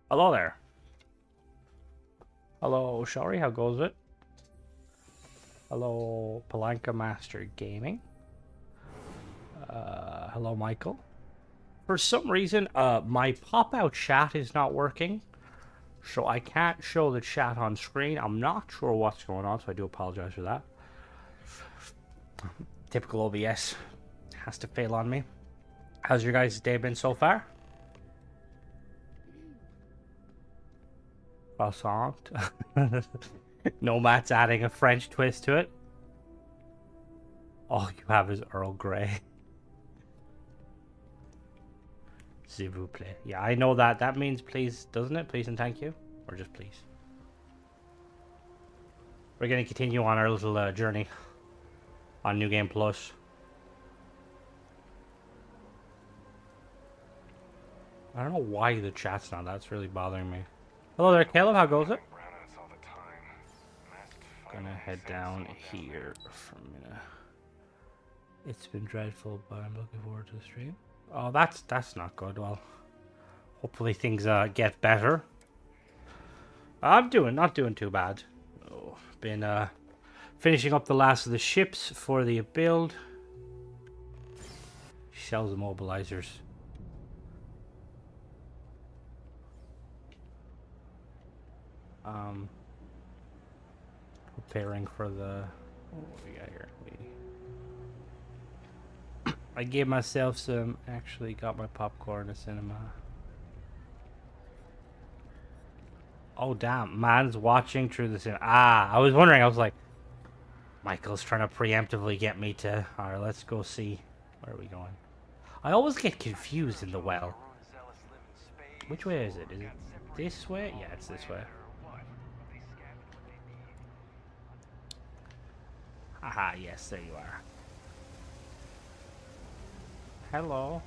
Hello there. Hello, Shari. How goes it? Hello, Palanca Master Gaming. Hello, Michael. For some reason, my pop-out chat is not working, so I can't show the chat on screen. I'm not sure what's going on, so I do apologize for that. Typical OBS. Has to fail on me. How's your guys' day been so far? Croissant. Nomad's adding a French twist to it. All you have is Earl Grey. S'il vous plaît. Yeah, I know that. That means please, doesn't it? Please and thank you? Or just please? We're going to continue on our little journey on New Game Plus. I don't know why the chat's not. That's really bothering me. Hello there, Caleb. How goes it? Gonna head down here for a minute. It's been dreadful, but I'm looking forward to the stream. Oh, that's not good. Well, hopefully things get better. I'm not doing too bad. Oh, been finishing up the last of the ships for the build. Sells the mobilizers. Preparing for the. What do we got here? I gave myself some. Actually, got my popcorn in the cinema. Oh damn! Man's watching through the cinema. Ah, I was wondering. I was like, Michael's trying to preemptively get me to. All right, let's go see. Where are we going? I always get confused in the well. Which way is it? Is it this way? Yeah, it's this way. Haha, yes, there you are. Hello.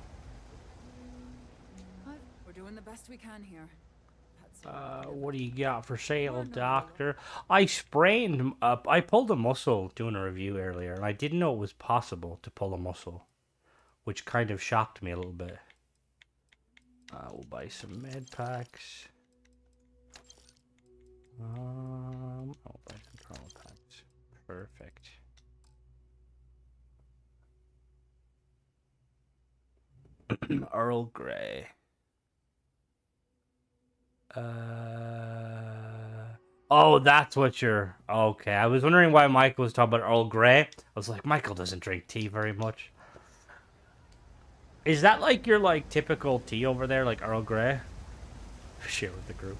We're doing the best we can here. What do you got for sale, doctor? I sprained up. I pulled a muscle doing a review earlier, and I didn't know it was possible to pull a muscle, which kind of shocked me a little bit. We'll buy some med packs. I'll buy some trauma packs. Perfect. Earl Grey. Oh, that's what you're. Okay, I was wondering why Michael was talking about Earl Grey. I was like, Michael doesn't drink tea very much. Is that like your like typical tea over there, like Earl Grey? Share with the group.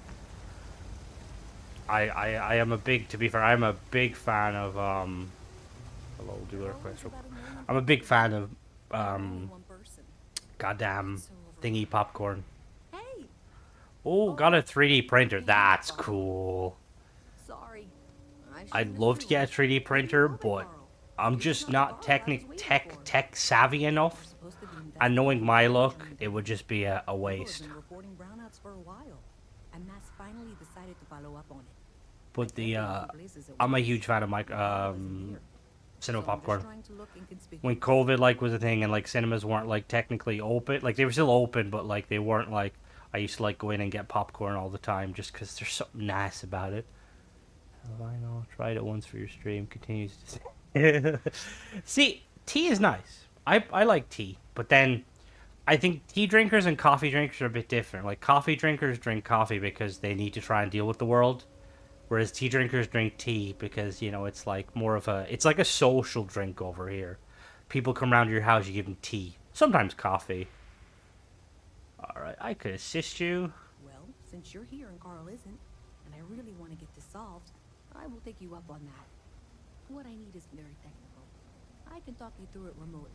I am a big. To be fair, I'm a big fan of Hello, do a request. I'm a big fan of goddamn thingy popcorn. Oh, got a 3D printer. That's cool. I'd love to get a 3D printer, but I'm just not tech savvy enough. And knowing my luck, it would just be a waste. But I'm a huge fan of my cinema popcorn. When COVID like was a thing and like cinemas weren't like technically open, like they were still open, but like they weren't like. I used to like go in and get popcorn all the time just because there's something nice about it. I know. Tried it once for your stream. Continues to say. See, tea is nice. I like tea, but then I think tea drinkers and coffee drinkers are a bit different. Like coffee drinkers drink coffee because they need to try and deal with the world, whereas tea drinkers drink tea because you know it's like more of a it's like a social drink over here. People come around to your house, you give them tea, sometimes coffee. Alright, I could assist you. Well, since you're here and Carl isn't, and I really want to get this solved, I will take you up on that. What I need is very technical. I can talk you through it remotely.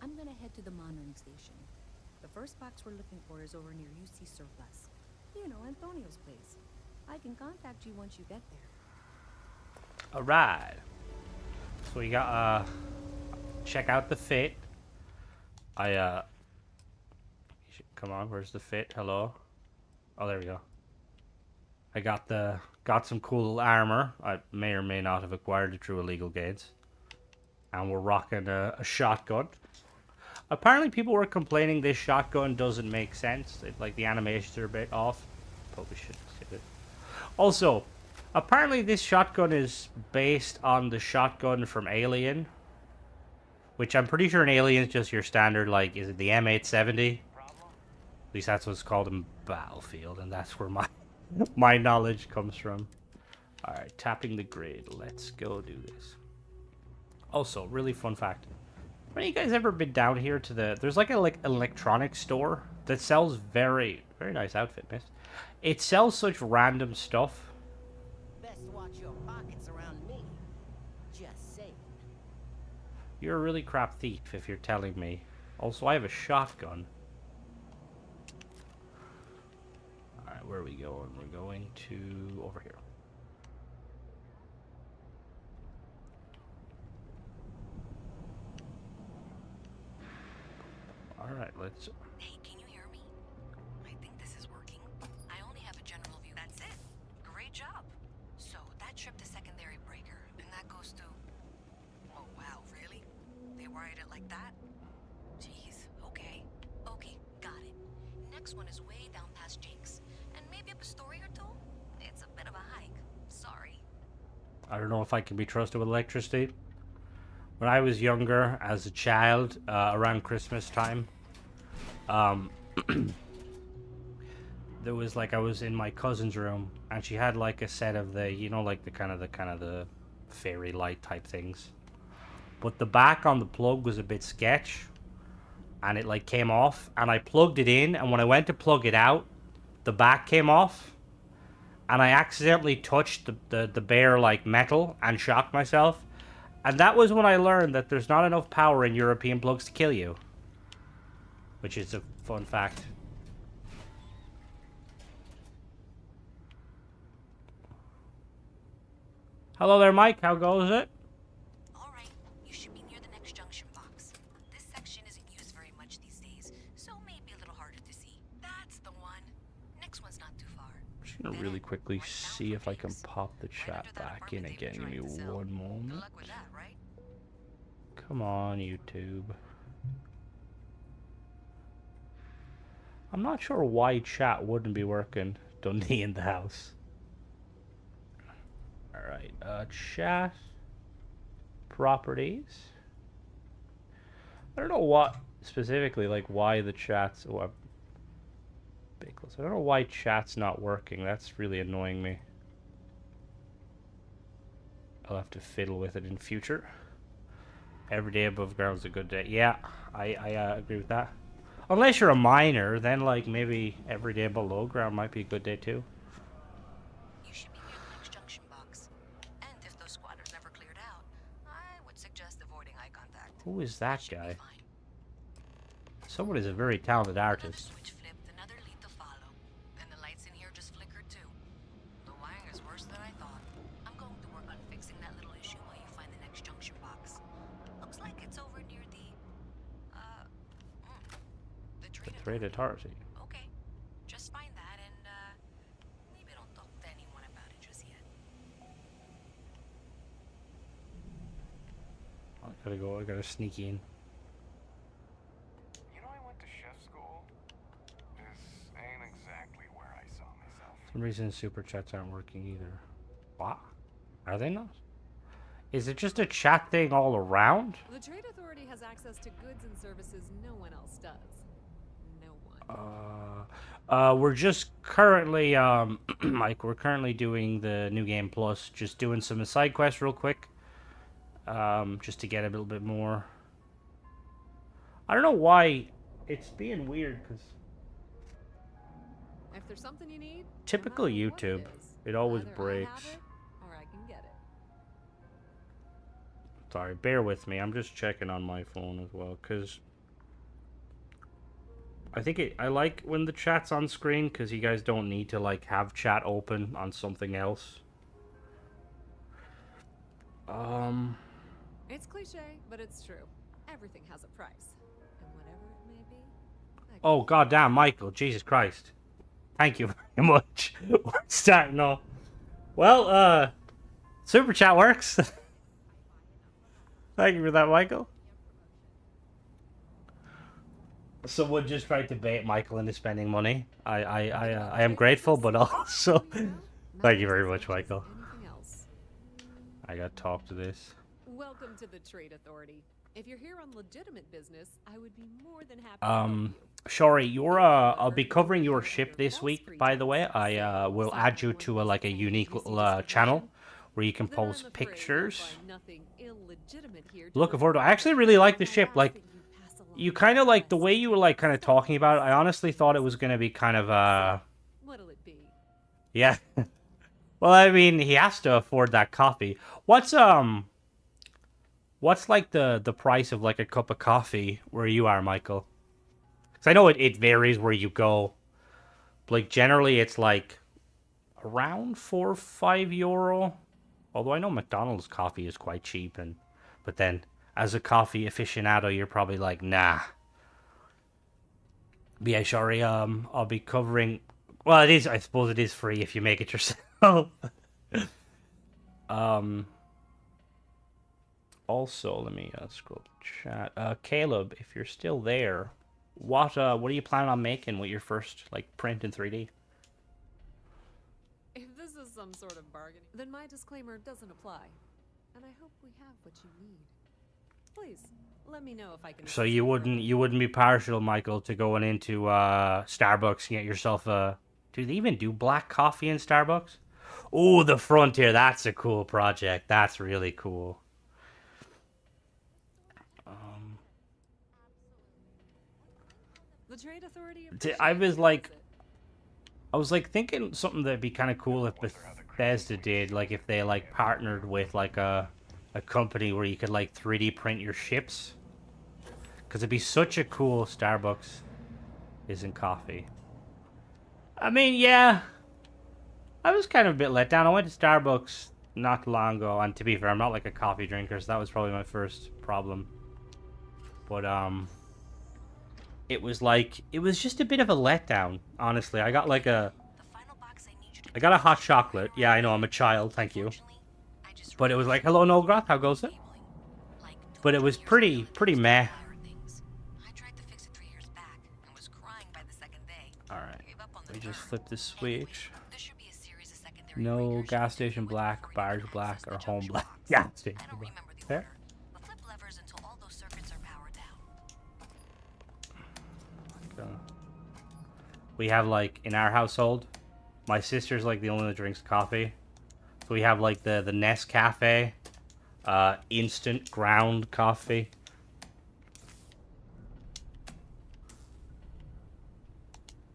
I'm gonna head to the monitoring station. The first box we're looking for is over near UC Surplus. You know, Antonio's place. I can contact you once you get there. Alright. So we got, check out the fit. Come on, where's the fit? Hello? Oh, there we go. I got some cool armor. I may or may not have acquired it through illegal gains. And we're rocking a shotgun. Apparently people were complaining this shotgun doesn't make sense. Like the animations are a bit off. probably should save it. Also, apparently this shotgun is based on the shotgun from Alien, which I'm pretty sure in Alien is just your standard, like, is it the M870? At least that's what's called in Battlefield, and that's where my knowledge comes from. Alright, tapping the grid. Let's go do this. Also, really fun fact. Have any of you guys ever been down here to the... There's like an electronics store that sells very nice outfit, miss. It sells such random stuff. Best watch your pockets around me. Just saying. You're a really crap thief if you're telling me. Also, I have a shotgun. Alright, where are we going? We're going to... over here. Alright, let's... Hey, can you hear me? I think this is working. I only have a general view. That's it. Great job. So, that trip to secondary breaker, and that goes to... Oh, wow, really? They wired it like that? Jeez, okay. Okay, got it. Next one is way down past Jake's. And maybe up a story or two? It's a bit of a hike. Sorry. I don't know if I can be trusted with electricity. When I was younger, as a child, around Christmas time, there was like, I was in my cousin's room, and she had like a set of the, you know, like the kind of the fairy light type things. But the back on the plug was a bit sketch, and it like came off, and I plugged it in, and when I went to plug it out, the back came off, and I accidentally touched the bare like metal and shocked myself. And that was when I learned that there's not enough power in European plugs to kill you. Which is a fun fact. Hello there, Mike. How goes it? Alright, you should be near the next junction box. This section isn't used very much these days, so maybe a little harder to see. That's the one. Next one's not too far. I'm just gonna really quickly see if I can pop the chat back in again. Give me one moment. Good luck with that, right? Come on, YouTube. I'm not sure why chat wouldn't be working. Dundee in the house. Alright, chat. Properties. I don't know what specifically, like why the chat's... Oh, I don't know why chat's not working. That's really annoying me. I'll have to fiddle with it in future. Every day above ground is a good day. Yeah, I agree with that. Unless you're a miner, then like maybe every day below ground might be a good day too. You should be near the next junction box. And if those squatters never cleared out, I would suggest avoiding eye contact. Who is that Should be guy? fine. Someone is a very talented Another artist. switch flipped, another lead to follow. And the lights in here just flickered too. The wiring is worse than I thought. I'm going to work on fixing that little issue while you find the next junction box. Looks like it's over near the Trade authority. Okay, just find that and maybe don't talk to anyone about it just yet. I gotta go. I gotta sneak in. You know, I went to chef school. This ain't exactly where I saw myself. For some reason, super chats aren't working either. What? Are they not? Is it just a chat thing all around? The Trade Authority has access to goods and services no one else does. No one. We're just currently, Mike, we're currently doing the New Game Plus, just doing some side quests real quick, just to get a little bit more. I don't know why it's being weird, because If there's something you need, typical no matter what YouTube, is, it always either I breaks. have it or I can get it. Sorry, bear with me. I'm just checking on my phone as well, because I think I like when the chat's on screen, because you guys don't need to like have chat open on something else. It's cliche, but it's true. Everything has a price. And whatever it may be. Oh goddamn, Michael, Jesus Christ. Thank you very much. We're starting off. Well, super chat works. Thank you for that, Michael. Someone just tried to bait Michael into spending money. I am grateful, but also thank you very much, Michael. Anything else? I got to talk to this. Welcome to the Trade Authority. If you're here on legitimate business, I would be more than happy to help you. Shori, you're I'll be covering your ship this week. By the way, I will add you to like a unique little channel where you can Then I'm post afraid you'll pictures. find nothing illegitimate here to Looking forward to it. I report. actually really like the ship. Like, Ask that you pass along you my kind of like the request. way you were like kind of talking about it. I honestly thought it was gonna be kind of What'll it be? yeah. Well, I mean, he has to afford that coffee. What's like the price of like a cup of coffee where you are, Michael? Because I know it varies where you go. But, like, generally it's like around €4 or €5. Although I know McDonald's coffee is quite cheap, but then as a coffee aficionado, you're probably like, nah. But yeah, sorry, I'll be covering. Well, it is. I suppose it is free if you make it yourself. Also, let me scroll the chat. Caleb, if you're still there, what are you planning on making with your first like print in 3D? If this is some sort of bargaining, then my disclaimer doesn't apply. And I hope we have what you need. Please, let me know if I can So assist you further. wouldn't be partial, Michael, to going into Starbucks and get yourself a. Do they even do black coffee in Starbucks? Oh, the Frontier. That's a cool project. That's really cool. The Trade Authority I appreciates was your like, visit. I was like thinking something that'd be kind of cool if Bethesda did, like if they like partnered with like a company where you could like 3D print your ships, because it'd be such a cool Starbucks isn't coffee. I mean, yeah, I was kind of a bit let down. I went to Starbucks not long ago, and to be fair, I'm not like a coffee drinker, so that was probably my first problem. But it was just a bit of a letdown, honestly. I got like I got a hot chocolate. Yeah, I know, I'm a child, thank you. But it was like, hello, Nolgroth, how goes it? But it was pretty meh. Alright, we just flip the switch. No gas station black, barge black, or home black. Gas station black. Fair? We have like in our household, my sister's like the only one that drinks coffee. So we have like the Nescafe, instant ground coffee.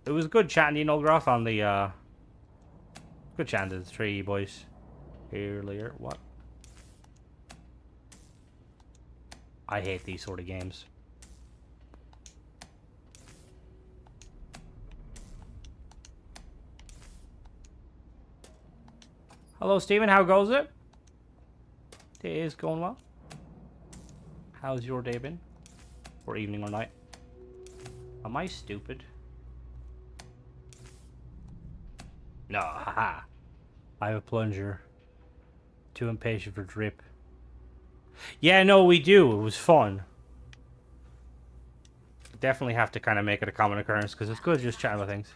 It was good chatting to you, Nolgroth, on the good chatting to the three of you boys earlier. What? I hate these sort of games. Hello, Steven. How goes it? Day is going well. How's your day been? Or evening or night? Am I stupid? No, haha. I have a plunger. Too impatient for drip. Yeah, no, we do. It was fun. Definitely have to kind of make it a common occurrence because it's good just chatting about things.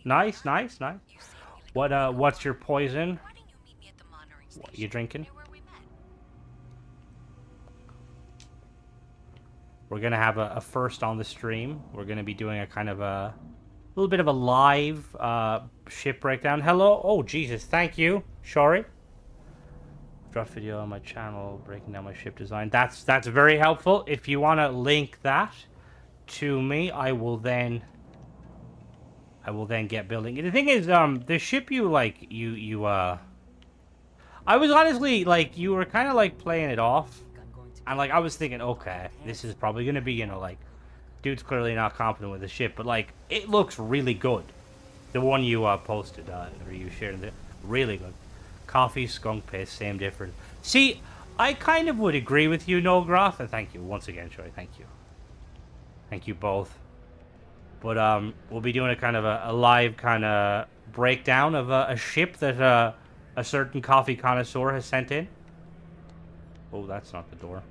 Nice, nice, nice. What's your poison? What you drinking? We're gonna have a first on the stream. We're gonna be doing a kind of a little bit of a live ship breakdown. Hello, oh Jesus, thank you, Shori. Dropped video on my channel breaking down my ship design. That's very helpful. If you want to link that to me, I will then get building. The thing is, the ship you like, I was honestly like, you were kind of like playing it off, and like I was thinking, okay, this is probably gonna be, you know, like, dude's clearly not confident with the ship, but like it looks really good. The one you posted or you shared, really good. Coffee, skunk piss, same difference. See, I kind of would agree with you, Nolgroth, and thank you once again, Troy. Thank you. Thank you both. But we'll be doing a kind of a live kind of breakdown of a ship that a certain coffee connoisseur has sent in. Oh, that's not the door.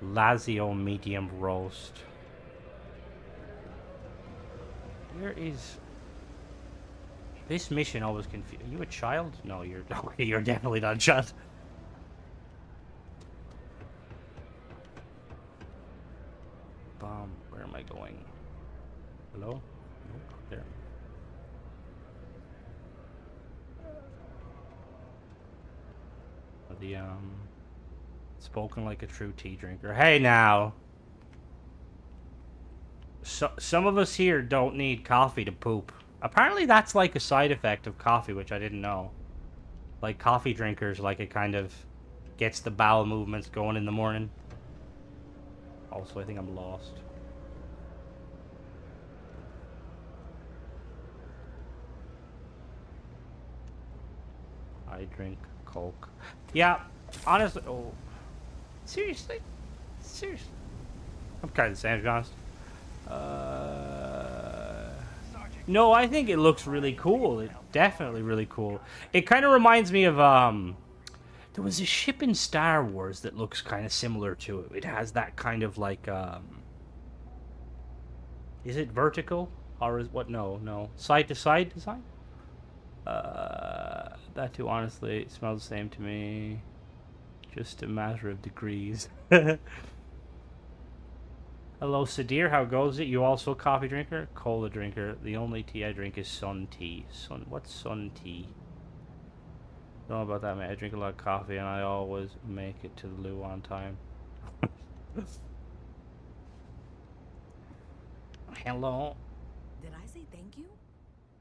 Lazio medium roast. Where is... This mission always confused. Are you a child? No, you're you're definitely not a child. Where am I going? Hello? Nope, there. The spoken like a true tea drinker. Hey now. So some of us here don't need coffee to poop. Apparently that's like a side effect of coffee, which I didn't know. Like coffee drinkers, like it kind of gets the bowel movements going in the morning. Also, I think I'm lost. I drink Coke. Yeah, honestly. Oh, seriously? Seriously? I'm kind of the same, to be honest. No, I think it looks really cool. It's definitely really cool. It kind of reminds me of, there was a ship in Star Wars that looks kind of similar to it. It has that kind of like, is it vertical? Or is what? No. Side-to-side design? That too, honestly, it smells the same to me. Just a matter of degrees. Hello, Sadir. How goes it? You also a coffee drinker? Cola drinker. The only tea I drink is sun tea. What's sun tea? Don't know about that, mate. I drink a lot of coffee, and I always make it to the loo on time. Hello. Did I say thank you?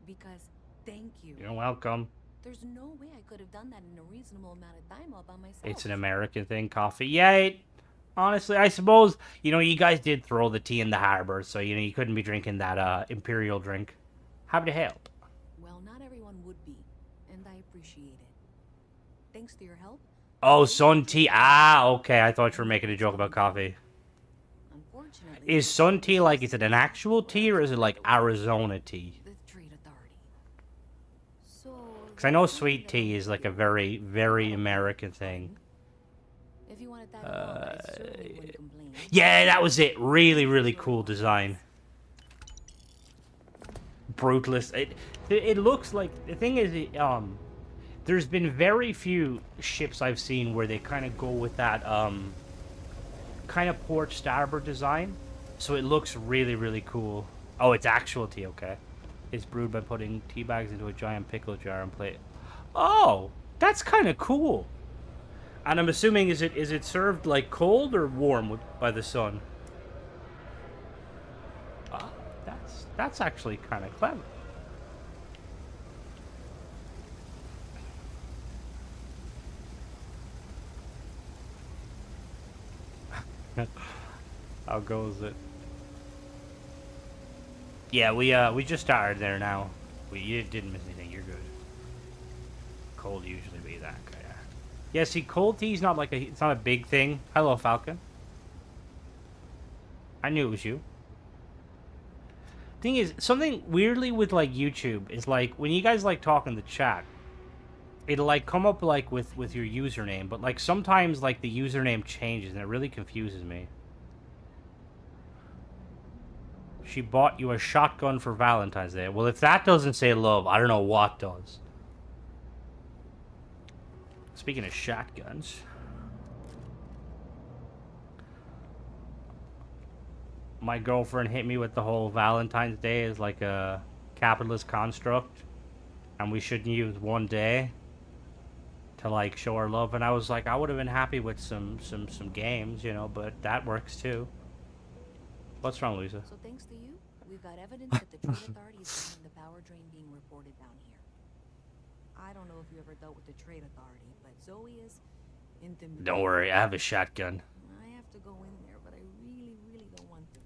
Because thank you. You're welcome. There's no way I could have done that in a reasonable amount of time all by myself. It's an American thing, coffee. Yeah, honestly, I suppose, you know, you guys did throw the tea in the harbor, so, you know, you couldn't be drinking that imperial drink. Happy to help. Well, not everyone would be, and I appreciate it. Thanks to your help. Oh, sun tea. Ah, okay. I thought you were making a joke about coffee. Unfortunately, Is sun tea like, is it an actual tea, or is it like Arizona tea? the Trade Authority. So, Because I know sweet tea is like a very, very American thing. if you wanted that at all, I certainly wouldn't complain. Yeah, that was it. Really, really cool design. Brutalist. It looks like, the thing is, there's been very few ships I've seen where they kind of go with that kind of port starboard design, so it looks really, really cool. Oh, it's actual tea. Okay, it's brewed by putting tea bags into a giant pickle jar and plate. Oh, that's kind of cool. And I'm assuming, is it served like cold or warm by the sun? Ah, that's actually kind of clever. How goes it? Yeah, we just started there now. You didn't miss anything. You're good. Cold usually be that kind of. Yeah, see, cold tea's not like it's not a big thing. Hello, Falcon. I knew it was you. Thing is, something weirdly with like YouTube is like when you guys like talk in the chat, it'll like come up like with your username, but like sometimes like the username changes and it really confuses me. She bought you a shotgun for Valentine's Day. Well, if that doesn't say love, I don't know what does. Speaking of shotguns, my girlfriend hit me with the whole Valentine's Day is like a capitalist construct, and we shouldn't use one day to like show our love. And I was like, I would have been happy with some games, you know, but that works too. What's wrong, Lisa? So thanks to you, we've got evidence that the Trade Authority is behind the power drain being reported down here. I don't know if you ever dealt with the Trade Authority, but Zoe is intimidating. Don't worry, I have a shotgun. I have to go in there, but I really, really don't want to.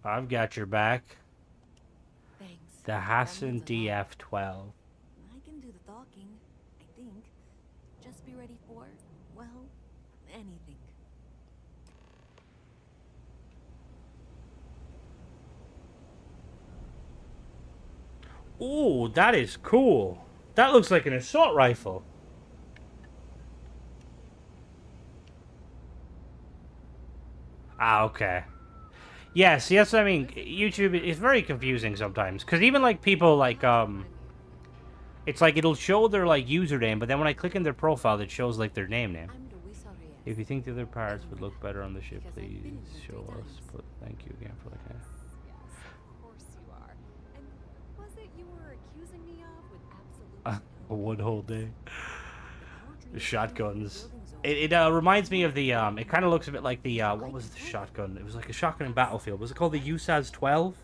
I've got your back. Thanks. The That Hassan means a lot. DF-12. I can do the talking, I think. Just be ready for, well, anything. Ooh, that is cool. That looks like an assault rifle. Ah, okay. Yeah, see, that's what I mean. YouTube is very confusing sometimes. Because even, like, people, like, it's like it'll show their, like, username, but then when I click in their profile, it shows, like, their name. I'm Luisa Reyes. If you think the other parts would look better on the ship, Because I've please been here show 3 us. times. But thank you again for the kind. Yes, of course you are. And was it you were accusing me of with absolute A one whole day. The Shotguns. It reminds me of the it kind of looks a bit like the what was the shotgun? It was like a shotgun in Battlefield. Was it called the USAS 12?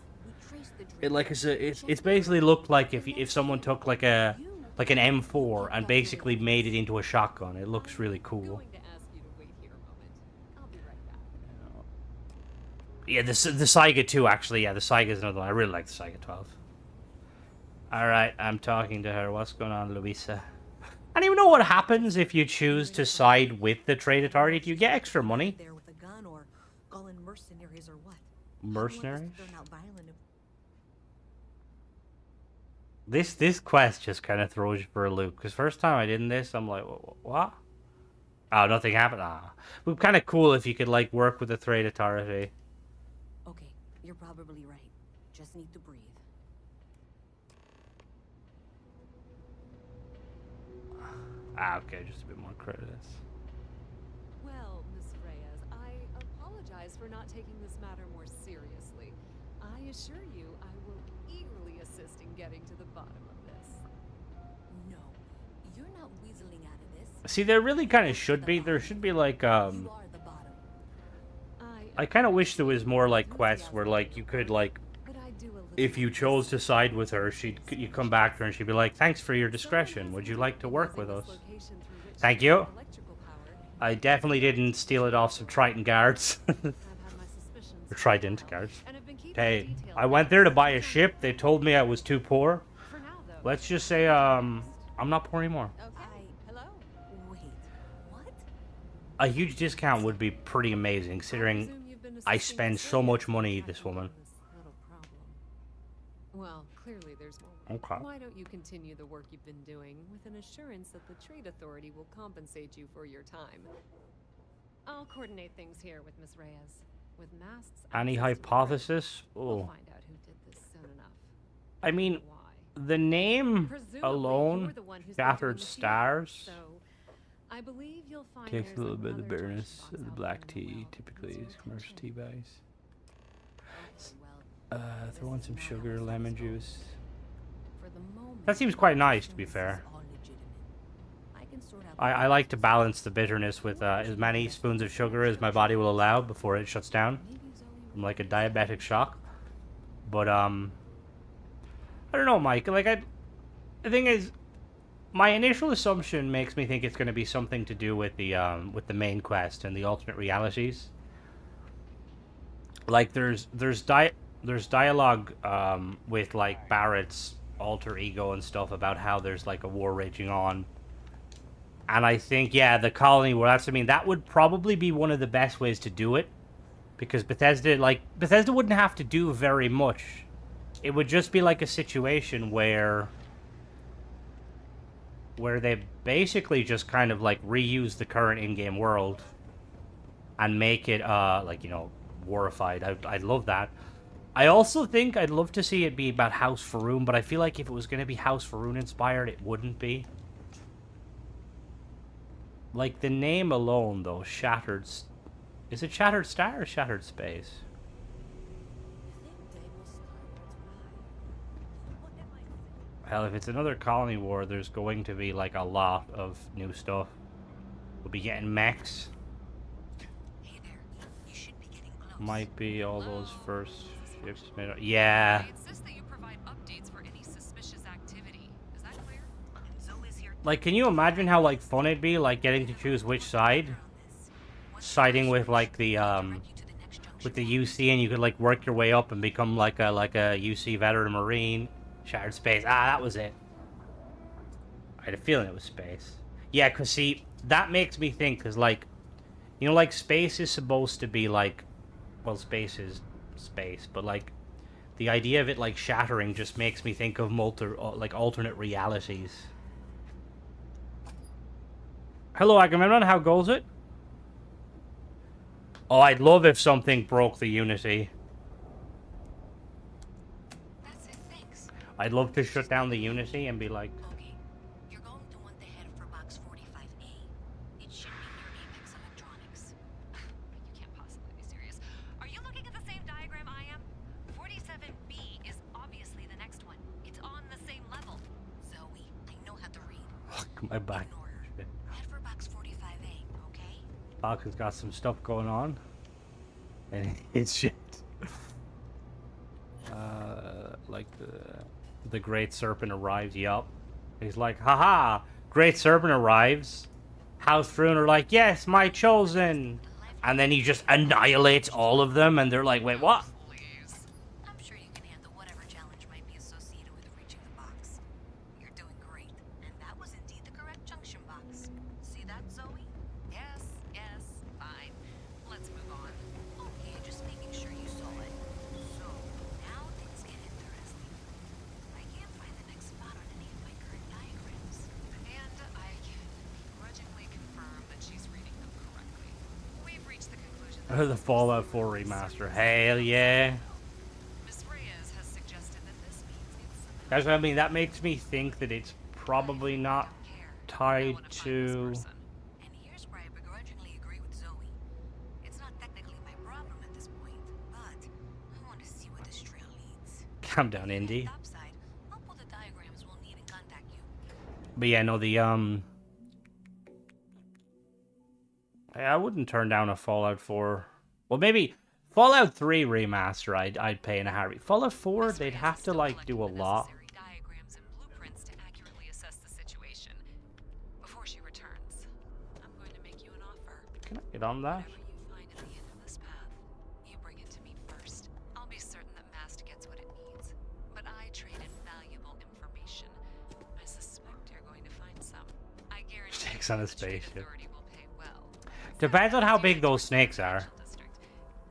It like it's basically looked like if someone took like an M4 and basically made it into a shotgun. It looks really I'm cool. going to ask you to wait here a moment. I'll be right back. Yeah, the Saiga 2 actually. Yeah, the Saiga is another one. I really like the Saiga 12. All right, I'm talking to her. What's going on, Luisa? I don't even know what happens if you choose to side with the trade authority. Do you get extra money? There with a gun or calling mercenaries or what? Mercenaries? Turn out violent if This quest just kind of throws you for a loop. Because first time I did this, I'm like, what? Oh, nothing happened? Ah. It would be kind of cool if you could, like, work with the trade authority. Okay, you're probably right. Just need to breathe. Ah, okay, just a bit more credits. Well, Miss Reyes, I apologize for not taking this matter more seriously. I assure you I will eagerly assist in getting to the bottom of this. No, you're not weaseling out of this. See, there really kind of should be. There should be, like, You are the bottom. I kind of wish there was more, like, quests where, like, you could, like, But I do a little if you chose to side with her, you come back to her and she'd be like, thanks for your discretion. Would you like to work with us? Thank you. I definitely didn't steal it off some Triton guards. Or Trident guards. Hey, I went there to buy a ship. They told me I was too poor. Let's just say, I'm not poor anymore. Hello? Wait, what? A huge discount would be pretty amazing, considering I spend so much money, this woman. Well, clearly there's more. Okay. Why don't you continue the work you've been doing with an assurance that the Trade Authority will compensate you for your time? I'll coordinate things here with Miss Reyes. With masks. Any access to the hypothesis? We'll Oh. find out who did this soon enough. I mean, Why? the name Presumably, alone, you're the one who's been Shattered doing the feeding, Stars, So, I believe you'll find takes there's a little bit of the another bitterness junction of the box out black there in the tea, well. typically What's is your commercial tea intention? bags. Okay, well, Throw in some sugar, lemon juice. for the moment, That seems quite nice, to be this fair. is all legitimate. I can sort out I like to balance the bitterness with as many spoons of sugar as my body will allow before it shuts down. I'm like a diabetic shock. But, I don't know, Mike. Like, the thing is, my initial assumption makes me think it's going to be something to do with the main quest and the alternate realities. Like, there's dialogue, with, like, Barrett's alter ego and stuff about how there's, like, a war raging on. And I think, yeah, the colony war, that would probably be one of the best ways to do it. Because Bethesda wouldn't have to do very much. It would just be like a situation where they basically just kind of like reuse the current in-game world and make it like, you know, warified. I'd love that. I also think I'd love to see it be about House Faroon, but I feel like if it was going to be House Faroon inspired, it wouldn't be. Like, the name alone, though, Shattered... Is it Shattered Star or Shattered Space? Hell, if it's another colony war, there's going to be, like, a lot of new stuff. We'll be getting mechs. Hey there, you should be getting close. Might be all those first ships made... Yeah. It says that you provide updates for any suspicious activity. Is that clear? Zoe's here. Like, can you imagine how, like, fun it'd be, like, getting to choose which side? Siding with, like, the, with the UC, and you could, like, work your way up and become, like a UC veteran Marine. Shattered Space. Ah, that was it. I had a feeling it was space. Yeah, because, see, that makes me think, because, like, you know, like, space is supposed to be, like, well, space is space, but, like, the idea of it, like, shattering just makes me think of alternate realities. Hello, Agamemnon, how goes it? Oh, I'd love if something broke the Unity. I'd love to shut down the Unity and be like, Okay, you're going to want to head for box 45A. It should be near Apex Electronics. You can't possibly be serious. Are you looking at the same diagram I am? 47B is obviously the next one. It's on the same level. Zoe, I know how to read. my back. Ignore her. Head for box 45A, okay? Doc has got some stuff going on. And it's shit. Like the Great Serpent arrives, yup. He's like, haha, Great Serpent arrives. House Rune are like, yes, my chosen. And then he just annihilates all of them, and they're like, wait, what? Please. I'm sure you can handle whatever challenge might be associated with reaching the box. You're doing great. And that was indeed the correct junction box. See that, Zoe? Yes, fine. Let's move on. Okay, just making sure you saw it. So, now things get interesting. I can't find the next spot on any of my current diagrams. And I can begrudgingly confirm that she's reading them correctly. We've reached the conclusion that The Fallout 4 remaster. Hell yeah. Miss Reyes has suggested that this means it's somehow That's what I mean. That makes me think that it's probably not care. I tied wanna find this to... person. And here's where I begrudgingly agree with Zoe. It's not technically my problem at this point, but I want to see where this trail leads. Calm down, Indy. Topside, I'll pull the diagrams we'll need and contact you. But yeah, no, I wouldn't turn down a Fallout 4. Well, maybe Fallout 3 remaster I'd pay in a heartbeat. Fallout 4, Miss they'd Reyes have is to, still like, do a collecting the lot. necessary diagrams and blueprints to accurately assess the situation. Before she returns, I'm going to make you an offer. Can I get on that? Whatever you find at the end of this path, you bring it to me first. I'll be certain that Mast gets what it needs. But I trade in valuable information. I suspect you're going to find some. I guarantee Snakes on a the Trade spaceship. Authority will pay well. Depends on how Steer big those towards the snakes are. financial district.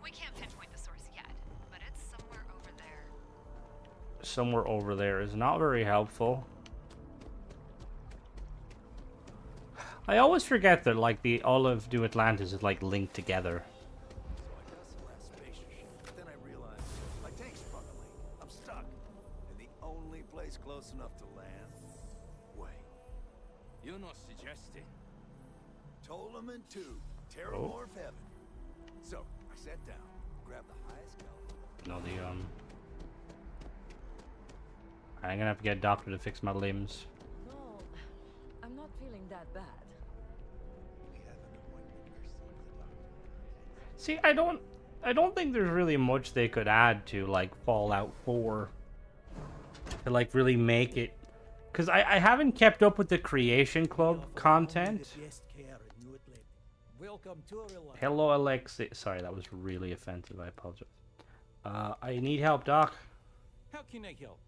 We can't pinpoint the source yet, but it's somewhere over there. Somewhere over there is not very helpful. I always forget that, like, all of New Atlantis is, like, linked together. So I got some last spaceship, but then I realized my tank's sprung a leak. I'm stuck. And the only place close enough to land? Wait. You're not suggesting. Tolaman 2, Terramorph Heaven. So, I sat down, grabbed the highest caliber. No, I'm gonna have to get a doctor to fix my limbs. No, I'm not feeling that bad. We have an appointment first with the doctor. See, I don't think there's really much they could add to, like, Fallout 4 to, like, really make it, because I haven't kept up with the Creation Club content. Welcome to Real Hello, Alexi. Sorry, that was really offensive. I apologize. I need help, Doc. How can I help?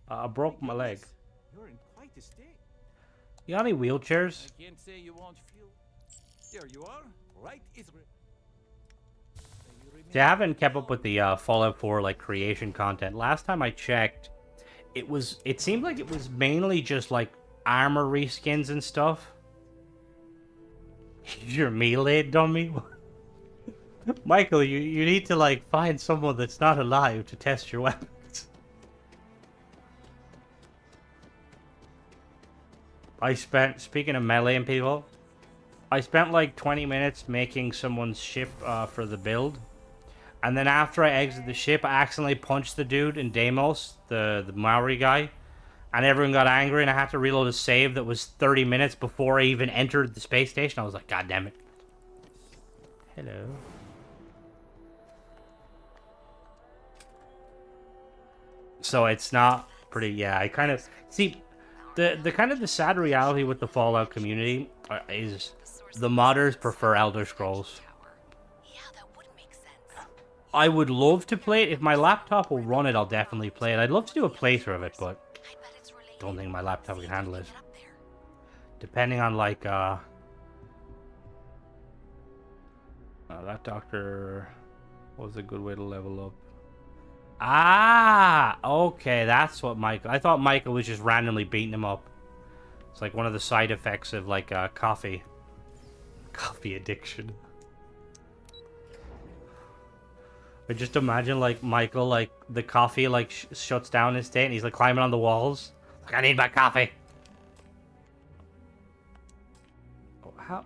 I broke my leg. You're in quite a state. You got any wheelchairs? I can't say you won't feel. There you are. Right, Israel. See, I haven't kept up with the Fallout 4 like creation content. Last time I checked, it seemed like it was mainly just like armor reskins and stuff. You're melee dummy. Michael, you need to like find someone that's not alive to test your weapons. Speaking of meleeing people, I spent like 20 minutes making someone's ship for the build. And then after I exited the ship, I accidentally punched the dude in Deimos, the Maori guy. And everyone got angry and I had to reload a save that was 30 minutes before I even entered the space station. I was like, God damn it. Hello. So it's not pretty, yeah, I kind of... See, the kind of the sad reality with the Fallout community is the modders prefer Elder Scrolls. Yeah, that would make sense. I would love to play it. If my laptop will run it, I'll definitely play it. I'd love to do a playthrough of it, but I bet it's related. don't think my laptop See can if we handle it. get up there. Depending on, like, that doctor was a good way to level up. Ah! Okay, that's what Michael... I thought Michael was just randomly beating him up. It's like one of the side effects of, like, coffee. Coffee addiction. I just imagine like Michael, like the coffee like shuts down his state and he's like climbing on the walls. Like, I need my coffee. Oh, how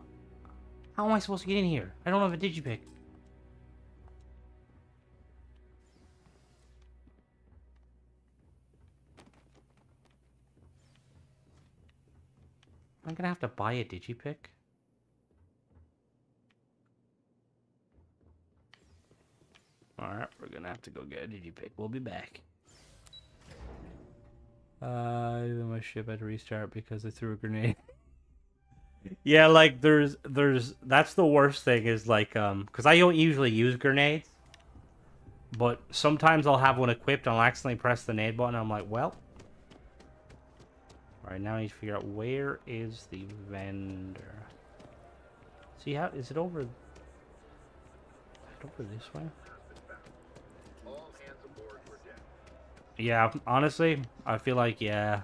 am I supposed to get in here? I don't have a digipick. I'm gonna have to buy a digipick. Alright, we're gonna have to go get a digipick. We'll be back. Even my ship had to restart because I threw a grenade. Yeah, like there's that's the worst thing is like because I don't usually use grenades, but sometimes I'll have one equipped and I'll accidentally press the nade button and I'm like, well. Alright, now I need to figure out where is the vendor. See how is it over this way? Yeah, honestly, I feel like yeah.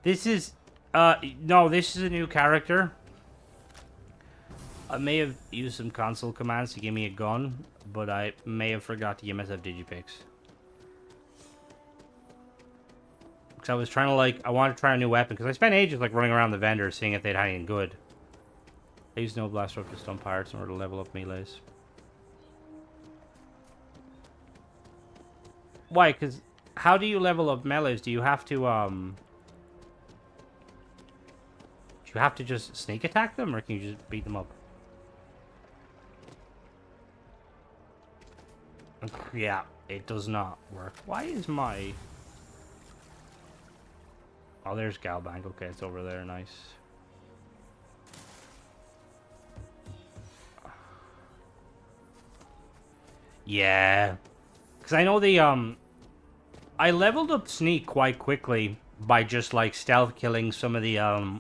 This is no, this is a new character. I may have used some console commands to give me a gun, but I may have forgot to give myself digipicks. Because I was trying to like, I wanted to try a new weapon, because I spent ages like running around the vendor seeing if they'd had anything good. I used no blaster up to stun pirates in order to level up melees. Why? Because how do you level up melees? Do you have to just sneak attack them, or can you just beat them up? Yeah, it does not work. Why is my... Oh, there's Galbank. Okay, it's over there. Nice. Yeah. Because I know the, I leveled up Sneak quite quickly by just, like, stealth killing some of the,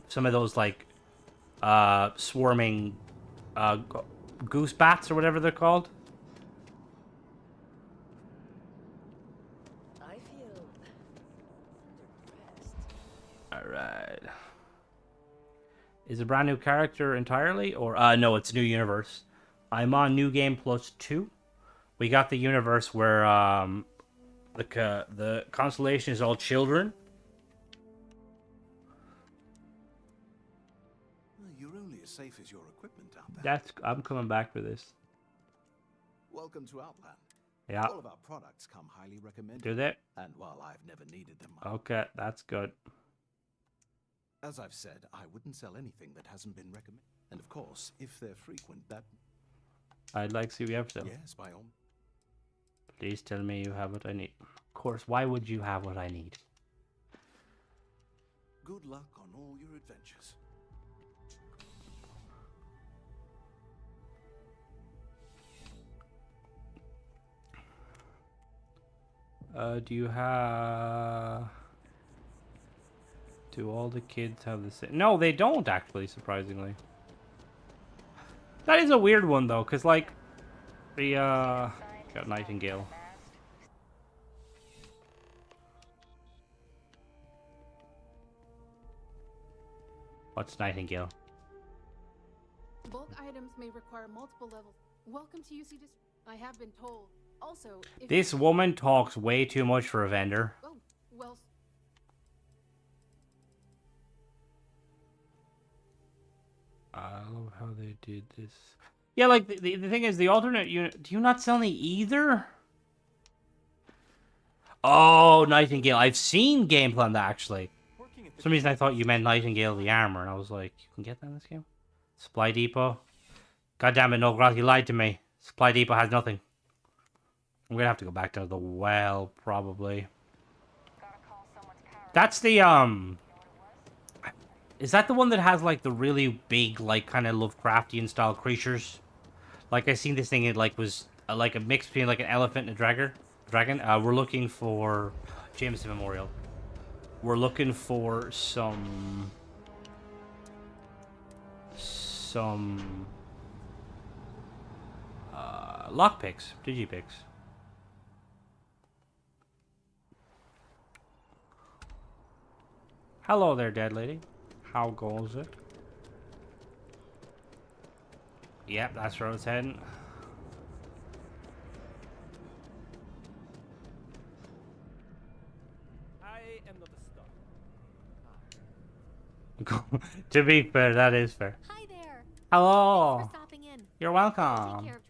some of those, like, swarming, goose bats or whatever they're called. I feel underdressed. Alright. Is a brand new character entirely? Or, no, it's new universe. I'm on New Game Plus 2. We got the universe where, the constellation is all children. Well, you're only as safe as your equipment out there. I'm coming back for this. Welcome to Outland. Yeah. All of our products come highly recommended. Do they? And while I've never needed them, Okay, that's good. as I've said, I wouldn't sell anything that hasn't been recommended. And of course, if they're frequent, that... I'd like to see what you have to sell. Yes, by all... Please tell me you have what I need. Of course, why would you have what I need? Good luck on all your adventures. Do you have... Do all the kids have the same... No, they don't, actually, surprisingly. That is a weird one, though, because, like, the, got Nightingale. What's Nightingale? Bulk items may require multiple levels. Welcome to UC District. I have been told. Also, if This woman talks way too much for a vendor. Oh, well. I love how they did this. Yeah, like, the thing is, the alternate unit... Do you not sell any either? Oh, Nightingale. I've seen gameplay on that, actually. For some reason, I thought you meant Nightingale the armor, and I was like, you can get that in this game? Supply Depot? God damn it, no, Grot, you lied to me. Supply Depot has nothing. I'm gonna have to go back to the well, probably. That's the, Is that the one that has, like, the really big, like, kind of Lovecraftian-style creatures? Like, I seen this thing, it, like, was, like, a mix between, like, an elephant and a dragon. We're looking for... Jameson Memorial. We're looking for some... lockpicks. Digipicks. Hello there, dead lady. How goes it? Yep, that's where I was heading. I am not a star. To be fair, that is fair. Hi there. Hello. Thanks for stopping in. You're Take welcome. care of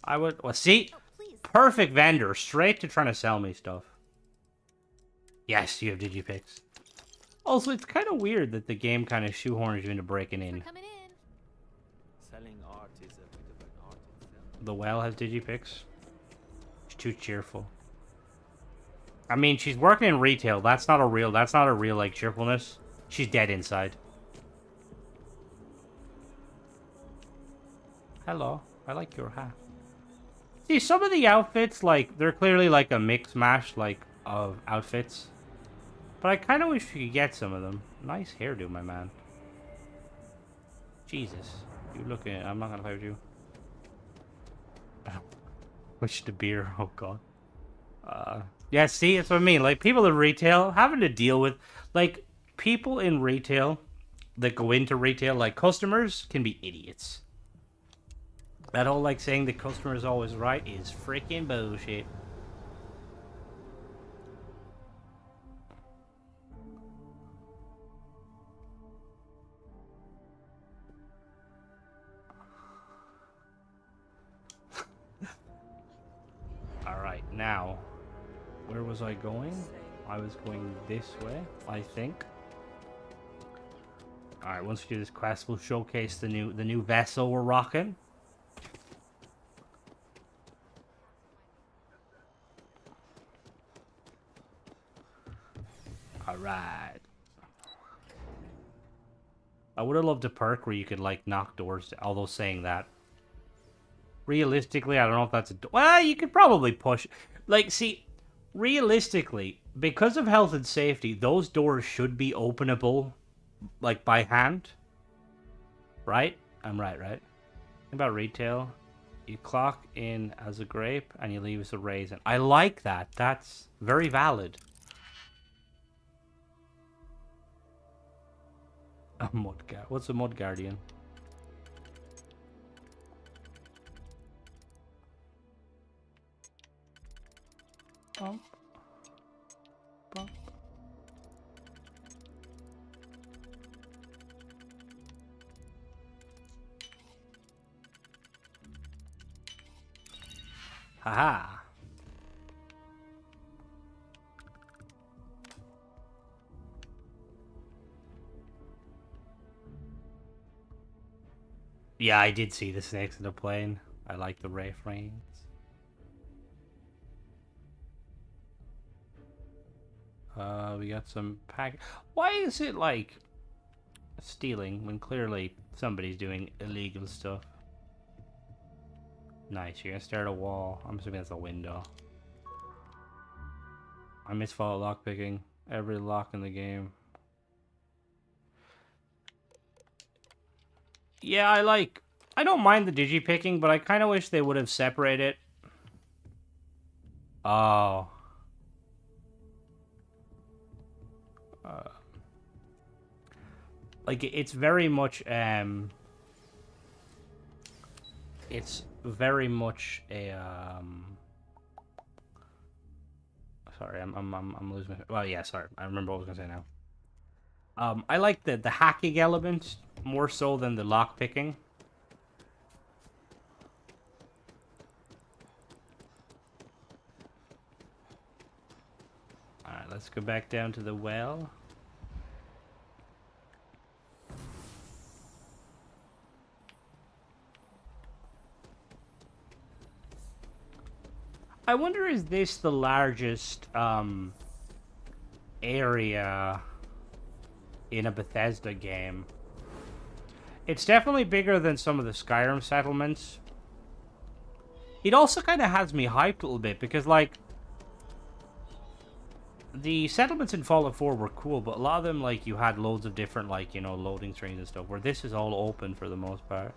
I would. Well, see, Oh, please. perfect vendor, straight to trying to sell me stuff. Yes, you have digipicks. Also, it's kind of weird that the game kind of shoehorns you into breaking in. Coming in. Selling art is a bit of an art itself. The well has digipicks. She's too cheerful. I mean, she's working in retail. That's not a real like cheerfulness. She's dead inside. Hello, I like your hat. See, some of the outfits, like, they're clearly like a mix mash, like, of outfits. But I kind of wish we could get some of them. Nice hairdo, my man. Jesus, you looking? I'm not gonna play with you. Wish the beer. Oh god. Yeah. See, that's what I mean. Like, people in retail having to deal with, like, people in retail that go into retail, like, customers can be idiots. That whole, like, saying the customer is always right is freaking bullshit. Alright, now, where was I going? I was going this way, I think. Alright, once we do this quest, we'll showcase the new vessel we're rocking. Alright. I would have loved a perk where you could, like, knock doors, although saying that. Realistically, I don't know if that's a... Well, you could probably push... Like, see, realistically, because of health and safety, those doors should be openable, like, by hand. Right? I'm right? Think about retail. You clock in as a grape, and you leave as a raisin. I like that. That's very valid. A mud guard. What's a mud guardian? Bump. Bump. Haha. Yeah, I did see the snakes in the plane. I like the ray frames. We got some pack. Why is it like stealing when clearly somebody's doing illegal stuff? Nice, you're gonna stare at a wall. I'm assuming that's a window. I misfollow lockpicking. Every lock in the game. Yeah, I don't mind the digipicking, but I kind of wish they would have separated. Oh. Like, it's very much, it's very much a, sorry, I'm losing my, well, yeah, sorry, I remember what I was gonna say now. I like the hacking element more so than the lockpicking. Alright, let's go back down to the well. I wonder, is this the largest area in a Bethesda game? It's definitely bigger than some of the Skyrim settlements. It also kind of has me hyped a little bit because, like, the settlements in Fallout 4 were cool, but a lot of them, like, you had loads of different, like, you know, loading screens and stuff, where this is all open for the most part.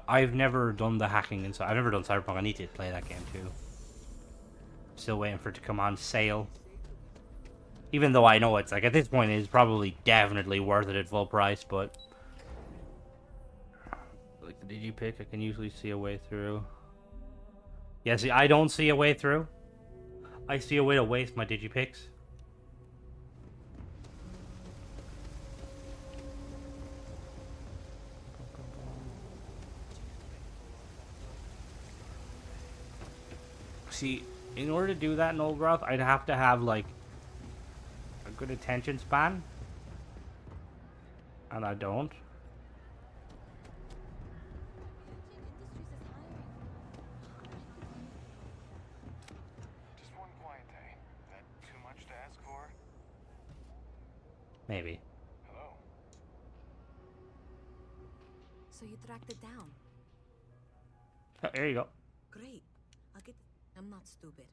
I've never done the hacking inside. I've never done Cyberpunk. I need to play that game too. Still waiting for it to come on sale. Even though I know it's, like, at this point it's probably definitely worth it at full price, but... Like the digipick, I can usually see a way through. Yeah, see, I don't see a way through. I see a way to waste my digipicks. See, in order to do that in Old Growth, I'd have to have, like, a good attention span. And I don't. Just one quiet day. That too much to ask for? Maybe. Hello? So you tracked it down. Oh, there you go. Great. I'll get. I'm not stupid.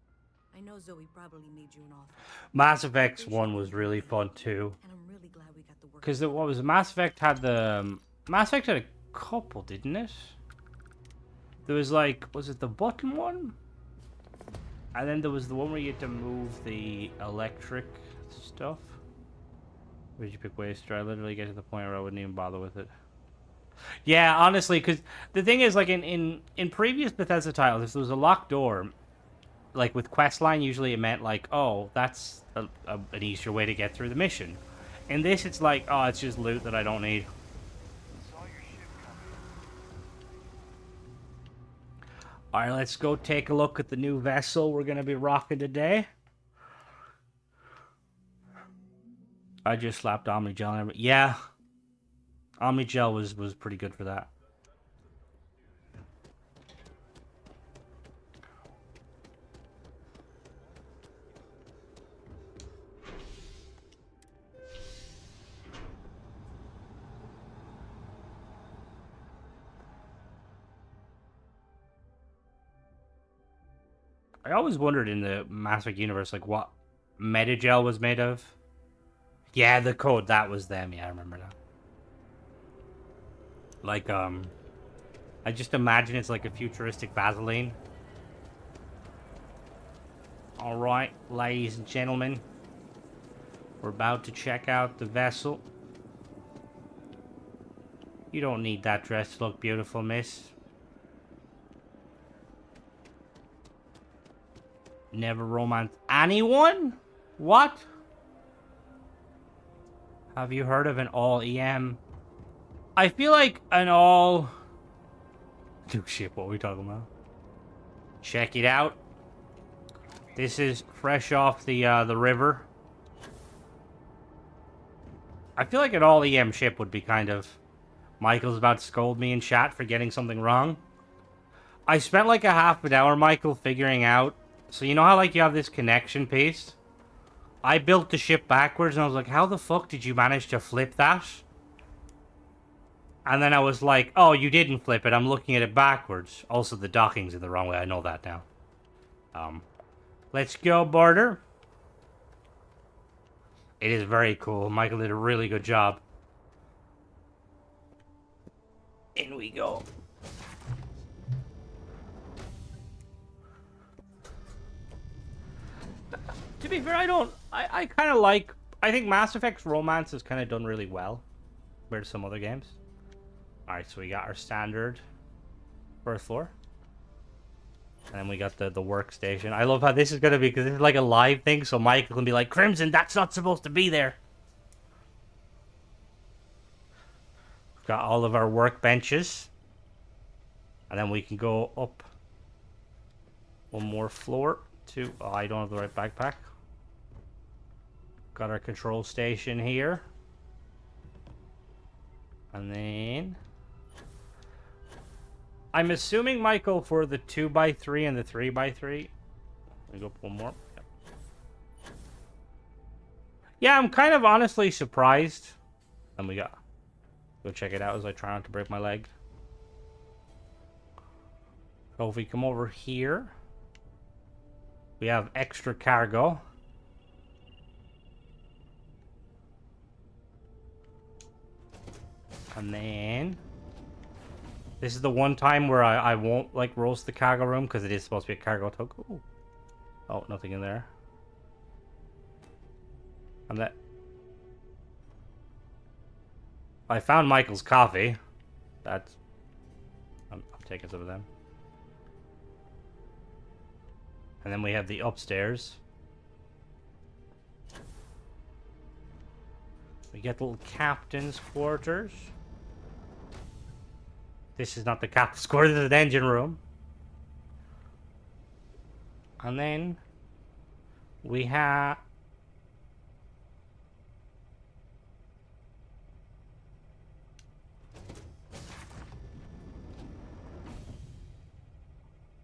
I know Zoe probably made you an offer. Mass Effect 1 was really fun too. And I'm really glad we got to work. Because what was it? Mass Effect had the... Mass Effect had a couple, didn't it? There was like... Was it the button one? And then there was the one where you had to move the electric stuff. Where did you pick waster? I literally get to the point where I wouldn't even bother with it. Yeah, honestly, because the thing is, like, in previous Bethesda titles, if there was a locked door, like, with questline, usually it meant, like, oh, that's an easier way to get through the mission. In this, it's like, oh, it's just loot that I don't need. Saw your ship coming. Alright, let's go take a look at the new vessel we're going to be rocking today. I just slapped Omnigel on every... Yeah. Omnigel was pretty good for that. I always wondered in the Mass Effect universe, like, what Metagel was made of. Yeah, the code, that was them. Yeah, I remember that. Like, I just imagine it's like a futuristic Vaseline. Alright, ladies and gentlemen. We're about to check out the vessel. You don't need that dress to look beautiful, miss. Never romance anyone? What? Have you heard of an all-EM? I feel like an all... Oh shit, what are we talking about? Check it out. This is fresh off the river. I feel like an all-EM ship would be kind of... Michael's about to scold me in chat for getting something wrong. I spent like a half an hour, Michael, figuring out... So you know how like you have this connection piece? I built the ship backwards and I was like, how the fuck did you manage to flip that? And then I was like, oh, you didn't flip it. I'm looking at it backwards. Also, the docking's in the wrong way. I know that now. Let's go, Border. It is very cool. Michael did a really good job. In we go. To be fair, I kind of like... I think Mass Effect's romance is kind of done really well compared to some other games. Alright, so we got our standard first floor. And then we got the workstation. I love how this is going to be, because this is like a live thing, so Michael can be like, Crimson, that's not supposed to be there. We've got all of our workbenches. And then we can go up one more floor to... Oh, I don't have the right backpack. Got our control station here. And then... I'm assuming, Michael, for the 2x3 and the 3x3... Let me go up one more. Yep. Yeah, I'm kind of honestly surprised. And we got... Go check it out as I try not to break my leg. So if we come over here... We have extra cargo. And then... This is the one time where I won't, like, roast the cargo room, because it is supposed to be a cargo tug. Ooh. Oh, nothing in there. And that... I found Michael's coffee. That's... I'm taking some of them. And then we have the upstairs. We get the little captain's quarters. This is not the captain's quarters, this is the engine room. And then we have...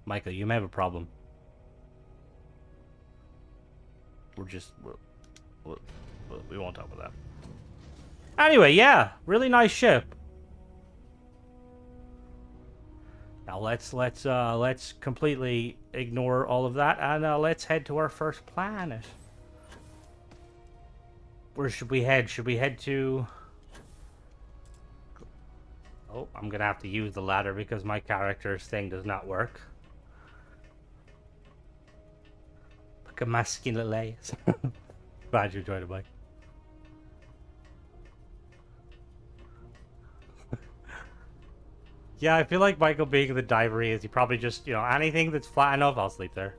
Michael, you may have a problem. We won't talk about that. Anyway, yeah, really nice ship. Now let's completely ignore all of that and let's head to our first planet. Where should we head? Should we head to... Oh, I'm gonna have to use the ladder because my character's thing does not work. Look at my skinny legs. Glad you enjoyed it, Mike. Yeah, I feel like Michael being the diver is, he probably just, you know, anything that's flat enough, I'll sleep there.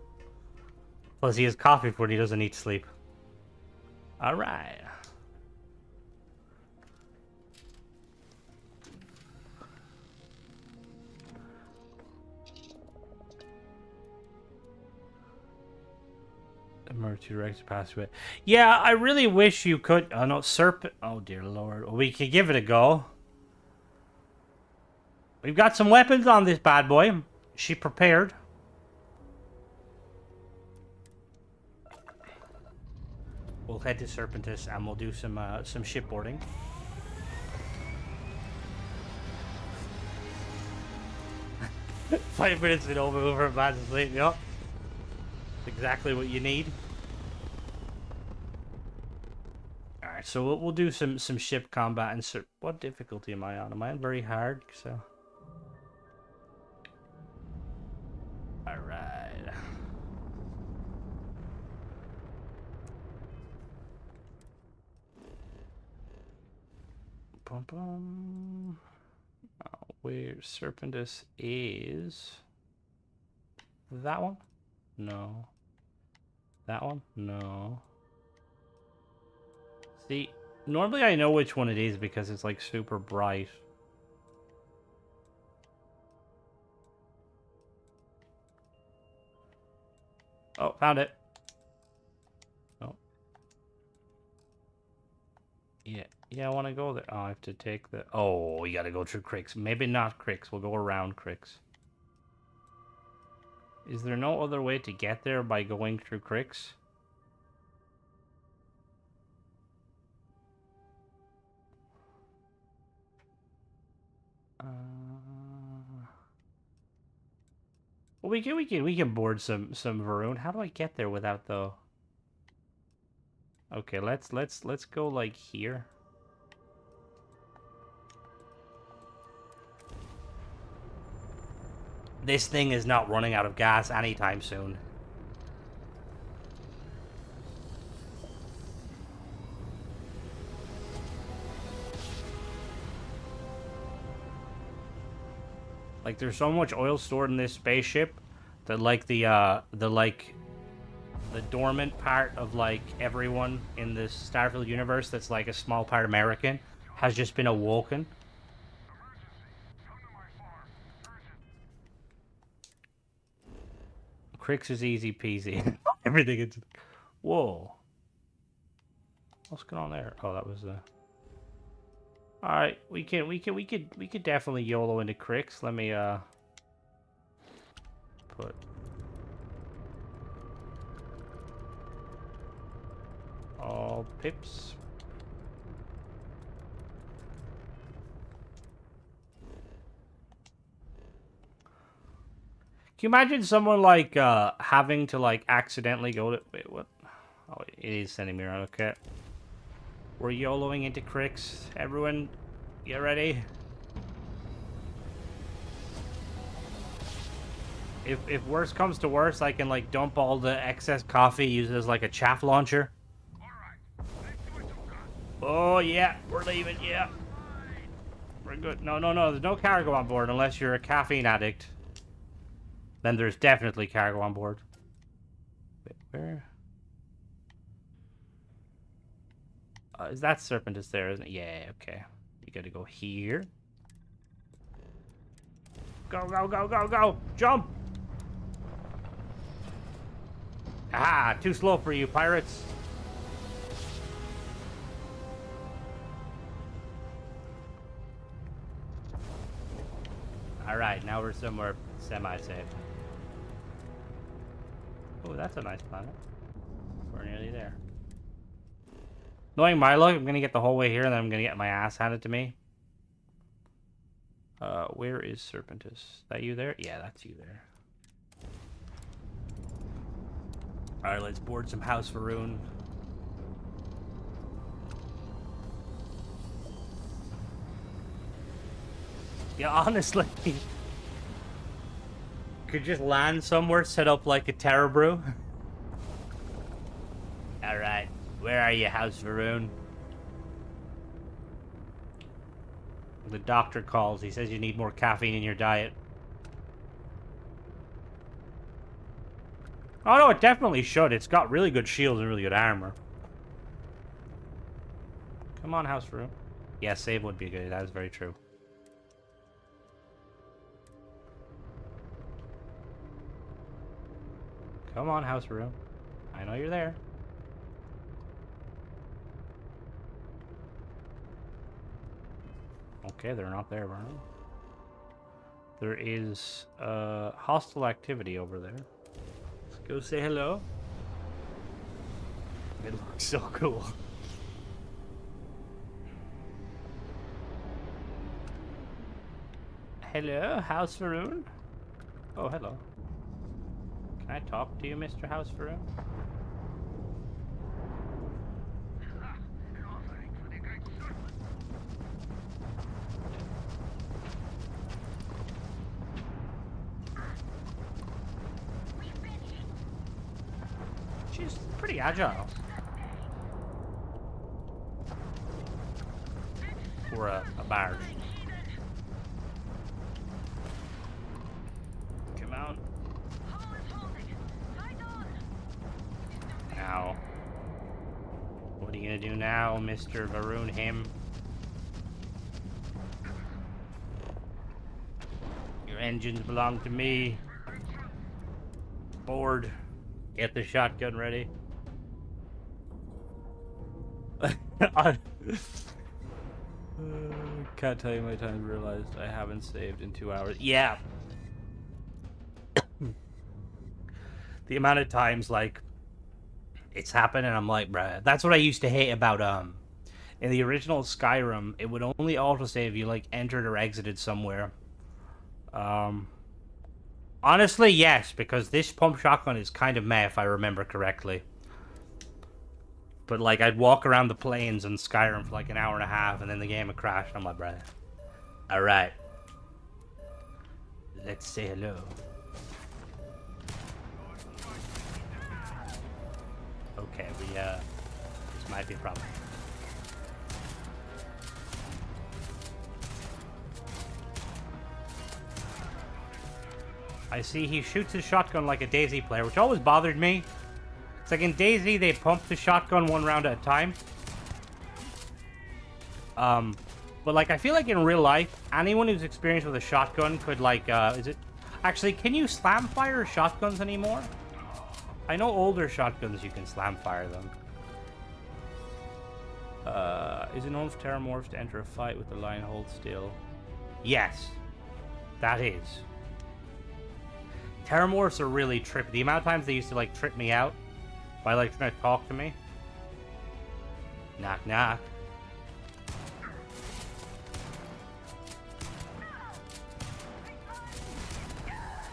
Plus, he has coffee for it, he doesn't need to sleep. Alright. Emergency director passed away. Yeah, I really wish you could. Oh no, serpent. Oh dear lord. We could give it a go. We've got some weapons on this bad boy. Is she prepared? We'll head to Serpentis and we'll do some shipboarding. Five minutes in over bad to sleep. Yep. Exactly what you need. All right, so we'll do some ship combat and what difficulty am I on? Am I on very hard? So. All right. Bum bum. Where Serpentis is? That one? No. That one? No. See, normally I know which one it is because it's like super bright. Oh, found it. Oh. Yeah, I want to go there. Oh, I have to take the... Oh, we gotta go through Cricks. Maybe not Cricks. We'll go around Cricks. Is there no other way to get there by going through Cricks? Well, we can board some Varun. How do I get there without the... Okay, let's go like here. This thing is not running out of gas anytime soon. Like, there's so much oil stored in this spaceship that, like, the dormant part of, like, everyone in this Starfield universe that's, like, a small part American has just been awoken. Crix is easy peasy. Everything is... Whoa. What's going on there? Oh, that was the... Alright, we could definitely YOLO into Crix. Let me put all pips. Can you imagine someone like having to like accidentally go to... Wait, what? Oh, it is sending me around. Okay. We're YOLOing into Crix. Everyone, get ready. If worse comes to worse, I can like dump all the excess coffee, use it as like a chaff launcher. Oh yeah, we're leaving. Yeah, we're good. No, there's no cargo on board unless you're a caffeine addict. Then there's definitely cargo on board. Wait, where? Is that Serpentis there, isn't it? Yeah, okay. We gotta go here. Go, go, go, go, go! Jump! Ah, too slow for you, pirates. Alright, now we're somewhere semi-safe. Oh, that's a nice planet. We're nearly there. Knowing my luck, I'm gonna get the whole way here, and then I'm gonna get my ass handed to me. Where is Serpentis? That you there? Yeah, that's you there. Alright, let's board some House Varun. Yeah, honestly, could just land somewhere, set up like a Terror Brew. Alright, where are you, House Varun? The doctor calls. He says you need more caffeine in your diet. Oh no, it definitely should. It's got really good shields and really good armor. Come on, House Varun. Yeah, save would be good. That is very true. Come on, House Varun. I know you're there. Okay, they're not there, Vernon. There is hostile activity over there. Let's go say hello. It looks so cool. Hello, House Varun? Oh, hello. Can I talk to you, Mr. House Varun? She's pretty agile. For a barge. Come on. Now. What are you gonna do now, Mr. Varun him? Your engines belong to me. Board. Get the shotgun ready. Can't tell you how many times I realized I haven't saved in 2 hours. Yeah. The amount of times, like, it's happened and I'm like, bruh. That's what I used to hate about, in the original Skyrim, it would only autosave you, like, entered or exited somewhere. Honestly, yes, because this pump shotgun is kind of meh if I remember correctly. But, like, I'd walk around the plains in Skyrim for, like, an hour and a half, and then the game would crash, and I'm like, bruh. Alright. Let's say hello. Okay, this might be a problem. I see he shoots his shotgun like a Daisy player, which always bothered me. It's like in Daisy, they pump the shotgun one round at a time. But like, I feel like in real life, anyone who's experienced with a shotgun could like, is it... Actually, can you slam fire shotguns anymore? I know older shotguns you can slam fire them. Is it known for Terramorphs to enter a fight with the line hold still? Yes, that is. Terramorphs are really trippy. The amount of times they used to like trip me out by like trying to talk to me. Knock knock.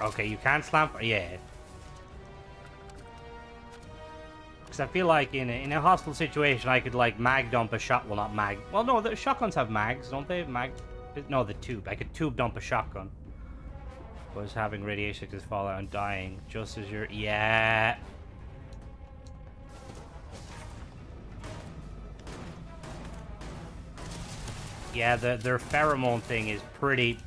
Okay, you can't slam. Yeah. Because I feel like in a hostile situation, I could like mag dump a shot. Well, not mag. Well, no, the shotguns have mags, don't they? No, the tube. I could tube dump a shotgun. Was having radiation sickness, fallout, and dying just as you're. Yeah. Yeah, their pheromone thing is pretty.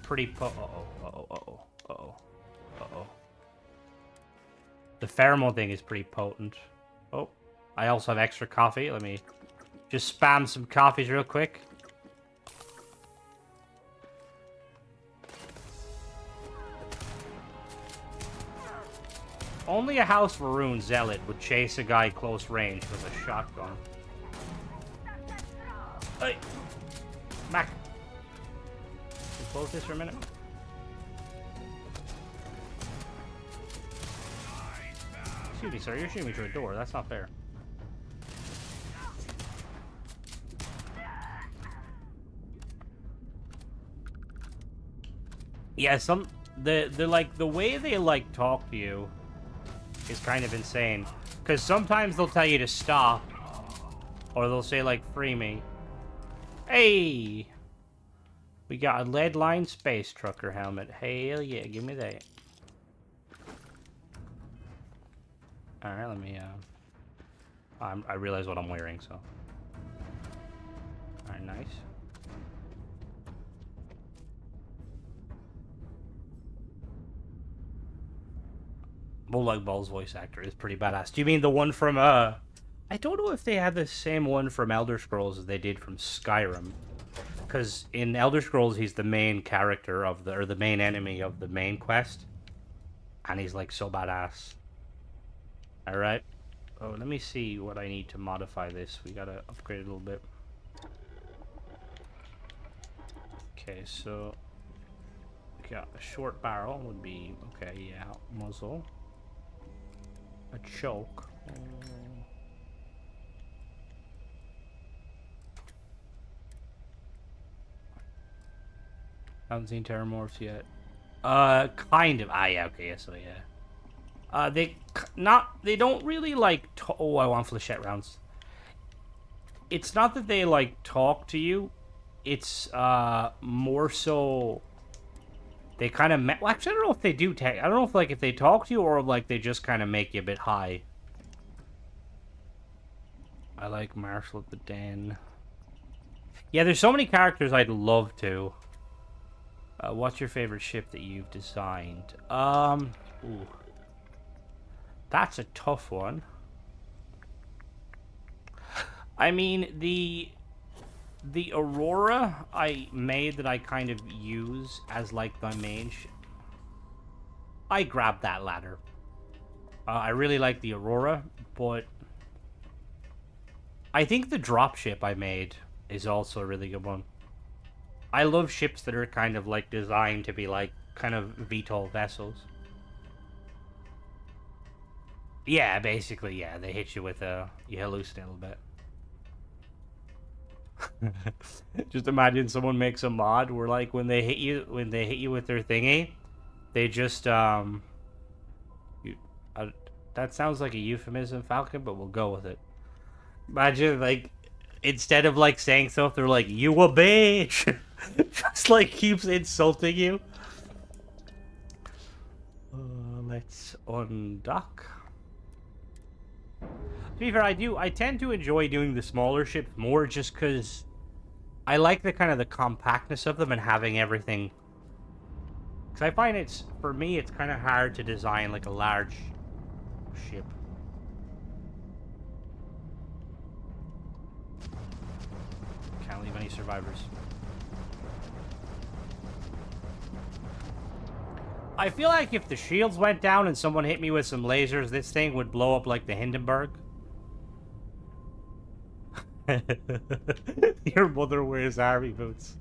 The pheromone thing is pretty potent. Oh, I also have extra coffee. Let me just spam some coffees real quick. Only a House Maroon Zealot would chase a guy close range with a shotgun. Hey! Mac! Can you close this for a minute? Excuse me, sir. You're shooting me through a door. That's not fair. Yeah, the way they like talk to you is kind of insane. Because sometimes they'll tell you to stop, or they'll say like, "Free me." Hey, we got a lead line space trucker helmet. Hell yeah, give me that. All right, let me. I realize what I'm wearing, so. All right, nice. Bulldog Ball's voice actor is pretty badass. Do you mean the one from, I don't know if they had the same one from Elder Scrolls as they did from Skyrim. Because in Elder Scrolls, he's the main character of or the main enemy of the main quest. And he's, like, so badass. Alright. Oh, let me see what I need to modify this. We gotta upgrade it a little bit. Okay, so... got a short barrel would be... okay, yeah, muzzle. A choke. Haven't seen Terramorphs yet. Kind of. Ah, yeah, okay, yeah, so yeah. They don't really like, oh, I want flechette rounds. It's not that they, like, talk to you. It's, more so... they kind of... well, actually, I don't know if they do... I don't know if, like, if they talk to you or, like, they just kind of make you a bit high. I like Marshall at the Den. Yeah, there's so many characters I'd love to. What's your favorite ship that you've designed? Ooh. That's a tough one. I mean, the Aurora I made that I kind of use as, like, my main I grabbed that ladder. I really like the Aurora, but I think the dropship I made is also a really good one. I love ships that are kind of, like, designed to be, like, kind of VTOL vessels. Yeah, basically, yeah. They hit you with you hallucinate a little bit. Just imagine someone makes a mod where, like, when they hit you with their thingy, they just that sounds like a euphemism, Falcon, but we'll go with it. Imagine, like, instead of, like, saying stuff, they're like, "You a bitch." Just, like, keeps insulting you. Let's undock. To be fair, I tend to enjoy doing the smaller ships more just because I like the kind of the compactness of them and having everything. Because I find for me, it's kind of hard to design, like, a large ship. Can't leave any survivors. I feel like if the shields went down and someone hit me with some lasers, this thing would blow up like the Hindenburg. Your mother wears army boots.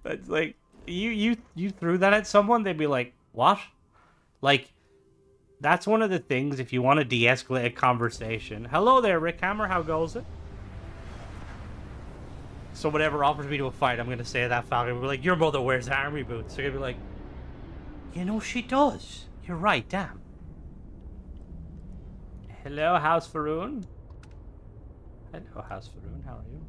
That's like, you threw that at someone, they'd be like, what? Like, that's one of the things if you want to de-escalate a conversation. Hello there, Rick Hammer, how goes it? So whatever offers me to a fight, I'm going to say that Falcon will be like, your mother wears army boots. They're going to be like, you know, she does. You're right, damn. Hello, House Faroon. Hello, House Faroon. How are you?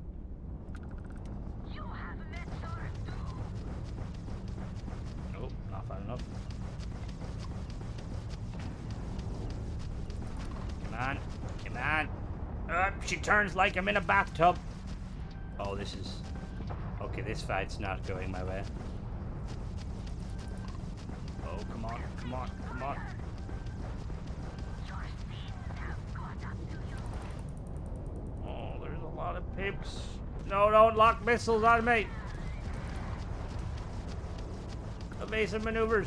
Nope, not far enough. Come on. Come on. She turns like I'm in a bathtub. Oh, this is... okay, this fight's not going my way. Oh, come on, come on, come on. Oh, there's a lot of pips. No, don't lock missiles on me. Evasive maneuvers.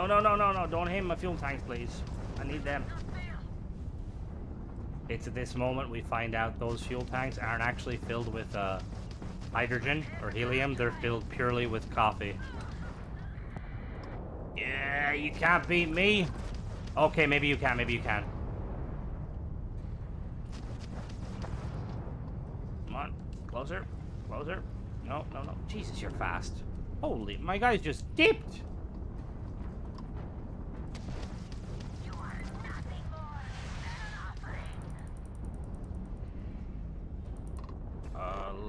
No, no, no, no, no. Don't hit my fuel tanks, please. I need them. It's at this moment we find out those fuel tanks aren't actually filled with hydrogen or helium. They're filled purely with coffee. Yeah, you can't beat me. Okay, maybe you can. Maybe you can. Come on. Closer. Closer. No, no, no. Jesus, you're fast. Holy, my guy's just dipped.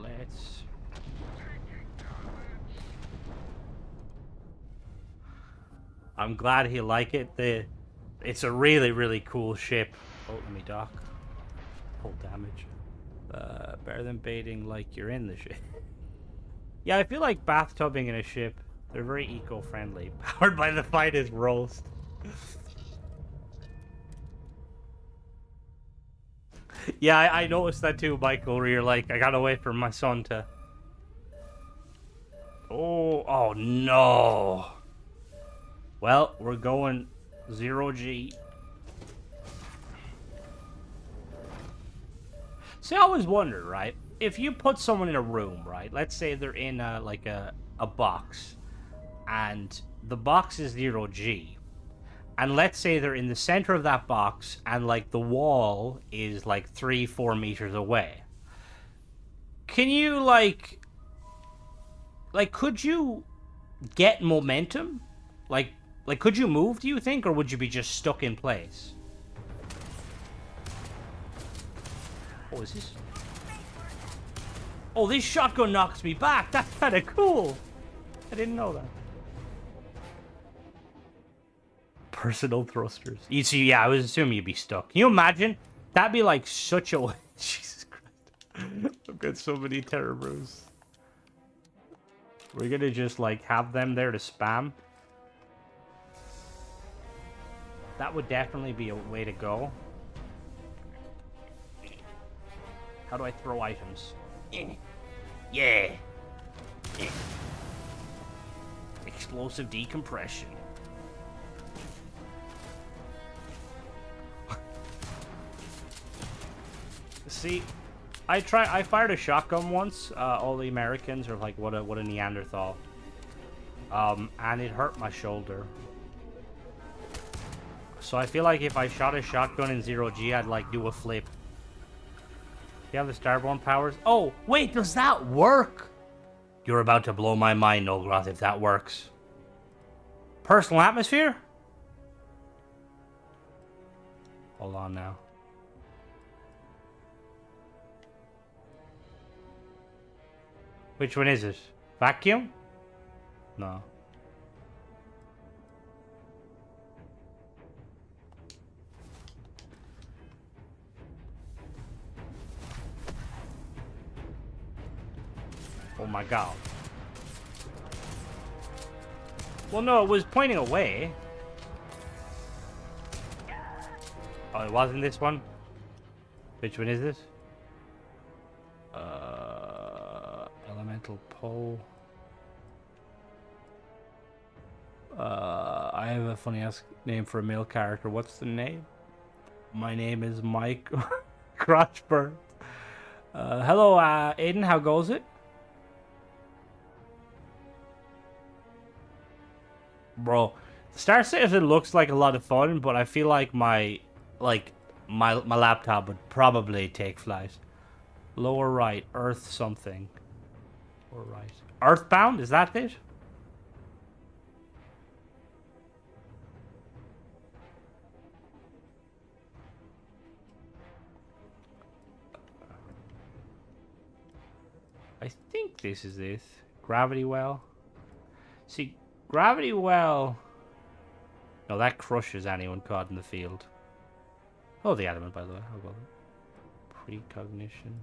Let's... I'm glad he like it. It's a really, really cool ship. Oh, let me dock. Full damage. Better than baiting like you're in the ship. Yeah, I feel like bathtubing in a ship. They're very eco-friendly. Powered by the finest roast. Yeah, I noticed that too, Michael, where you're like, I gotta wait for my son to... Oh no. Well, we're going 0G. See, I always wonder, right? If you put someone in a room, right? Let's say they're in like a box, and the box is 0G. And let's say they're in the center of that box, and like the wall is like 3-4 meters away. Can you like could you get momentum? Like could you move, do you think, or would you be just stuck in place? Oh, is this? Oh, this shotgun knocks me back. That's kind of cool. I didn't know that. Personal thrusters. You see, yeah, I was assuming you'd be stuck. Can you imagine? That'd be like such a... Jesus Christ. I've got so many terror brews. We're gonna just like have them there to spam. That would definitely be a way to go. How do I throw items? Yeah. Explosive decompression. See, I fired a shotgun once. All the Americans are like, what a Neanderthal. And it hurt my shoulder. So I feel like if I shot a shotgun in 0G, I'd like do a flip. You have the Starborn powers? Oh, wait, does that work? You're about to blow my mind, Nogroth, if that works. Personal atmosphere? Hold on now. Which one is it? Vacuum? No. Oh my god. Well, no, it was pointing away. Oh, it wasn't this one? Which one is this? Elemental pole. I have a funny ass name for a male character. What's the name? My name is Mike Crotchburn. Hello, Aiden. How goes it? Bro, Star Citizen looks like a lot of fun, but I feel like my laptop would probably take flight. Lower right, Earth something. Lower right. Earthbound, is that it? I think this is it. Gravity well. See, gravity well... No, that crushes anyone caught in the field. Oh, the adamant, by the way. How about it? Precognition.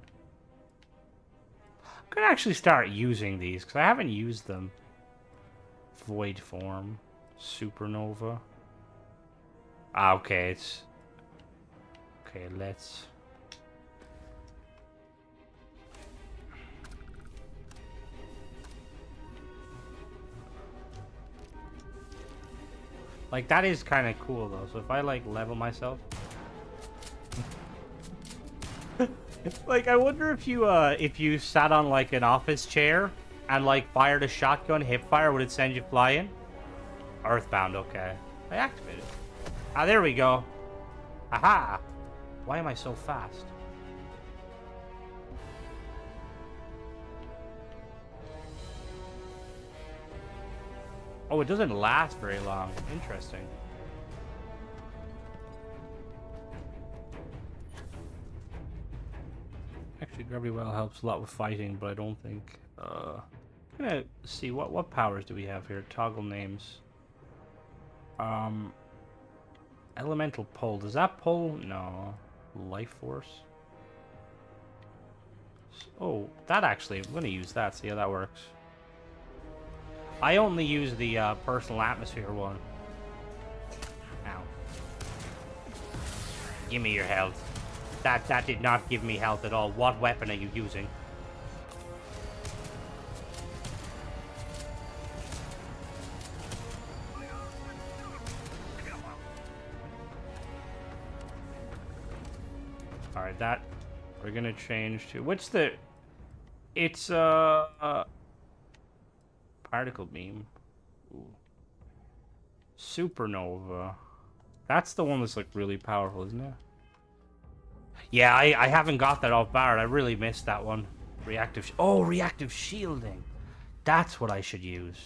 I'm gonna actually start using these, because I haven't used them. Void form. Supernova. Ah, okay, it's... Okay, let's... Like, that is kind of cool, though. So if I, like, level myself... Like, I wonder if you sat on, like, an office chair and, like, fired a shotgun hipfire, would it send you flying? Earthbound, okay. I activated. Ah, there we go. Aha! Why am I so fast? Oh, it doesn't last very long. Interesting. Actually, gravity well helps a lot with fighting, but I don't think... I'm gonna see, what powers do we have here? Toggle names. Elemental pull. Does that pull? No. Life force. Oh, that actually, I'm gonna use that, see how that works. I only use the personal atmosphere one. Ow. Give me your health. That did not give me health at all. What weapon are you using? Alright, that we're gonna change to what's the it's particle beam. Ooh. Supernova. That's the one that's like really powerful, isn't it? Yeah, I haven't got that off Barrett. I really missed that one. Reactive... Oh, reactive shielding. That's what I should use.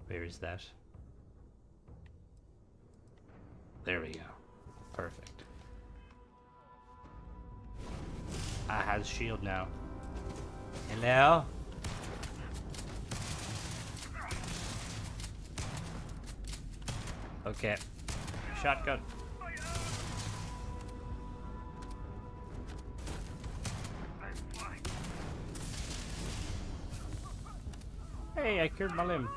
Where is that? There we go. Perfect. I has shield now. Hello? Okay. Shotgun. Hey, I cured my limb.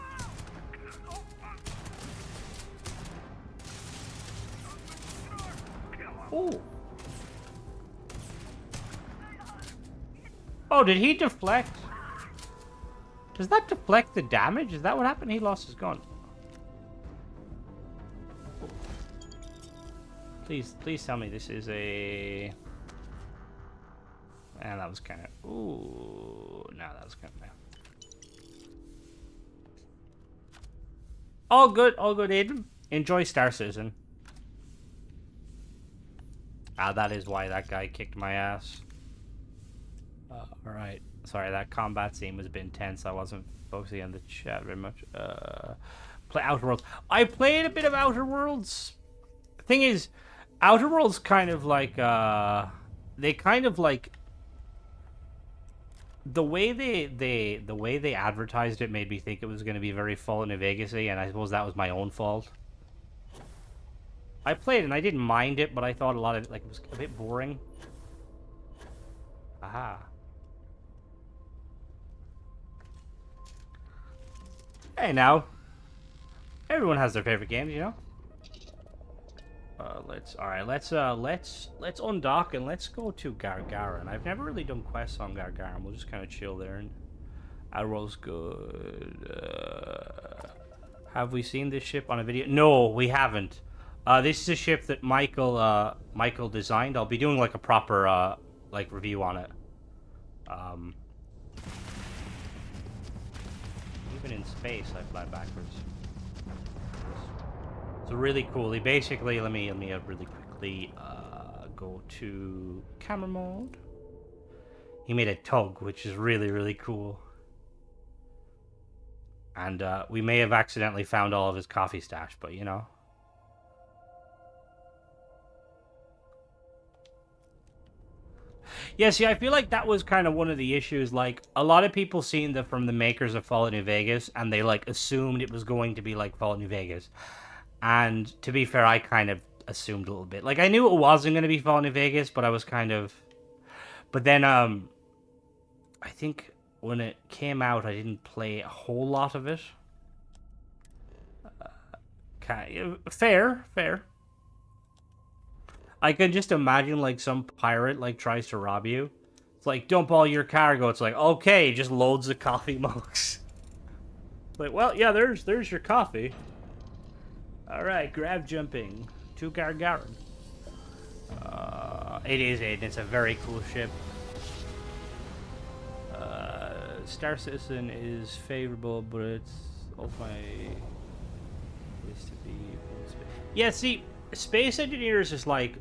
Oh. Oh, did he deflect? Does that deflect the damage? Is that what happened? He lost his gun. Please tell me this is a... And that was kind of... Ooh, no, that was kind of... All good, Aiden. Enjoy Star Citizen. Ah, that is why that guy kicked my ass. Alright. Sorry, that combat scene was a bit intense. I wasn't focusing on the chat very much. Play Outer Worlds. I played a bit of Outer Worlds. Thing is... Outer Worlds kind of like, they kind of like, the way they advertised it made me think it was going to be very Fallout New Vegas-y, and I suppose that was my own fault. I played and I didn't mind it, but I thought a lot of it, like, it was a bit boring. Aha. Hey now. Everyone has their favorite games, you know? Let's undock and let's go to Gargarin. I've never really done quests on Gargarin. We'll just kind of chill there and Outerworld's good. Have we seen this ship on a video? No, we haven't. This is a ship that Michael designed. I'll be doing like a proper like review on it. Even in space, I fly backwards. So really cool. He basically, let me really quickly go to camera mode. He made a tug, which is really cool. And we may have accidentally found all of his coffee stash, but you know. Yeah, see, I feel like that was kind of one of the issues. Like, a lot of people seen that from the makers of Fallout New Vegas, and they like assumed it was going to be like Fallout New Vegas. And to be fair, I kind of assumed a little bit. Like, I knew it wasn't going to be Fallout New Vegas, but I was kind of... But then, I think when it came out, I didn't play a whole lot of it. Fair. I can just imagine, like, some pirate, like, tries to rob you. It's like, dump all your cargo. It's like, okay, just loads of coffee mugs. Like, well, yeah, there's your coffee. Alright, grab jumping to Gargarin. It is Aiden. It's a very cool ship. Star Citizen is favorable, but it's ultimately is to be. Yeah, see, Space Engineers is like,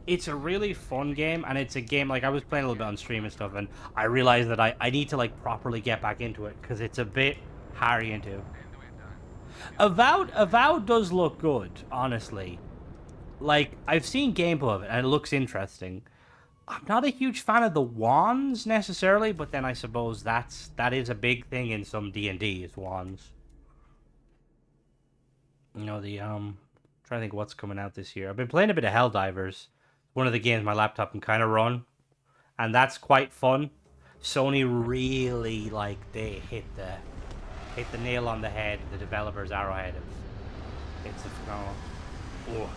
it's a really fun game, and it's a game like I was playing a little bit on stream and stuff, and I realized that I need to like properly get back into it because it's a bit hard into. Avowed does look good, honestly. Like, I've seen gameplay of it, and it looks interesting. I'm not a huge fan of the wands, necessarily, but then I suppose that is a big thing in some D&D, is wands. You know, trying to think what's coming out this year. I've been playing a bit of Helldivers. One of the games my laptop can kind of run. And that's quite fun. Sony really, like, they hit the nail on the head, the developer's arrowhead. It's a phenomenal. Oh.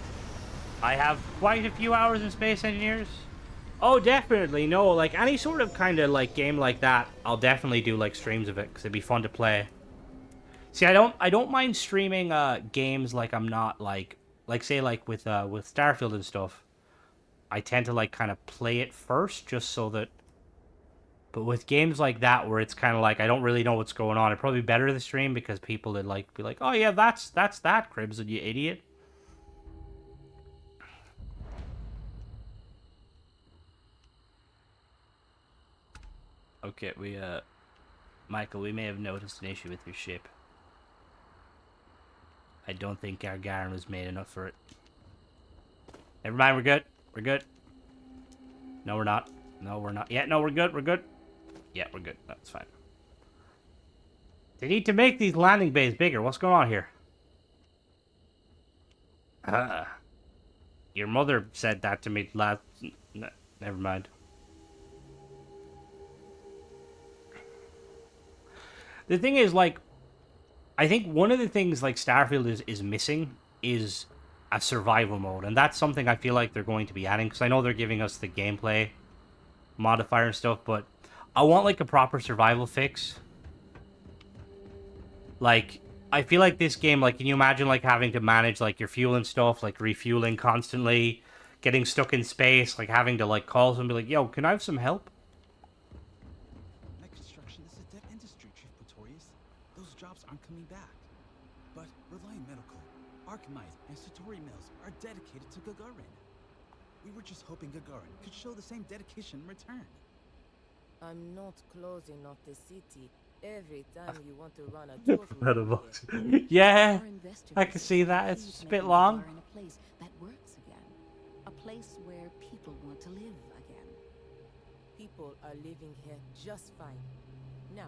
I have quite a few hours in Space Engineers. Oh, definitely. No, like, any sort of kind of, like, game like that, I'll definitely do, like, streams of it, because it'd be fun to play. See, I don't mind streaming, games like I'm not, like, say, like, with Starfield and stuff. I tend to, like, kind of play it first, just so that... But with games like that, where it's kind of like, I don't really know what's going on, it'd probably be better to stream, because people would, like, be like, oh, yeah, that's that, Cribs, you idiot. Okay, Michael, we may have noticed an issue with your ship. I don't think Gargarin was made enough for it. Never mind, we're good. We're good. No, we're not. No, we're not. Yeah, no, we're good. We're good. Yeah, we're good. That's fine. They need to make these landing bays bigger. What's going on here? Your mother said that to me last... Never mind. The thing is, like, I think one of the things, like, Starfield is missing is a survival mode. And that's something I feel like they're going to be adding. Because I know they're giving us the gameplay modifier and stuff. But I want, like, a proper survival fix. Like, I feel like this game, like, can you imagine, like, having to manage, like, your fuel and stuff? Like, refueling constantly. Getting stuck in space. Like, having to, like, call someone and be like, yo, can I have some help? Aren't coming back. But Reliant Medical, Archmite, and Satori Mills are dedicated to Gagarin. We were just hoping Gagarin could show the same dedication in return. I'm not closing off the city every time you want to run a tour. Yeah, I can see that. It's a bit long. In a place that works again. A place where people want to live again. People are living here just fine. Now,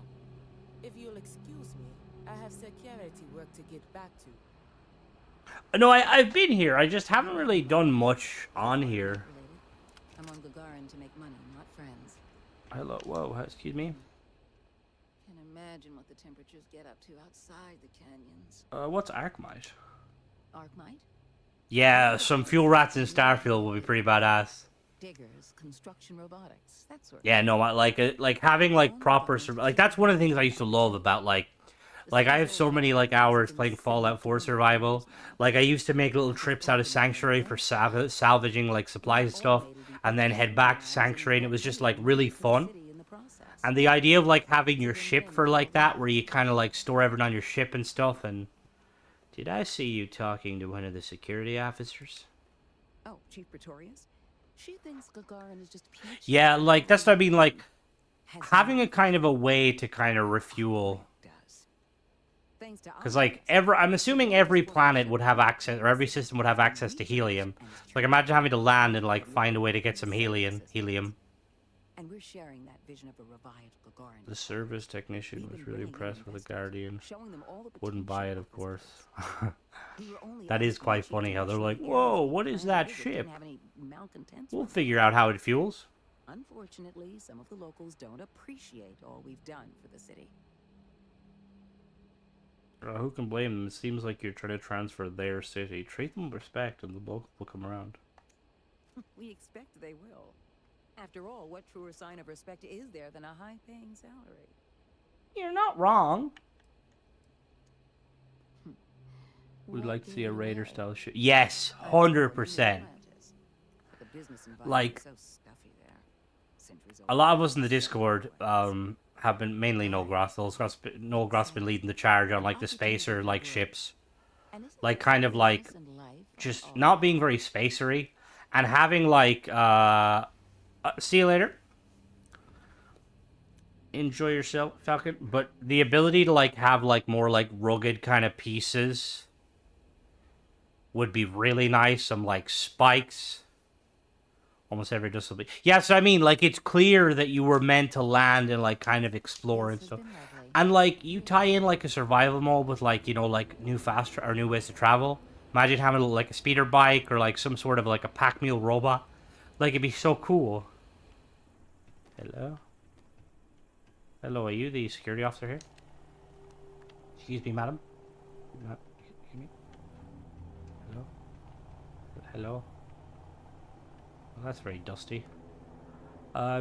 if you'll excuse me, I have security work to get back to. No, I've been here. I just haven't really done much on here. I'm on Gagarin to make money, not friends. Hello, whoa, excuse me? Can't imagine what the temperatures get up to outside the canyons. What's Archmite? Archmite? Yeah, some fuel rats in Starfield will be pretty badass. Diggers, construction robotics, that sort of Yeah, no, like having, like, proper... Like, that's one of the things I used to love about, like, I have so many, like, hours playing Fallout 4 Survival. Like, I used to make little trips out of Sanctuary for salvaging, like, supplies and stuff, and then head back to Sanctuary, and it was just, like, really fun. And the idea of, like, having your ship for, like, that, where you kind of, like, store everything on your ship and stuff, and... Did I see you talking to one of the security officers? Oh, Chief Pretorius? She thinks Gagarin is just peachy. Yeah, like, that's what I mean, like, having a kind of a way to kind of refuel... Because, like, I'm assuming every planet would have access, or every system would have access to helium. So, like, imagine having to land and, like, find a way to get some helium. And we're sharing that vision of a revived Gagarin. The service technician was really impressed with the Guardian. Wouldn't buy it, of course. That is quite funny how they're like, whoa, what is that ship? We'll figure out how it fuels. Unfortunately, some of the locals don't appreciate all we've done for the city. Who can blame them? It seems like you're trying to transfer their city. Treat them with respect and the locals will come around. We expect they will. After all, what truer sign of respect is there than a high-paying salary? You're not wrong. We'd What like to see a gave it Raider away? style shit. Yes, I know, 100%. Atlantis. The business environment Like, is so stuffy there. Centuries a old lot of us in the ways, Discord have been mainly Noel Gross. Noel Gross has been leading the charge on like the spacer like ships, like kind of like just not being very spacery, and having like see you later. Enjoy yourself, Falcon. But the ability to like have like more like rugged kind of pieces would be really nice. Some like spikes. Almost every discipline. Yeah, so I mean, like, it's clear that you were meant to land and, like, kind of explore and stuff. And, like, you tie in, like, a survival mode with, like, you know, like, new ways to travel. Imagine having, like, a speeder bike or, like, some sort of, like, a pack mule robot. Like, it'd be so cool. Hello? Hello, are you the security officer here? Excuse me, madam? Hear me? Hello? Hello? Well, that's very dusty.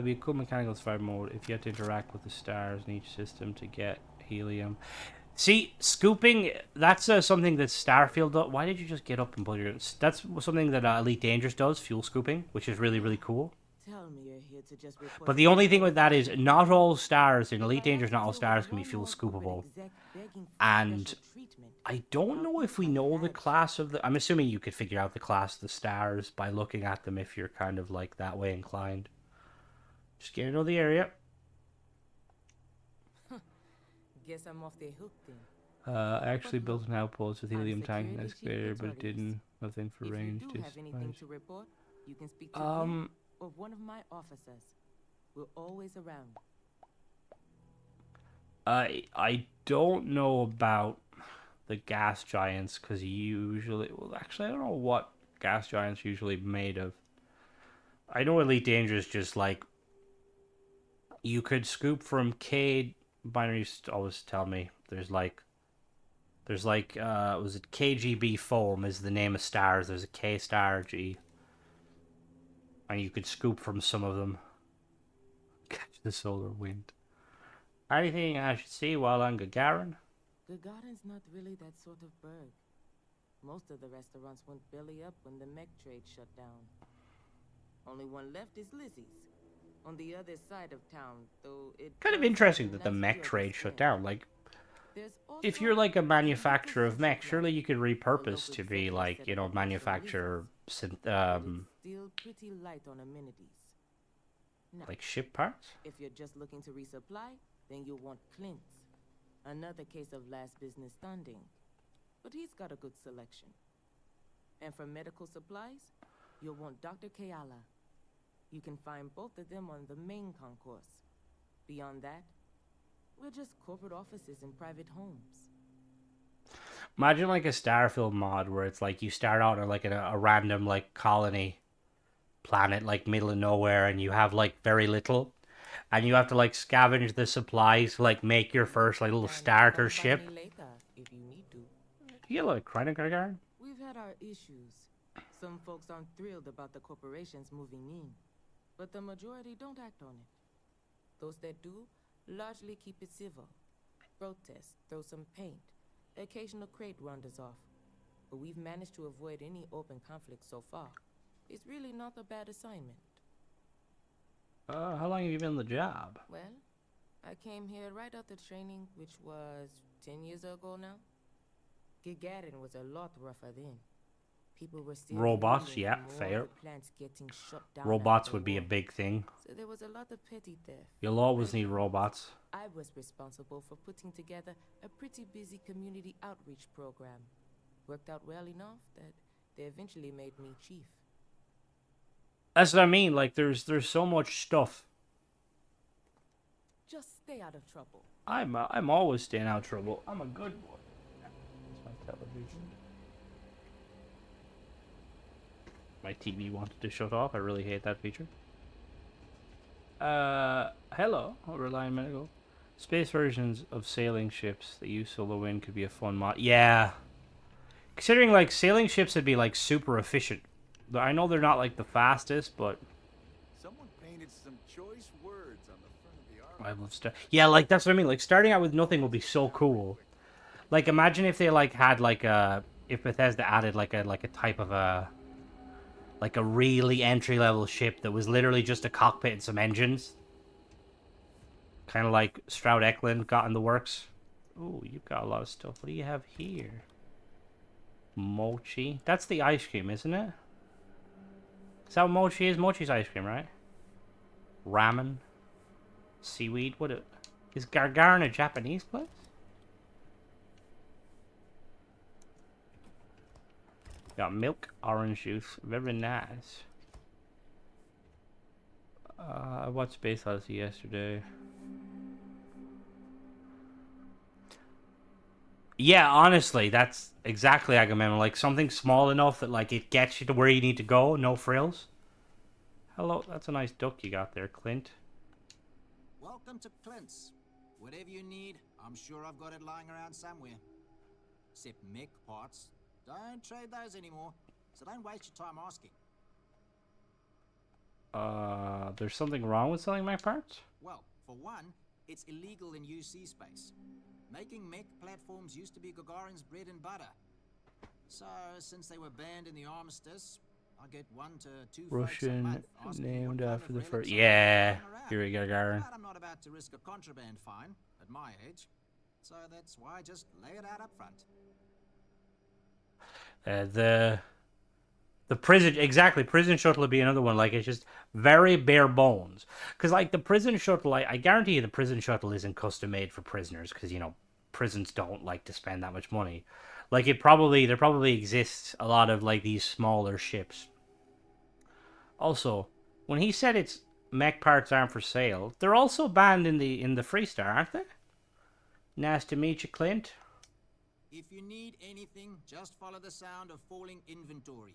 We cool mechanical survival mode if you have to interact with the stars in each system to get helium. See, scooping, that's something that Starfield does. Why did you just get up and put your... That's something that Elite Dangerous does, fuel scooping, which is really, really cool. Tell me you're here to just report But the only thing with that is not all stars, in Elite Dangerous, not all stars can be fuel scoopable. And I don't know if we know the class of the... I'm assuming you could figure out the class of the stars by looking at them if you're kind of like that way inclined. Just get to know the area. Guess I'm off the hook then. I actually built an outpost with helium tank and excavator, but it didn't. Nothing for range. If you do have anything to report, you can speak to me or one of my officers. We're always around. I don't know about the gas giants because usually, well, actually, I don't know what gas giants are usually made of. I know Elite Dangerous just like you could scoop from K. Binary used to always tell me there's like was it KGB foam is the name of stars. There's a K star G, and you could scoop from some of them. Catch the solar wind. Anything I should see while on Gagarin? Gagarin's not really that sort of bird. Most of the restaurants went belly up when the mech trade shut down. Only one left is Lizzie's, on the other side of town, though it... Kind of interesting that the mech trade shut down. Like, if you're like a manufacturer of mech, surely you could repurpose to be like, you know, manufacture Still pretty light on amenities. Now, like ship parts? if you're just looking to resupply, then you'll want Clint's. Another case of last business standing. But he's got a good selection. And for medical supplies, you'll want Dr. Kayala. You can find both of them on the main concourse. Beyond that, we're just corporate offices and private homes. Imagine like a Starfield mod where it's like you start out on like a random like colony planet, like middle of nowhere, and you have like very little, and you have to like scavenge the supplies to like make your first like little starter ship. If you need to. You get like Krennic. We've had our issues. Some folks aren't thrilled about the corporations moving in, but the majority don't act on it. Those that do largely keep it civil. Protest, throw some paint, occasional crate wanders off. But we've managed to avoid any open conflict so far. It's really not a bad assignment. How long have you been on the job? Well, I came here right after training, which was 10 years ago now. Gagarin was a lot rougher then. People were still Robots, demanding yeah, for more, fair. the plants getting shut down Robots after would be a war. big thing. So there was a lot of petty theft. You'll always need robots. I was responsible for putting together a pretty busy community outreach program. Worked out well enough that they eventually made me chief. That's what I mean. Like, there's so much stuff. Just stay out of trouble. I'm always staying out of trouble. I'm a good boy. That's my television. My TV wanted to shut off. I really hate that feature. Hello, Reliant Medical. Space versions of sailing ships that use solar wind could be a fun mod. Yeah. Considering, like, sailing ships would be, like, super efficient. I know they're not, like, the fastest, but... Someone painted Printed some choice words on the front of the armor. I love yeah, like that's what I mean. Like starting out with nothing would be so cool. Like imagine if they like had like a if Bethesda added like a type of a like a really entry level ship that was literally just a cockpit and some engines. Kind of like Stroud Eklund got in the works. Oh, you've got a lot of stuff. What do you have here? Mochi. That's the ice cream, isn't it? Is that what mochi is? Mochi's ice cream, right? Ramen. Seaweed. Is Gargarin a Japanese place? Got milk, orange juice. Very nice. I watched Space Odyssey yesterday. Yeah, honestly, that's exactly Agamemnon. Like something small enough that like it gets you to where you need to go, no frills. Hello, that's a nice duck you got there, Clint. Welcome to Clint's. Whatever you need, I'm sure I've got it lying around somewhere. Except mech parts. Don't trade those anymore, so don't waste your time asking. There's something wrong with selling mech parts? Well, for one, it's illegal in UC space. Making mech platforms used to be Gagarin's bread and butter. So, since they were banned in the armistice, I get 1 to 2 Russian named after the first. Yeah, here we go, Gagarin. But I'm not about to risk a contraband fine at my age, so that's why I just lay it out up front. The prison shuttle would be another one. Like it's just very bare bones. Because like the prison shuttle, I guarantee you the prison shuttle isn't custom made for prisoners. Because you know prisons don't like to spend that much money. Like there probably exists a lot of like these smaller ships. Also, when he said it's mech parts aren't for sale, they're also banned in the Freestar, aren't they? Nice to meet you, Clint. If you need anything, just follow the sound of falling inventory.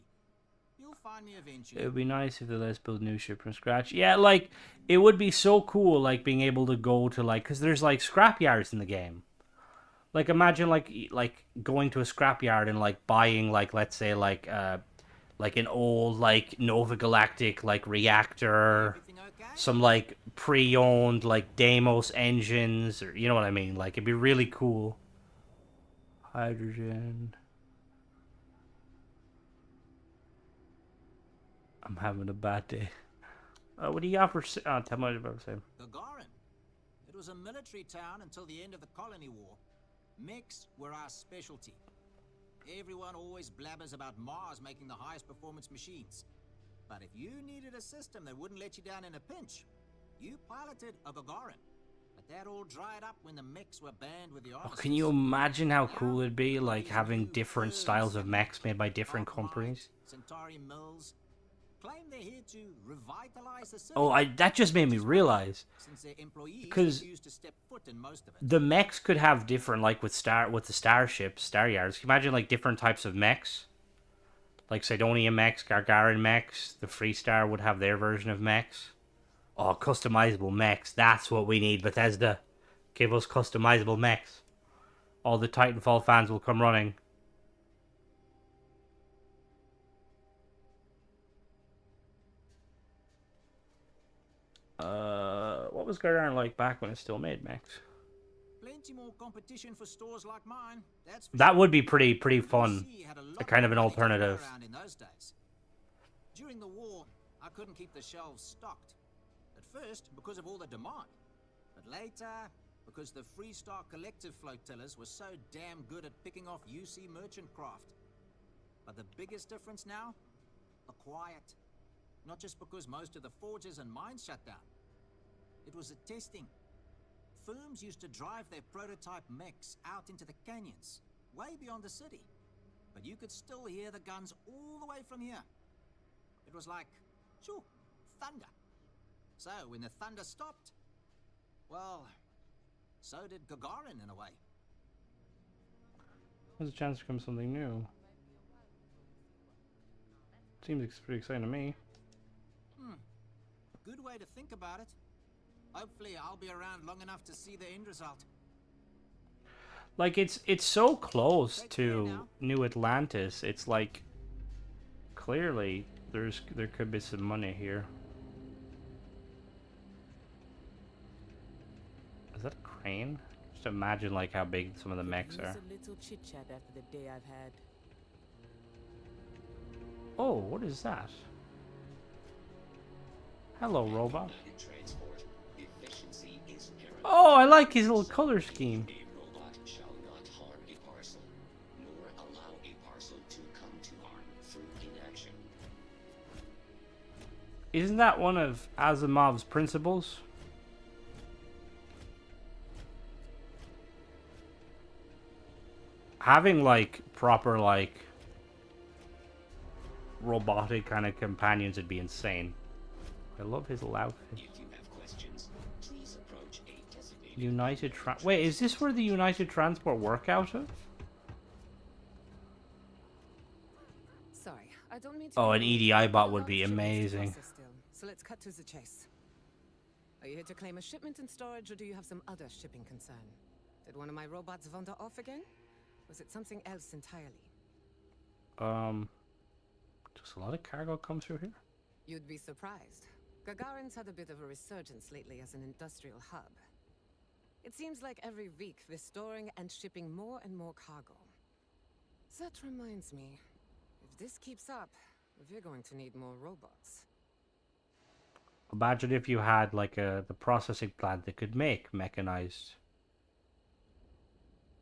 You'll find me eventually. It would be nice if they let us build a new ship from scratch. Yeah, like, it would be so cool, like, being able to go to, like, because there's, like, scrapyards in the game. Like, imagine, like going to a scrapyard and, like, buying, like, let's say, like an old, like, Nova Galactic, like, reactor, some, like, pre-owned, like, Deimos engines, or, you know what I mean? Like, it'd be really cool. Hydrogen. I'm having a bad day. What do you got for... tell me what about the same. Gagarin. It was a military town until the end of the Colony War. Mechs were our specialty. Everyone always blabbers about Mars making the highest performance machines. But if you needed a system that wouldn't let you down in a pinch, you piloted a Gagarin. But that all dried up when the mechs were banned with the armistice. Can you imagine how cool it'd be, like, having different styles of mechs made by different companies? Centauri Mills claim they're here to revitalize the city. Oh, that just made me realize. Because the mechs could have different, like with the starships, star yards. Can you imagine like different types of mechs? Like Sidonia mechs, Gargarin mechs. The Freestar would have their version of mechs. Oh, customizable mechs. That's what we need, Bethesda. Give us customizable mechs. All the Titanfall fans will come running. What was Gargarin like back when it still made mechs? Plenty more competition for stores like mine. That would be pretty fun. A kind of an alternative. In those days. During the war, I couldn't keep the shelves stocked. At first, because of all the demand. But later, because the Freestar collective flotillas were so damn good at picking off UC merchant craft. But the biggest difference now? The quiet. Not just because most of the forges and mines shut down. It was the testing. Firms used to drive their prototype mechs out into the canyons, way beyond the city. But you could still hear the guns all the way from here. It was like, shoo, thunder. So when the thunder stopped, well, so did Gagarin in a way. There's a chance to come something new. Seems pretty exciting to me. Good way to think about it. Hopefully I'll be around long enough to see the end result. Like it's so close to New Atlantis. It's like clearly there could be some money here. train. Just imagine like how big some of the mechs are. A little chit chat after the day I've had. Oh, what is that? Hello, robot. Oh, I like his little color scheme. A robot shall not harm a parcel, nor allow a parcel to come to harm through inaction. Isn't that one of Asimov's principles? Having like proper like robotic kind of companions would be insane. I love his little outfit. If you have questions, please approach a designated United Wait, is this where the United Transport work out of? Sorry, I don't mean to. Oh, an EDI bot would be amazing. So let's cut to the chase. Are you here to claim a shipment in storage, or do you have some other shipping concern? Did one of my robots wander off again? Was it something else entirely? Just a lot of cargo come through here. You'd be surprised. Gagarin's had a bit of a resurgence lately as an industrial hub. It seems like every week they're storing and shipping more and more cargo. That reminds me, if this keeps up, we're going to need more robots. Imagine if you had like the processing plant that could make mechanized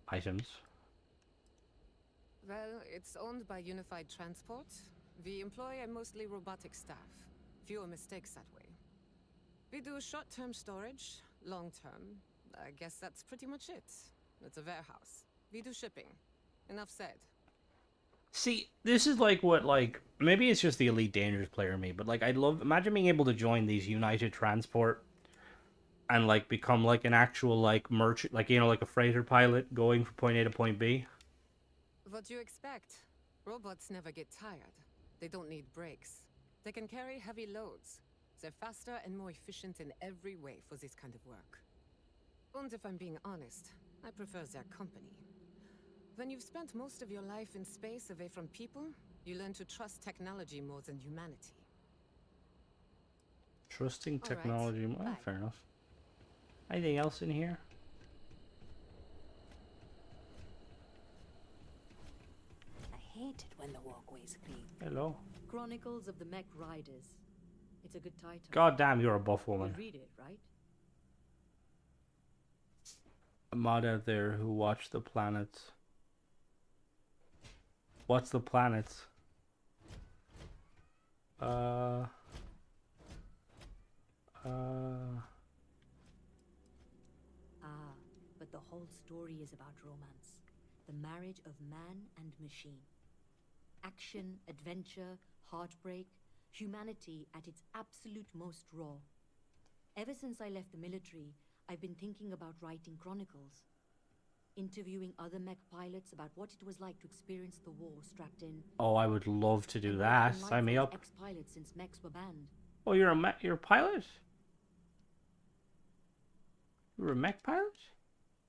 items. Well, it's owned by Unified Transport. We employ a mostly robotic staff. Fewer mistakes that way. We do short-term storage, long-term. I guess that's pretty much it. It's a warehouse. We do shipping. Enough said. See, this is like what, like, maybe it's just the Elite Dangerous player in me, but like, I'd love, imagine being able to join these United Transport and like become like an actual like merchant, like, you know, like a freighter pilot going from point A to point B. What do you expect? Robots never get tired. They don't need brakes. They can carry heavy loads. They're faster and more efficient in every way for this kind of work. And if I'm being honest, I prefer their company. When you've spent most of your life in space away from people, you learn to trust technology more than humanity. Trusting All right. technology. Well, Bye. fair enough. Anything else in here? I hate it when the walkways creak. Hello. Chronicles of the Mech Riders. It's a good title. God damn, you're a buff woman. You'll read it, right? A mod out there who watched the planets. What's the planets? Ah, but the whole story is about romance. The marriage of man and machine. Action, adventure, heartbreak, humanity at its absolute most raw. Ever since I left the military, I've been thinking about writing chronicles. Interviewing other mech pilots about what it was like to experience the war strapped in. Oh, I would love to do that. Sign me up. Ex-pilots since mechs were banned. Oh, you're a pilot? You were a mech pilot?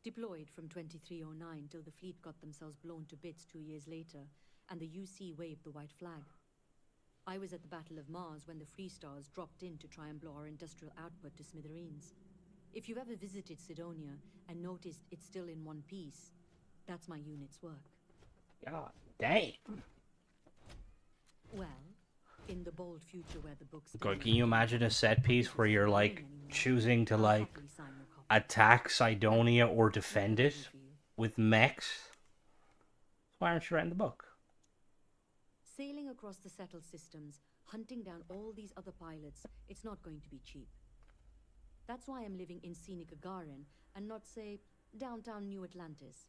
Deployed from 2309 till the fleet got themselves blown to bits 2 years later, and the UC waved the white flag. I was at the Battle of Mars when the Free Stars dropped in to try and blow our industrial output to smithereens. If you've ever visited Sidonia and noticed it's still in one piece, that's my unit's work. God damn. Well, in the bold future where the books... God, can you imagine a set piece where you're like choosing to like attack Sidonia or defend it with mechs? Why aren't you writing the book? Sailing across the settled systems, hunting down all these other pilots, it's not going to be cheap. That's why I'm living in scenic Gagarin and not, say, downtown New Atlantis.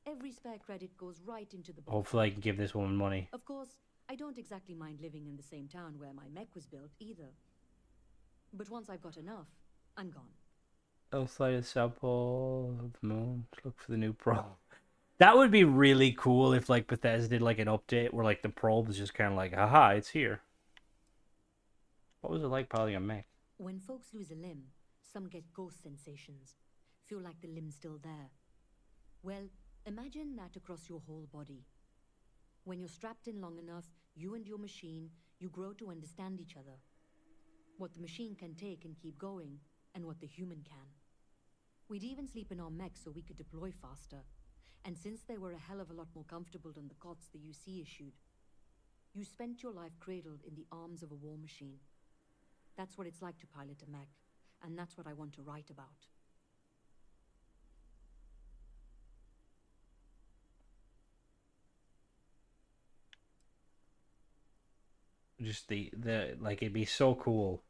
Every spare credit goes right into the book. Hopefully I can give this woman money. Of course, I don't exactly mind living in the same town where my mech was built either. But once I've got enough, I'm gone. Outside of South Pole of the Moon, look for the new probe. That would be really cool if like Bethesda did like an update where like the probe was just kind of like, haha, it's here. What was it like piloting a mech? When folks lose a limb, some get ghost sensations. Feel like the limb's still there. Well, imagine that across your whole body. When you're strapped in long enough, you and your machine, you grow to understand each other. What the machine can take and keep going, and what the human can. We'd even sleep in our mechs so we could deploy faster. And since they were a hell of a lot more comfortable than the cots the UC issued, you spent your life cradled in the arms of a war machine. That's what it's like to pilot a mech, and that's what I want to write about. Just the like, it'd be so cool,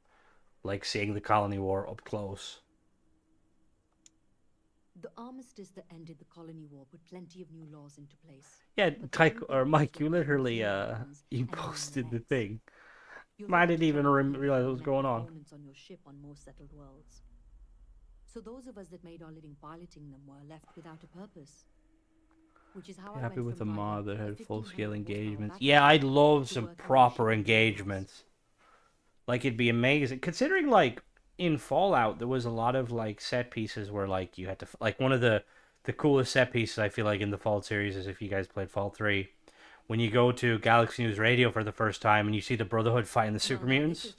like seeing the Colony War up close. The armistice that ended the colony war put plenty of new laws into place. Yeah, Tyke or Mike, you literally you posted the thing. I didn't even realize what was going on. On your ship on most settled worlds. So those of us that made our living piloting them were left without a purpose. Which is how I Happy went with a from mod that driving had full-scale 1500 horsepower engagements. battery Yeah, I'd love to some working on a proper ship in engagements. Like, it'd be amazing. Considering, like, in Fallout, there was a lot of, like, set pieces where, like, you had to... Like, one of the coolest set pieces, I feel like, in the Fallout series is if you guys played Fallout 3. When you go to Galaxy News Radio for the first time and you see the Brotherhood fighting the Super Mutants.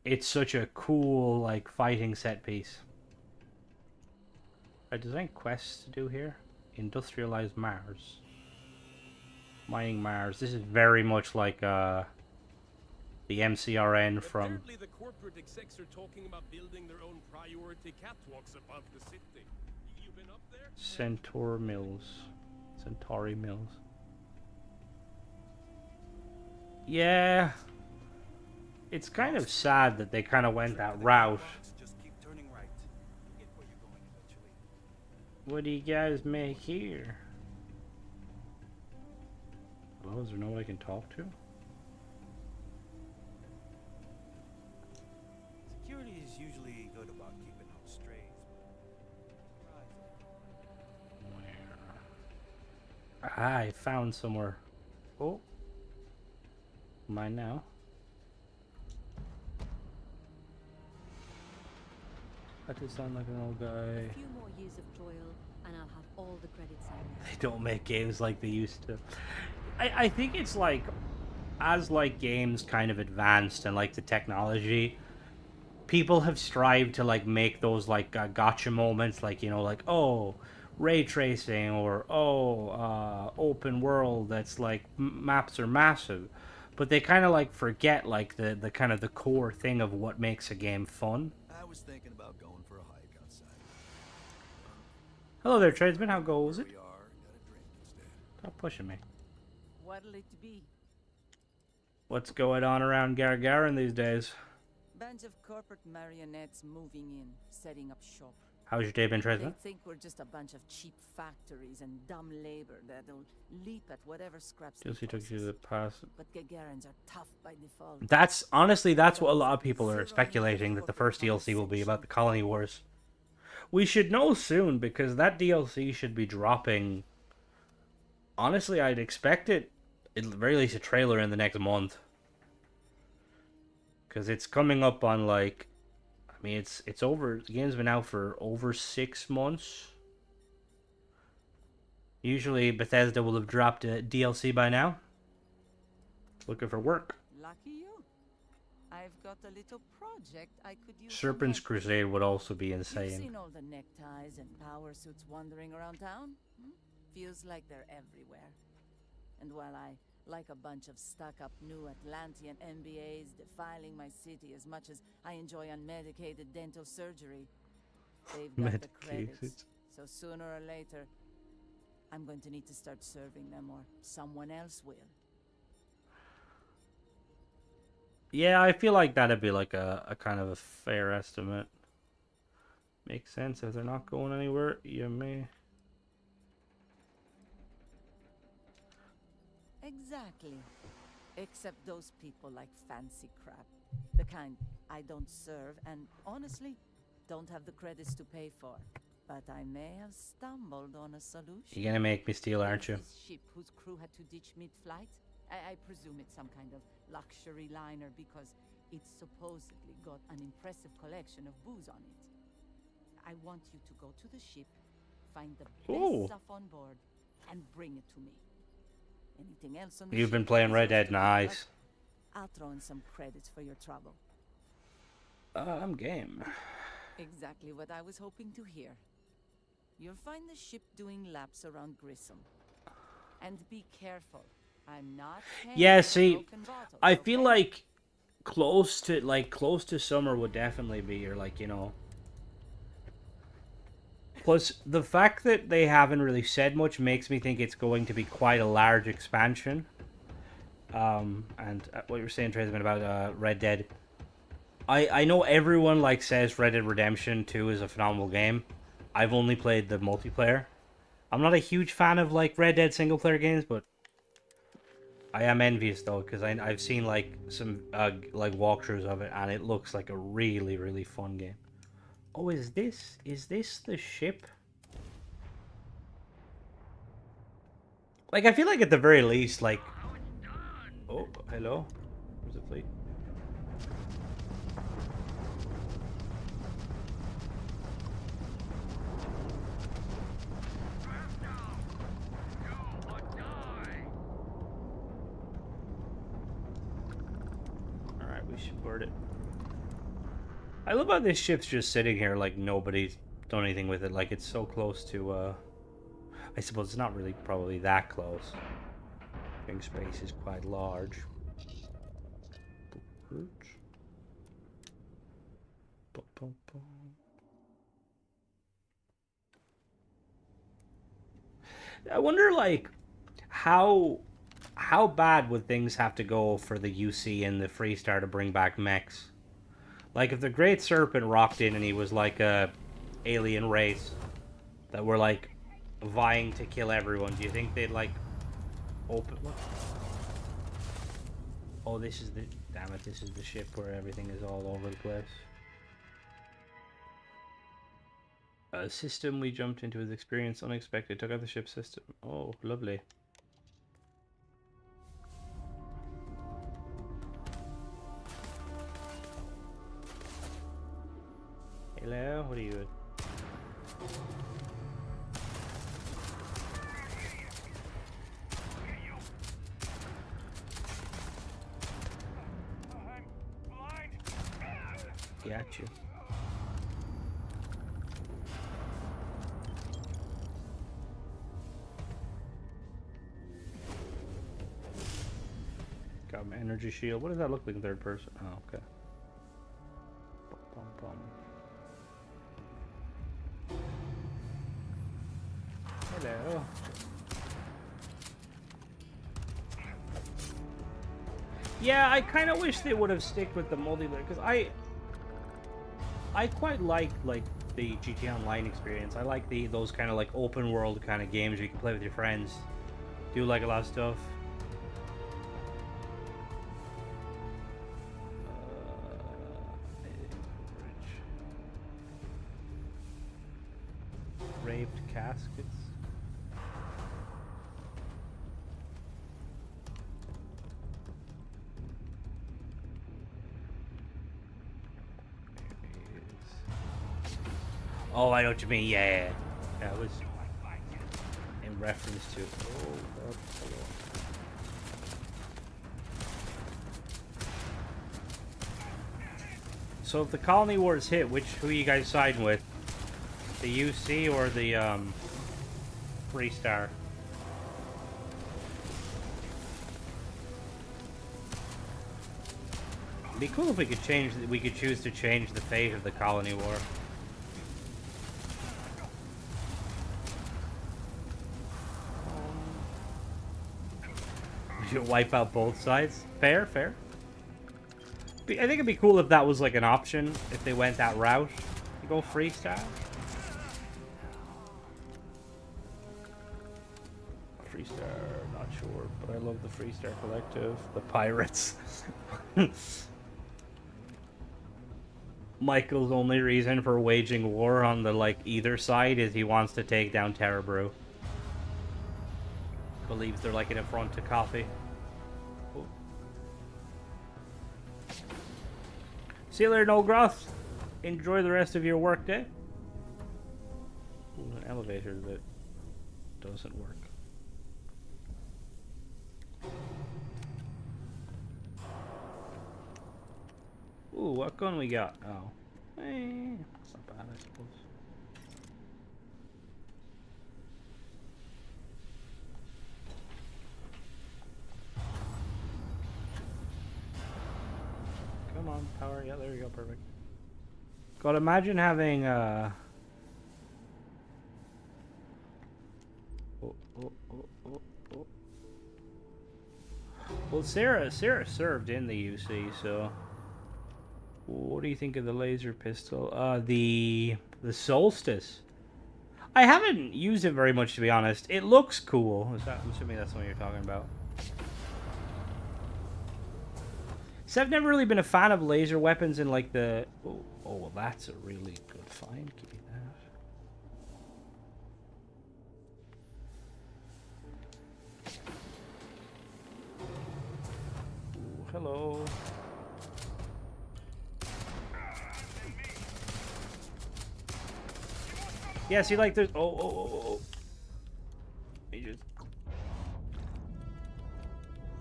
It's such a cool, like, fighting set piece. Alright, is there any quests to do here? Industrialize Mars. Mining Mars. This is very much like the MCRN from... Apparently the corporate execs are talking about building their own priority catwalks above the city. You been up there? Centauri Mills. Yeah. It's kind of sad that they kind of went that route. Just keep turning right. Get where you're going eventually. What do you guys make here? Hello, is there no one I can talk to? Security is usually good about keeping out strays. Where? I found somewhere. Oh. Mine now. That does sound like an old guy. A few more years of toil, and I'll have all the credits I need. They don't make games like they used to. I think it's like, as like games kind of advanced and like the technology, people have strived to like make those like gotcha moments, like, you know, like, oh, ray tracing, or oh, open world that's like maps are massive, but they kind of like forget like the kind of the core thing of what makes a game fun. I was thinking about going for a hike outside. Hello there, tradesman. How goes it? We are. Got a drink instead. Stop pushing me. What'll it be? What's going on around Gargarin these days? Bunch of corporate marionettes moving in, setting up shop. How's your day been, tradesman? They think we're just a bunch of cheap factories and dumb labor that'll leap at whatever scraps. DLC took you to the past. But Gagarins are tough by default. That's honestly, that's what a lot of people are speculating, that the first DLC will be about the Colony Wars. We should know soon, because that DLC should be dropping. Honestly, I'd expect it, at the very least, a trailer in the next month. Because it's coming up on, like, I mean, it's over, the game's been out for over 6 months. Usually Bethesda will have dropped a DLC by now. Looking for work. Lucky you. I've got a little project I could use. Serpent's Crusade would also be You've insane. seen all the neckties and power suits wandering around town? Feels like they're everywhere. And while I like a bunch of stuck-up new Atlantean MBAs defiling my city as much as I enjoy unmedicated dental surgery, they've got the credits. So sooner or later, I'm going to need to start serving them, or someone else will. Yeah, I feel like that'd be like a kind of a fair estimate. Makes sense. If they're not going anywhere, you may. Exactly. Except those people like fancy crap. The kind I don't serve and, honestly, don't have the credits to pay for. But I may have stumbled on a solution. You're gonna make me steal, aren't you? This ship whose crew had to ditch mid-flight? I presume it's some kind of luxury liner because it's supposedly got an impressive collection of booze on it. I want you to go to the ship, find the best stuff on board, and bring it to me. Anything else on the You've been ship playing Red deserves Dead, to be, nice. but I'll throw in some credits for your trouble. I'm game. Exactly what I was hoping to hear. You'll find the ship doing laps around Grissom. And be careful. I'm not Yeah, paying for see, broken bottles, I feel okay? like close to summer would definitely be, or like, you know. Plus, the fact that they haven't really said much makes me think it's going to be quite a large expansion. And what you were saying, Trisman, about Red Dead. I know everyone like says Red Dead Redemption 2 is a phenomenal game. I've only played the multiplayer. I'm not a huge fan of like Red Dead single player games, but I am envious though, because I've seen like some like walkthroughs of it, and it looks like a really, really fun game. Oh, is this the ship? Like, I feel like at the very least, like... Oh, hello? Where's the fleet? Alright, we should board it. I love how this ship's just sitting here like nobody's done anything with it. Like, it's so close to, I suppose it's not really probably that close. I think space is quite large. I wonder, like, how bad would things have to go for the UC and the Freestar to bring back mechs? Like, if the Great Serpent rocked in and he was like a alien race that were like vying to kill everyone, do you think they'd like open? What? Oh, this is the damn it! This is the ship where everything is all over the place. A system we jumped into was experienced unexpected. Took out the ship system. Oh, lovely. Hello, what are you? Got you. Got my energy shield. What does that look like in third person? Oh, okay. Bum, bum. Hello. Yeah, I kind of wish they would have stick with the multiplayer, because I quite like the GTA Online experience. I like those kind of like open world kind of games where you can play with your friends, do like a lot of stuff. Raped caskets. Oh, I know what you mean. Yeah, that was in reference to. Oh, God. Hello. So if the Colony Wars hit, who are you guys siding with? The UC or the Freestar? It'd be cool if we could choose to change the fate of the Colony War. You wipe out both sides. Fair, fair. I think it'd be cool if that was like an option, if they went that route. You go Freestar. Freestar, not sure, but I love the Freestar Collective. The pirates. Michael's only reason for waging war on the like either side is he wants to take down Terra Brew. Believes they're like an affront to coffee. Oh. See you later, Nogroth. Enjoy the rest of your work day. Ooh, an elevator that doesn't work. Ooh, what gun we got? Oh. It's not bad. bad, I suppose. Come on, power. Yeah, there you go. Perfect. God, imagine having oh, oh, oh, oh, oh. Well, Sarah served in the UC, so what do you think of the laser pistol? The Solstice. I haven't used it very much, to be honest. It looks cool. I'm assuming that's what you're talking about. So I've never really been a fan of laser weapons in like the... Oh, well, that's a really good find. Give me that. Ooh, hello. Yeah, see, like, there's... Oh.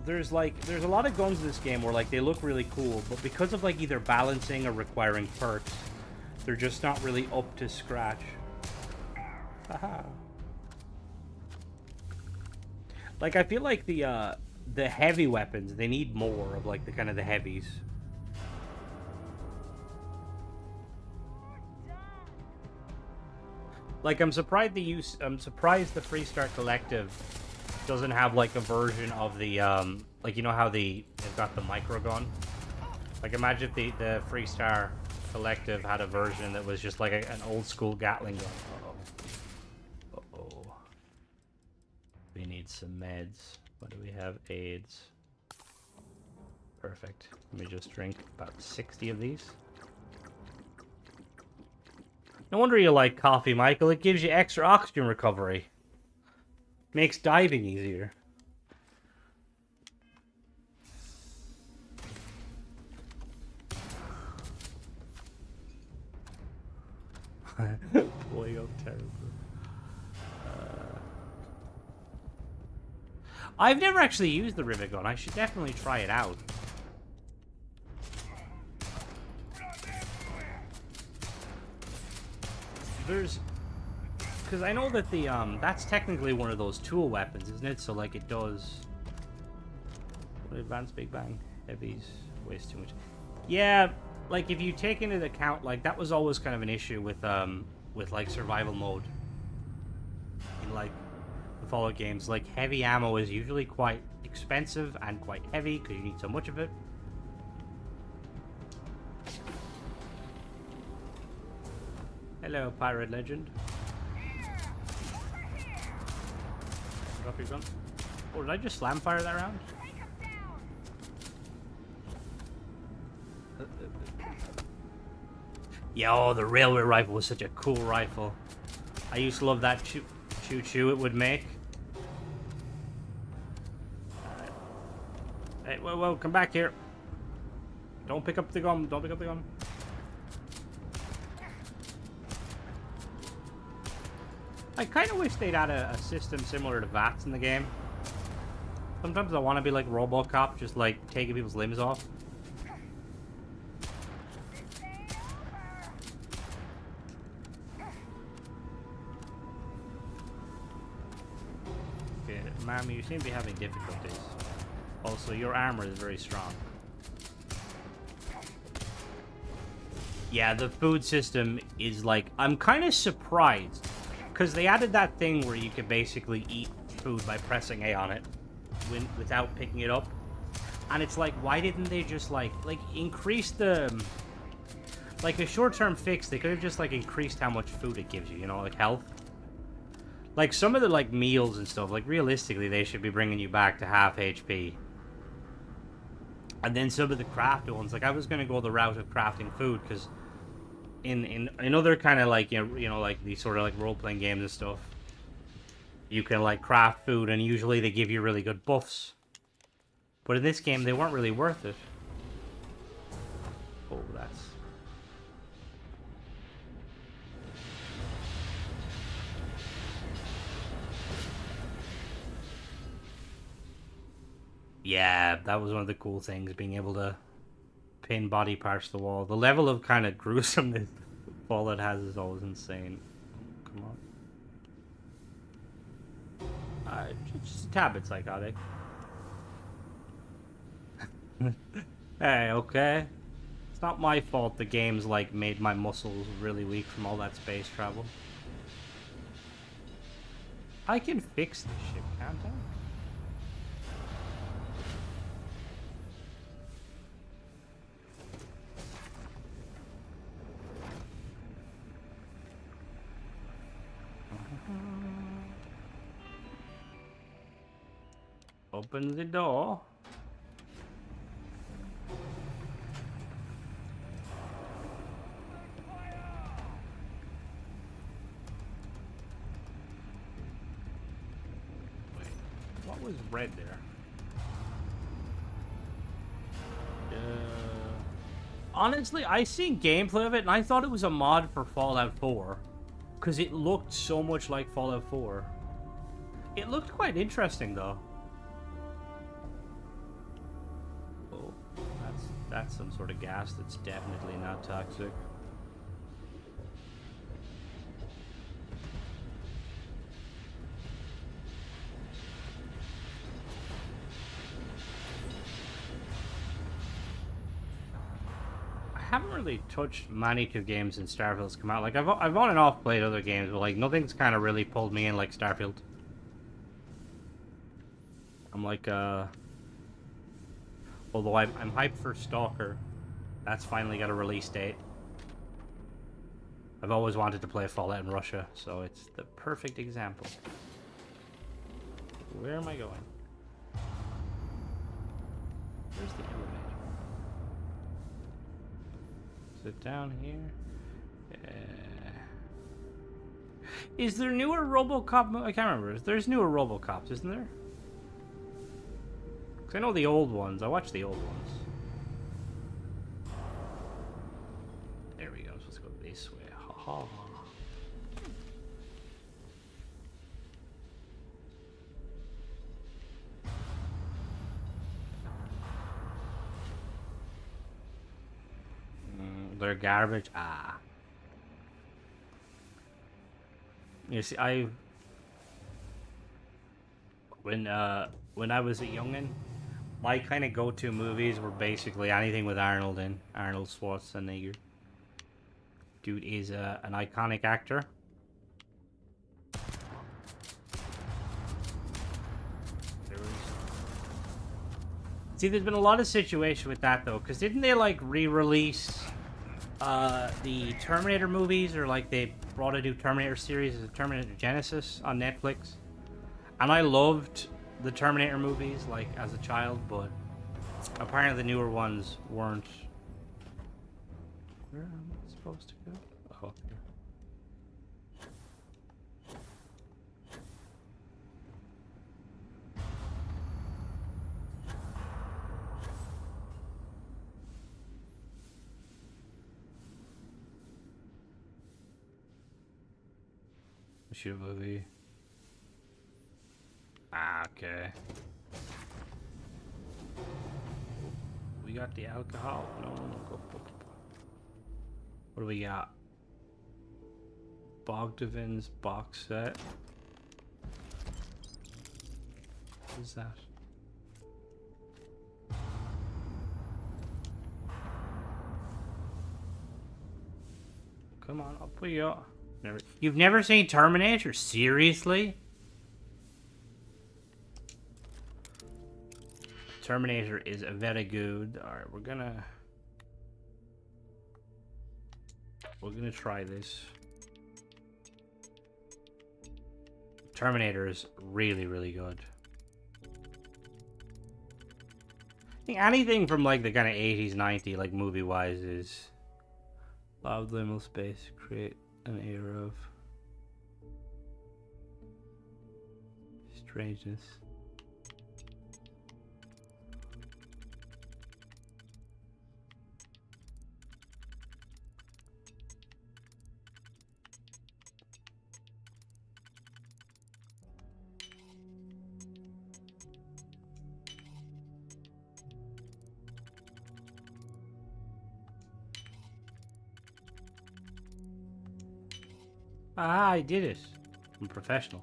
There's a lot of guns in this game where, like, they look really cool, but because of, like, either balancing or requiring perks, they're just not really up to scratch. Haha. Like, I feel like the heavy weapons, they need more of, like, the kind of the heavies. Like, I'm surprised the Freestar Collective doesn't have like a version of the like, you know how they've got the micro gun. Like, imagine if the Freestar Collective had a version that was just like an old school Gatling gun. Uh-oh. We need some meds. What do we have? AIDS. Perfect. Let me just drink about 60 of these. No wonder you like coffee, Michael. It gives you extra oxygen recovery. Makes diving easier. Boy, up terrible. I've never actually used the rivet gun. I should definitely try it out. Because I know that the that's technically one of those tool weapons, isn't it? So like it does. What, advanced big bang heavies waste too much. Yeah, like if you take into account, like that was always kind of an issue with like survival mode in like the Fallout games. Like heavy ammo is usually quite expensive and quite heavy because you need so much of it. Hello, pirate legend. Drop your gun. Oh, did I just slam fire that round? Yo, the railway rifle was such a cool rifle. I used to love that choo-choo it would make. Hey, whoa, come back here. Don't pick up the gun. Don't pick up the gun. I kind of wish they'd add a system similar to VATS in the game. Sometimes I want to be like RoboCop, just like taking people's limbs off. Okay, ma'am, you seem to be having difficulties. Also, your armor is very strong. Yeah, the food system is like... I'm kind of surprised. Because they added that thing where you could basically eat food by pressing A on it without picking it up. And it's like, why didn't they just like increase the... Like a short-term fix, they could have just like increased how much food it gives you, you know, like health. Like some of the like meals and stuff, like realistically they should be bringing you back to half HP. And then some of the crafted ones, like I was going to go the route of crafting food because... In other kind of like, you know, like these sort of like role-playing games and stuff, you can like craft food and usually they give you really good buffs. But in this game, they weren't really worth it. Oh, that's... Yeah, that was one of the cool things, being able to pin body parts to the wall. The level of kind of gruesomeness Fallout has is always insane. Oh, come on. Just a tad bit psychotic. Hey, okay. It's not my fault the game's like made my muscles really weak from all that space travel. I can fix this shit, can't I? Open the door. Wait, what was red there? Honestly, I seen gameplay of it and I thought it was a mod for Fallout 4. Because it looked so much like Fallout 4. It looked quite interesting though. Oh, that's some sort of gas that's definitely not toxic. I haven't really touched many two games in Starfield's come out. Like I've on and off played other games, but like nothing's kind of really pulled me in like Starfield. I'm like although I'm hyped for Stalker. That's finally got a release date. I've always wanted to play Fallout in Russia, so it's the perfect example. Where am I going? Where's the elevator? Is it down here? Is there newer RoboCop? I can't remember. There's newer RoboCops, isn't there? Because I know the old ones. I watched the old ones. There we go. So let's go this way. Ha ha. They're garbage. Ah. You see, when I was a youngin', my kind of go-to movies were basically anything with Arnold in. Arnold Schwarzenegger. Dude is an iconic actor. See, there's been a lot of situation with that though, because didn't they like re-release the Terminator movies, or like they brought a new Terminator series as a Terminator Genesis on Netflix? And I loved the Terminator movies like as a child, but apparently the newer ones weren't. Where am I supposed to go? Oh, here. Shoot a movie. Ah, okay. We got the alcohol. No, go. What do we got? Bogdavin's box set. What is that? Come on, I'll put you up. You've never seen Terminator? Seriously? Terminator is very good. Alright, we're gonna try this. Terminator is really, really good. I think anything from like the kind of 80s, 90s, like movie wise, is loud liminal space, create an air of strangeness. Ah, I did it. I'm a professional.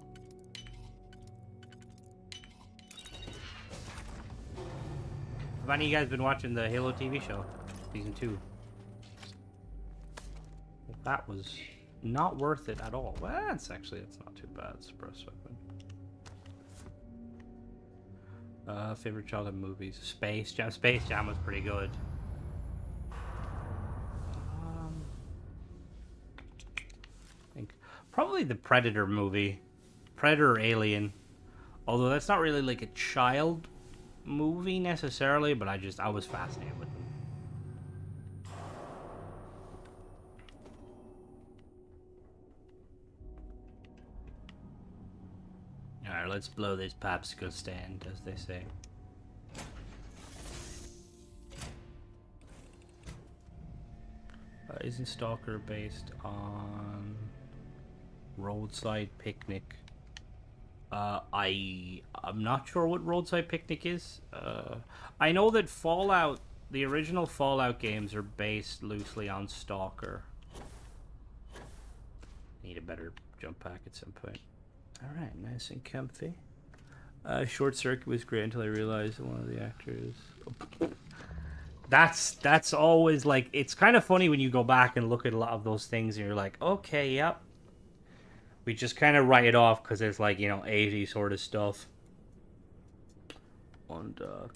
Have any of you guys been watching the Halo TV show? Season 2. Well, that was not worth it at all. Well, it's not too bad. Suppressed weapon. Favorite childhood movies? Space Jam. Space Jam was pretty good. I think probably the Predator movie. Predator or Alien. Although that's not really like a child movie necessarily, but I was fascinated with them. Alright, let's blow this popsicle stand, as they say. Isn't Stalker based on Roadside Picnic? I'm not sure what Roadside Picnic is. I know that Fallout, the original Fallout games are based loosely on Stalker. Need a better jump pack at some point. Alright, nice and comfy. Short Circuit was great until I realized that one of the actors... That's always like... It's kind of funny when you go back and look at a lot of those things and you're like, okay, yep. We just kind of write it off because it's like, you know, 80 sort of stuff. On Duck.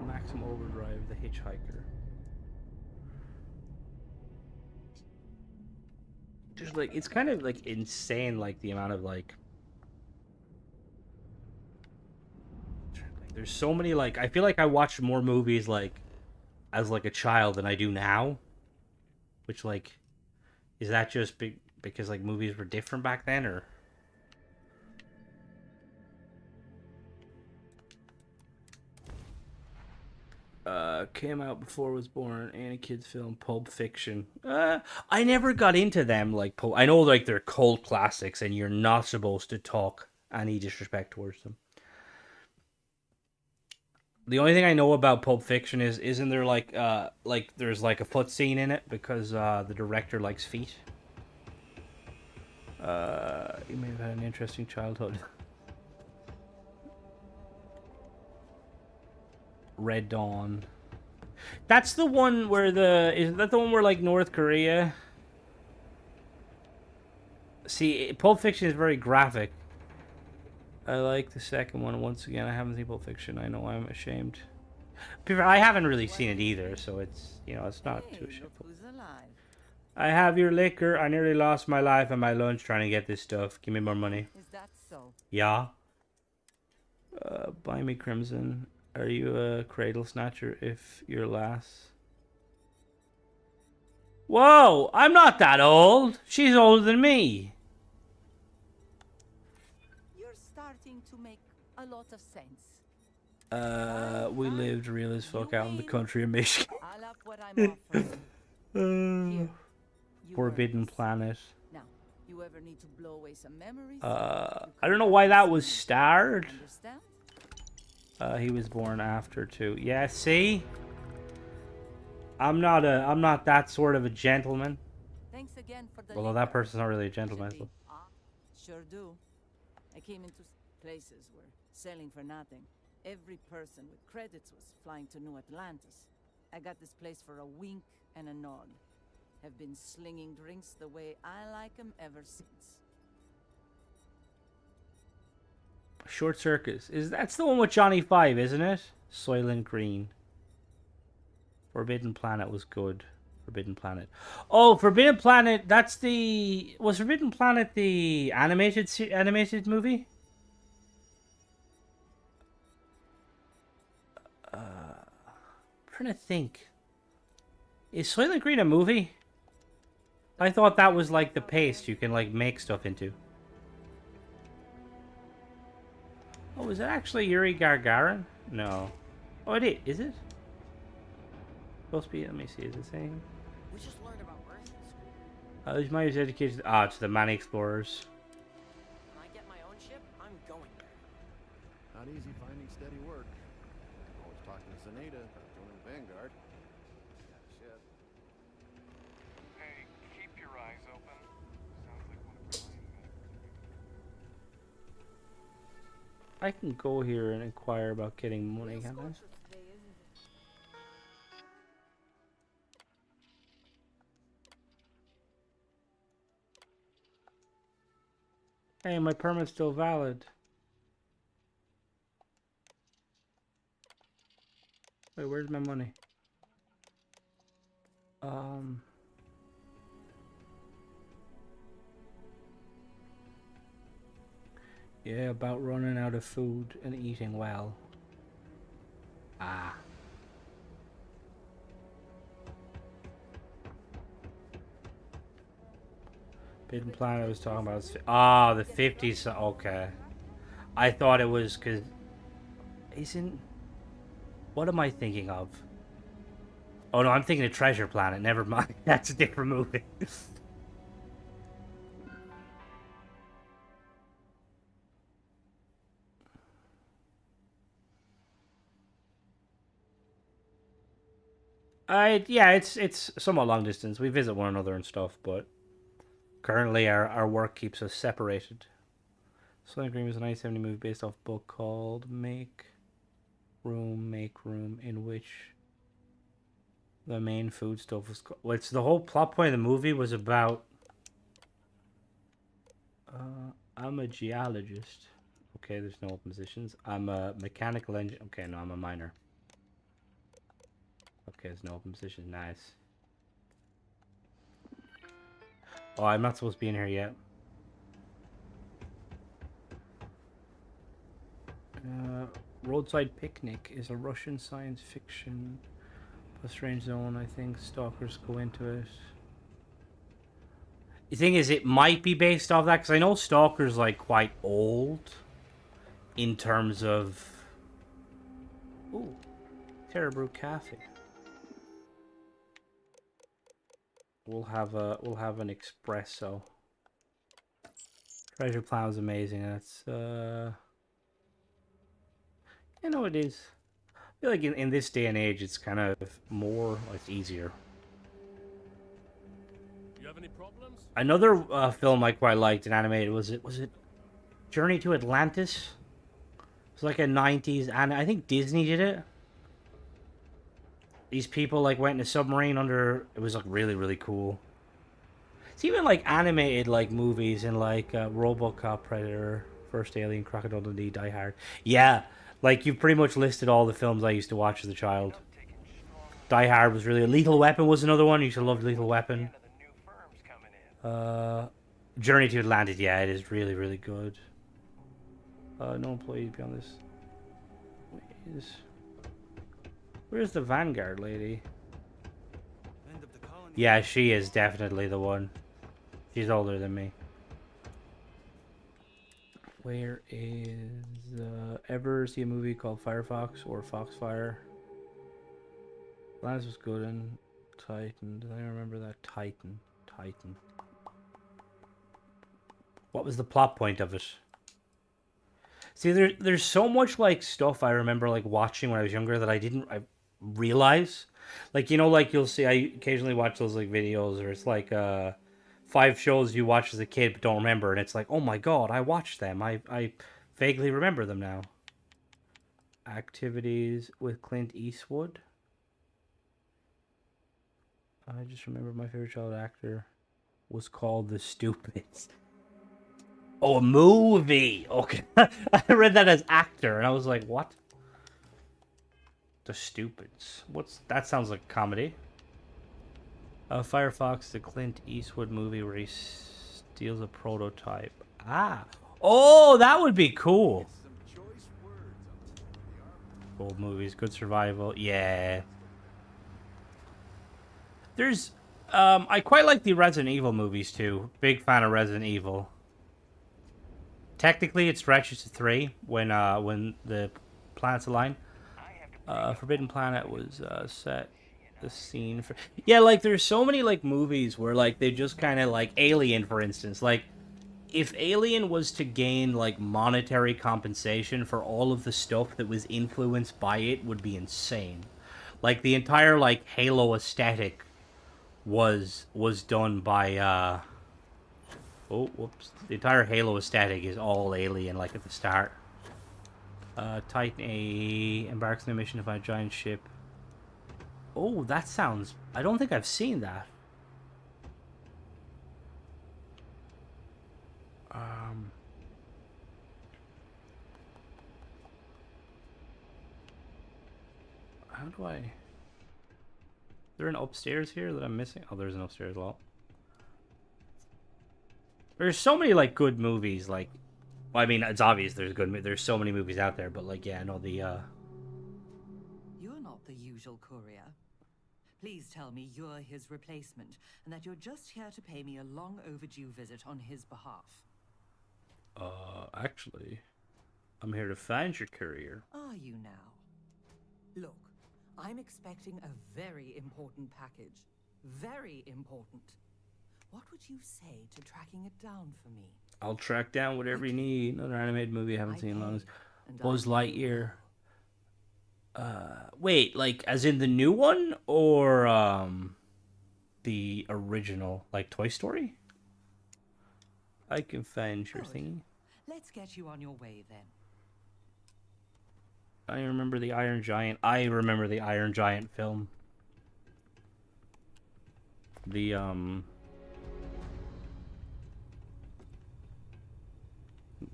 Maximum Overdrive, The Hitchhiker. Just like, it's kind of like insane, like the amount of like... There's so many, like, I feel like I watched more movies, like, as, like, a child than I do now. Which, like, is that just because, like, movies were different back then, or? Came out before I was born, and a kid's film, Pulp Fiction. I never got into them, like, I know, like, they're cult classics, and you're not supposed to talk any disrespect towards them. The only thing I know about Pulp Fiction is, isn't there like there's like a foot scene in it because the director likes feet. You may have had an interesting childhood. Red Dawn. That's the one where isn't that the one where like North Korea? See, Pulp Fiction is very graphic. I like the second one. Once again, I haven't seen Pulp Fiction. I know I'm ashamed. I haven't really seen it either, so it's, you know, it's not too shameful. I have your liquor. I nearly lost my life and my lunch trying to get this stuff. Give me more money. Is that so? Yeah. Buy me Crimson. Are you a cradle snatcher if you're lass? Whoa! I'm not that old. She's older than me. Starting to make a lot of sense. We lived real as fuck out in the country of Michigan. I'll up what I'm offering. Forbidden Planet. Now, you ever need to blow away some memories? I don't know why that was starred. He was born after too. Yeah, see? I'm not that sort of a gentleman. Thanks again for the Although that person's not really a gentleman. So. Sure do. I came into places where selling for nothing. Every person with credits was flying to New Atlantis. I got this place for a wink and a nod. Have been slinging drinks the way I like them ever since. Short Circuit. That's the one with Johnny Five, isn't it? Soylent Green. Forbidden Planet was good. Forbidden Planet. Oh, Forbidden Planet. That's the... Was Forbidden Planet the animated movie? I'm trying to think. Is Soylent Green a movie? I thought that was like the paste you can like make stuff into. Oh, is that actually Yuri Gagarin? No. Oh, it is. Is it? Supposed to be. Let me see. Is it saying? We just learned about Earth. This might be dedicated. Ah, to the Many Explorers. When I get my own ship, I'm going there. Not easy finding steady work. Always talking to Zaneta about joining Vanguard. Hey, keep your eyes open. Sounds like one of I can go here and inquire about getting money, can't I? Hey, my permit's still valid. Wait, where's my money? Yeah, about running out of food and eating well. Ah. Bidden Planet I was talking about. The 50s. Okay. I thought it was because... Isn't... What am I thinking of? Oh no, I'm thinking of Treasure Planet. Never mind. That's a different movie. Yeah, it's somewhat long distance. We visit one another and stuff, but currently our work keeps us separated. Silent Green was a 1970 movie based off a book called Make Room, in which the main foodstuff was... Well, it's the whole plot point of the movie was about... I'm a geologist. Okay, there's no open positions. I'm a mechanical engineer. Okay, no, I'm a miner. Okay, there's no open positions. Nice. Oh, I'm not supposed to be in here yet. Roadside Picnic is a Russian science fiction. A strange zone, I think. Stalkers go into it. The thing is, it might be based off that, because I know Stalker's, like, quite old. In terms of... Ooh. Terrabrew Cafe. We'll have an espresso. Treasure Planet was amazing. That's you know, it is. I feel like in this day and age, it's kind of more. It's easier. You have any problems? Another film I quite liked and animated was it Journey to Atlantis? It's like a 90s, and I think Disney did it. These people like went in a submarine under. It was like really, really cool. It's even like animated like movies in like RoboCop, Predator, First Alien, Crocodile Dundee, Die Hard. Yeah, like you've pretty much listed all the films I used to watch as a child. Die Hard was really... Lethal Weapon was another one. You used to love Lethal Weapon. Journey to Atlantis, yeah, it is really, really good. No employees beyond this. Where's the Vanguard lady? Yeah, she is definitely the one. She's older than me. Where is... ever see a movie called Firefox or Foxfire? Atlantis was good and Titan. Did I remember that? Titan. What was the plot point of it? See, there's so much like stuff I remember like watching when I was younger that I didn't realize. Like, you know, like you'll see, I occasionally watch those like videos, or it's like 5 shows you watched as a kid but don't remember, and it's like, oh my god, I watched them. I vaguely remember them now. Activities with Clint Eastwood. I just remember my favorite child actor was called The Stupids. Oh, a movie! Okay. I read that as actor, and I was like, what? The Stupids. That sounds like a comedy. Firefox, the Clint Eastwood movie where he steals a prototype. Ah! Oh, that would be cool! Old movies, good survival. Yeah. There's... I quite like the Resident Evil movies, too. Big fan of Resident Evil. Technically, it stretches to 3 when the planets align. Forbidden Planet was set the scene for... Yeah, like, there's so many, like, movies where, like, they just kind of, like, Alien, for instance. Like, if Alien was to gain, like, monetary compensation for all of the stuff that was influenced by it, would be insane. Like, the entire, like, Halo aesthetic was done by, oh, whoops. The entire Halo aesthetic is all Alien, like, at the start. Titan A embarks on a mission to find a giant ship. Oh, that sounds... I don't think I've seen that. How do I... Is there an upstairs here that I'm missing? Oh, there's an upstairs as well. There's so many, like, good movies, like... Well, I mean, it's obvious there's so many movies out there, but, like, yeah, no, the, You're not the usual courier. Please tell me you're his replacement, and that you're just here to pay me a long overdue visit on his behalf. Actually, I'm here to find your courier. Are you now? Look, I'm expecting a very important package. Very important. What would you say to tracking it down for me? I'll track down whatever you need. Another animated movie I haven't seen in long as Buzz Lightyear. Wait, like, as in the new one? Or, the original, like, Toy Story? I can find your thingy. Let's get you on your way, then. I remember the Iron Giant. I remember the Iron Giant film. The,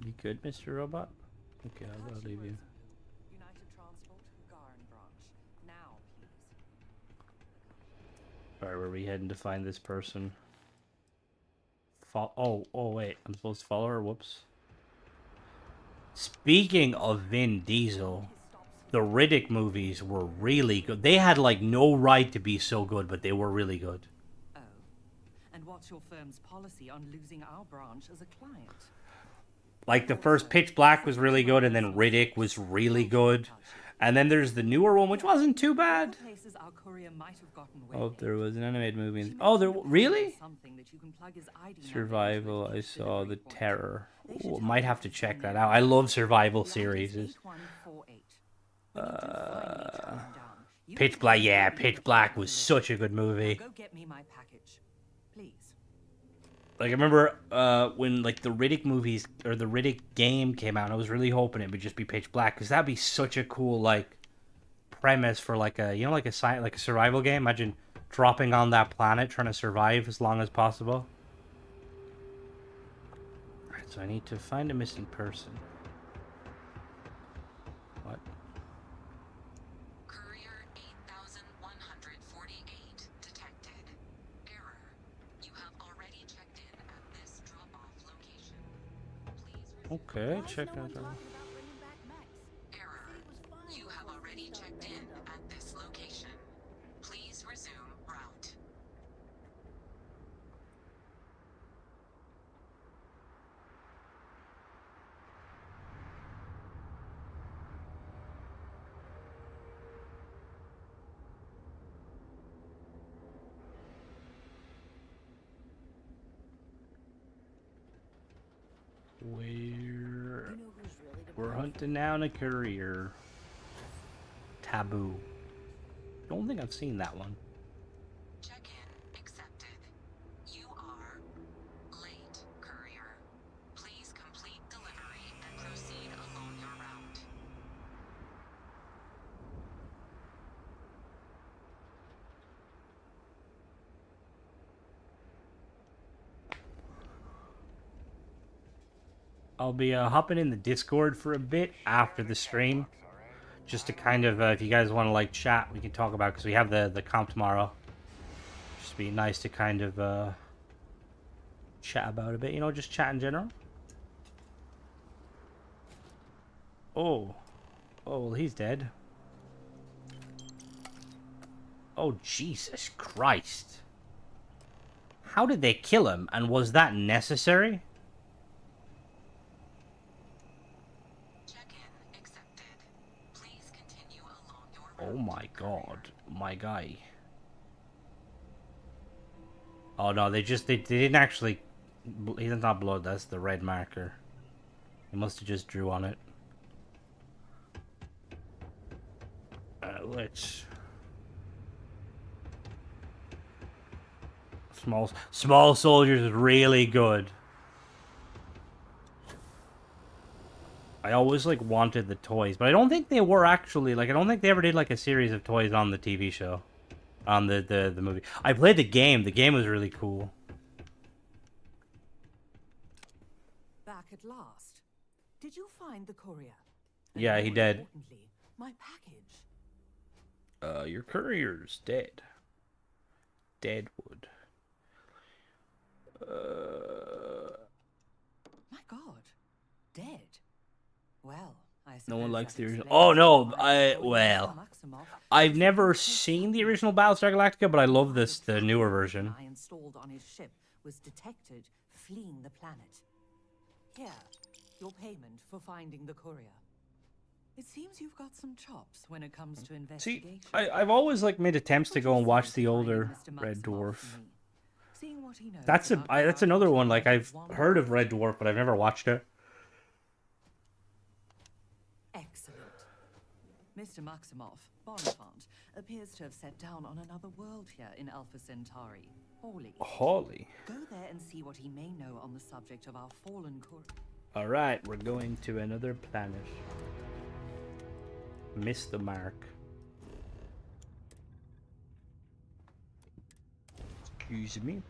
You good, Mr. Robot? Okay, I'll leave you. United Transport, Gagarin branch. Now, please. Alright, where are we heading to find this person? Oh, wait. I'm supposed to follow her? Whoops. Speaking of Vin Diesel, the Riddick movies were really good. They had, like, no right to be so good, but they were really good. Oh. And what's your firm's policy on losing our branch as a client? Like, the first Pitch Black was really good, and then Riddick was really good. And then there's the newer one, which wasn't too bad. Oh, there was an animated movie. Oh, there... Really? Survival, I saw The Terror. Ooh, might have to check that out. I love survival series. Pitch Black, yeah, Pitch Black was such a good movie. Go get me my package, please. Like, I remember when, like, the Riddick movies, or the Riddick game came out, I was really hoping it would just be Pitch Black, because that'd be such a cool, like, premise for, like, a, you know, like a survival game. Imagine dropping on that planet, trying to survive as long as possible. Alright, so I need to find a missing person. What? Courier 8148 detected. Error. You have already checked in at this drop-off location. Please Okay, check out that. Error. You have already checked in at this location. Please resume route. We're hunting down a courier. Taboo. Don't think I've seen that one. Check-in accepted. You are late, courier. Please complete delivery and proceed along your route. I'll be hopping in the Discord for a bit after the stream, just to kind of, if you guys want to like chat, we can talk about, because we have the comp tomorrow. Just be nice to kind of chat about a bit, you know, just chat in general. Oh, well, he's dead. Oh, Jesus Christ! How did they kill him, and was that necessary? Oh my god, my guy. Oh no, they didn't actually, he's not blood, that's the red marker. They must have just drew on it. Let's... Small Soldiers is really good. I always like wanted the toys, but I don't think they were actually like I don't think they ever did like a series of toys on the TV show, on the movie. I played the game. The game was really cool. Back at last. Did you find the courier? Yeah, he did. Importantly, my package. Your courier's dead. Deadwood. My God, dead. Well, I No one suppose likes that the original. explains Oh no, why Mr. Maximoff I've never seen the original Battlestar Galactica, but I love the newer version. I installed on his ship was detected fleeing the planet. Here, your payment for finding the courier. It seems you've got some chops when it comes to See, investigation. I've always like made attempts to go and watch the older Red Dwarf. That's another one. Like I've heard of Red Dwarf, but I've never watched it. Excellent. Mr. Maximoff, Bonifant, appears to have set down on another world here in Alpha Centauri. Holly. Go there and see what he may know on the subject of our fallen courier. All right, we're going to another planet. Miss the mark. Excuse me.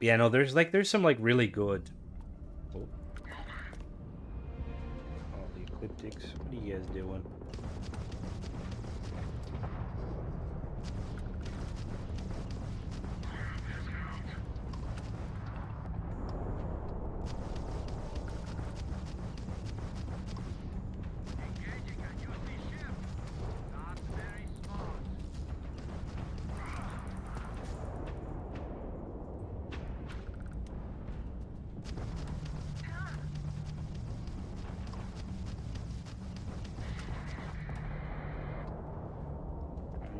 Yeah, no, there's some like really good. Oh, the ecliptics. What are you guys doing?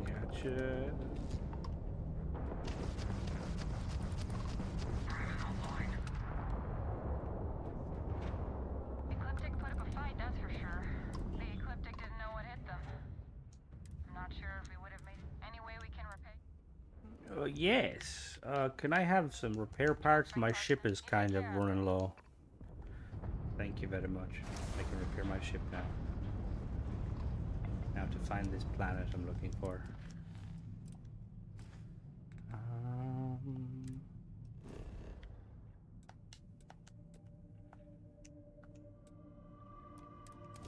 Gotcha. Ecliptic put up a fight, that's for sure. The Ecliptic didn't know what hit them. I'm not sure if we would have made any way we can repair. Yes. Can I have some repair parts? My ship is kind of running low. Thank you very much. I can repair my ship now. Now to find this planet I'm looking for.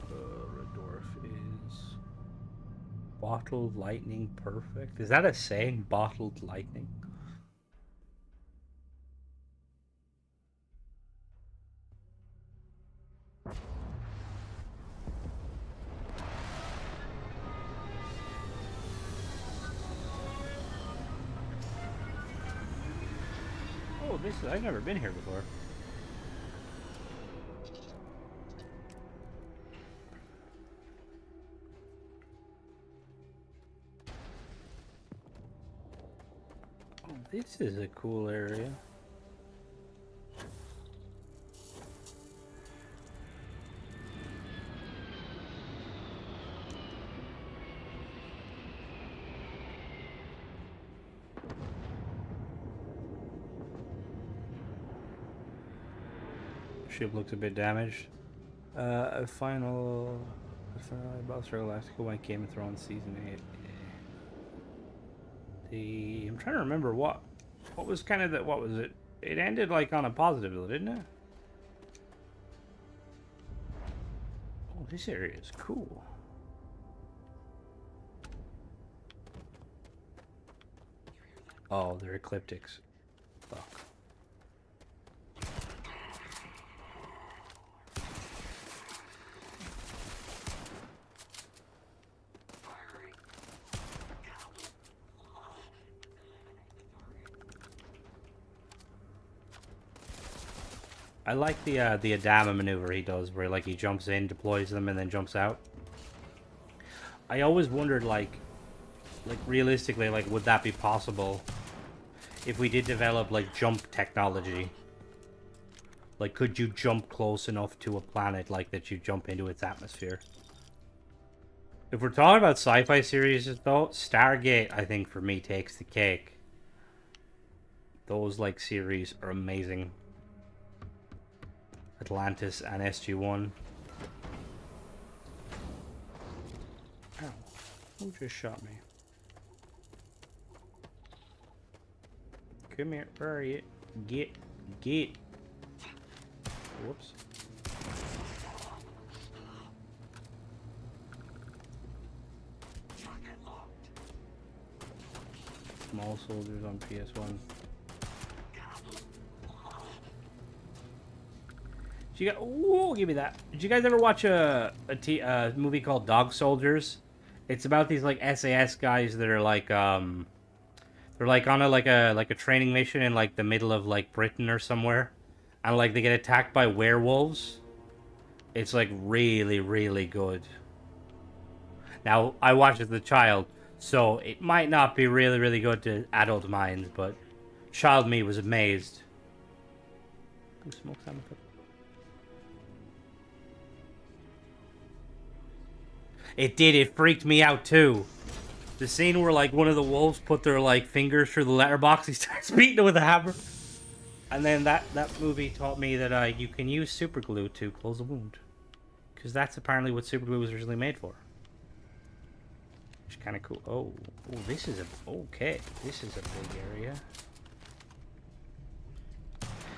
Red Dwarf is bottled lightning perfect. Is that a saying? Bottled lightning? Oh, I've never been here before. Oh, this is a cool area. Ship looks a bit damaged. A final Battlestar Galactica when Game of Thrones season 8. I'm trying to remember what was kind of what was it? It ended like on a positive note, didn't it? Oh, this area is cool. Oh, they're ecliptics. Fuck. I like the Adama maneuver he does, where like he jumps in, deploys them, and then jumps out. I always wondered, like realistically, like would that be possible if we did develop like jump technology? Like, could you jump close enough to a planet like that you jump into its atmosphere? If we're talking about sci-fi series, though, Stargate, I think for me takes the cake. Those like series are amazing. Atlantis and SG-1. Who just shot me? Come here. Where are you? Get. Whoops. Small soldiers on PS1. Did you guys, ooh, give me that. Did you guys ever watch a movie called Dog Soldiers? It's about these like SAS guys that are like they're like on a training mission in like the middle of like Britain or somewhere, and like they get attacked by werewolves. It's like really, really good. Now I watched it as a child, so it might not be really, really good to adult minds, but child me was amazed. Who smokes salmon pepper? It did. It freaked me out too. The scene where like one of the wolves put their like fingers through the letterbox, he starts beating it with a hammer. And then that movie taught me that you can use super glue to close a wound, because that's apparently what super glue was originally made for. Which is kind of cool. Oh, this is okay. This is a big area.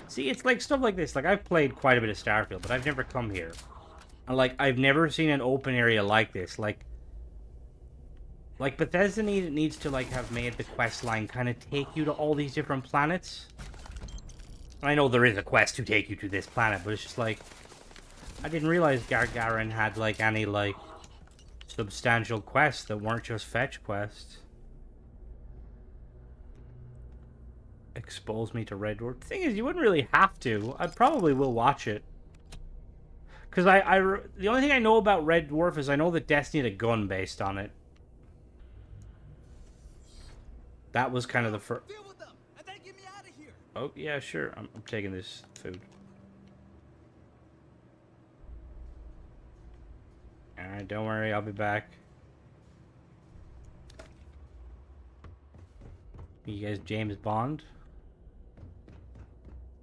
See, it's like stuff like this. Like I've played quite a bit of Starfield, but I've never come here. And like I've never seen an open area like this. Like Bethesda needs to like have made the quest line kind of take you to all these different planets. I know there is a quest to take you to this planet, but it's just like I didn't realize Gargarin had like any like substantial quests that weren't just fetch quests. Expose me to Red Dwarf. The thing is, you wouldn't really have to. I probably will watch it. Because the only thing I know about Red Dwarf is I know that Destiny had a gun based on it. That was kind of the first. Oh, yeah, sure. I'm taking this food. Alright, don't worry. I'll be back. You guys James Bond?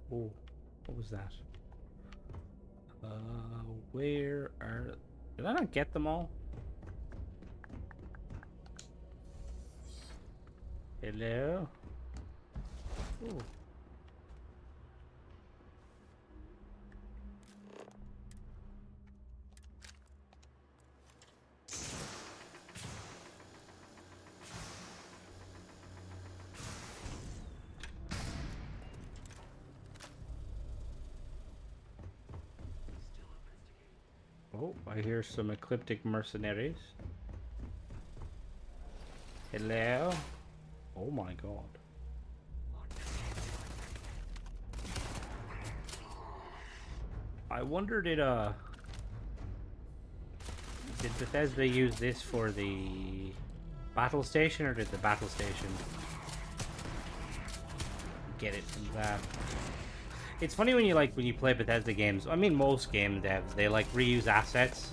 Oh, what was that? Where are... Did I not get them all? Hello? Ooh. Oh, I hear some ecliptic mercenaries. Hello? Oh my god. I wonder did Bethesda use this for the battle station, or did the battle station get it from that? It's funny when you play Bethesda games. I mean, most game devs, they like reuse assets.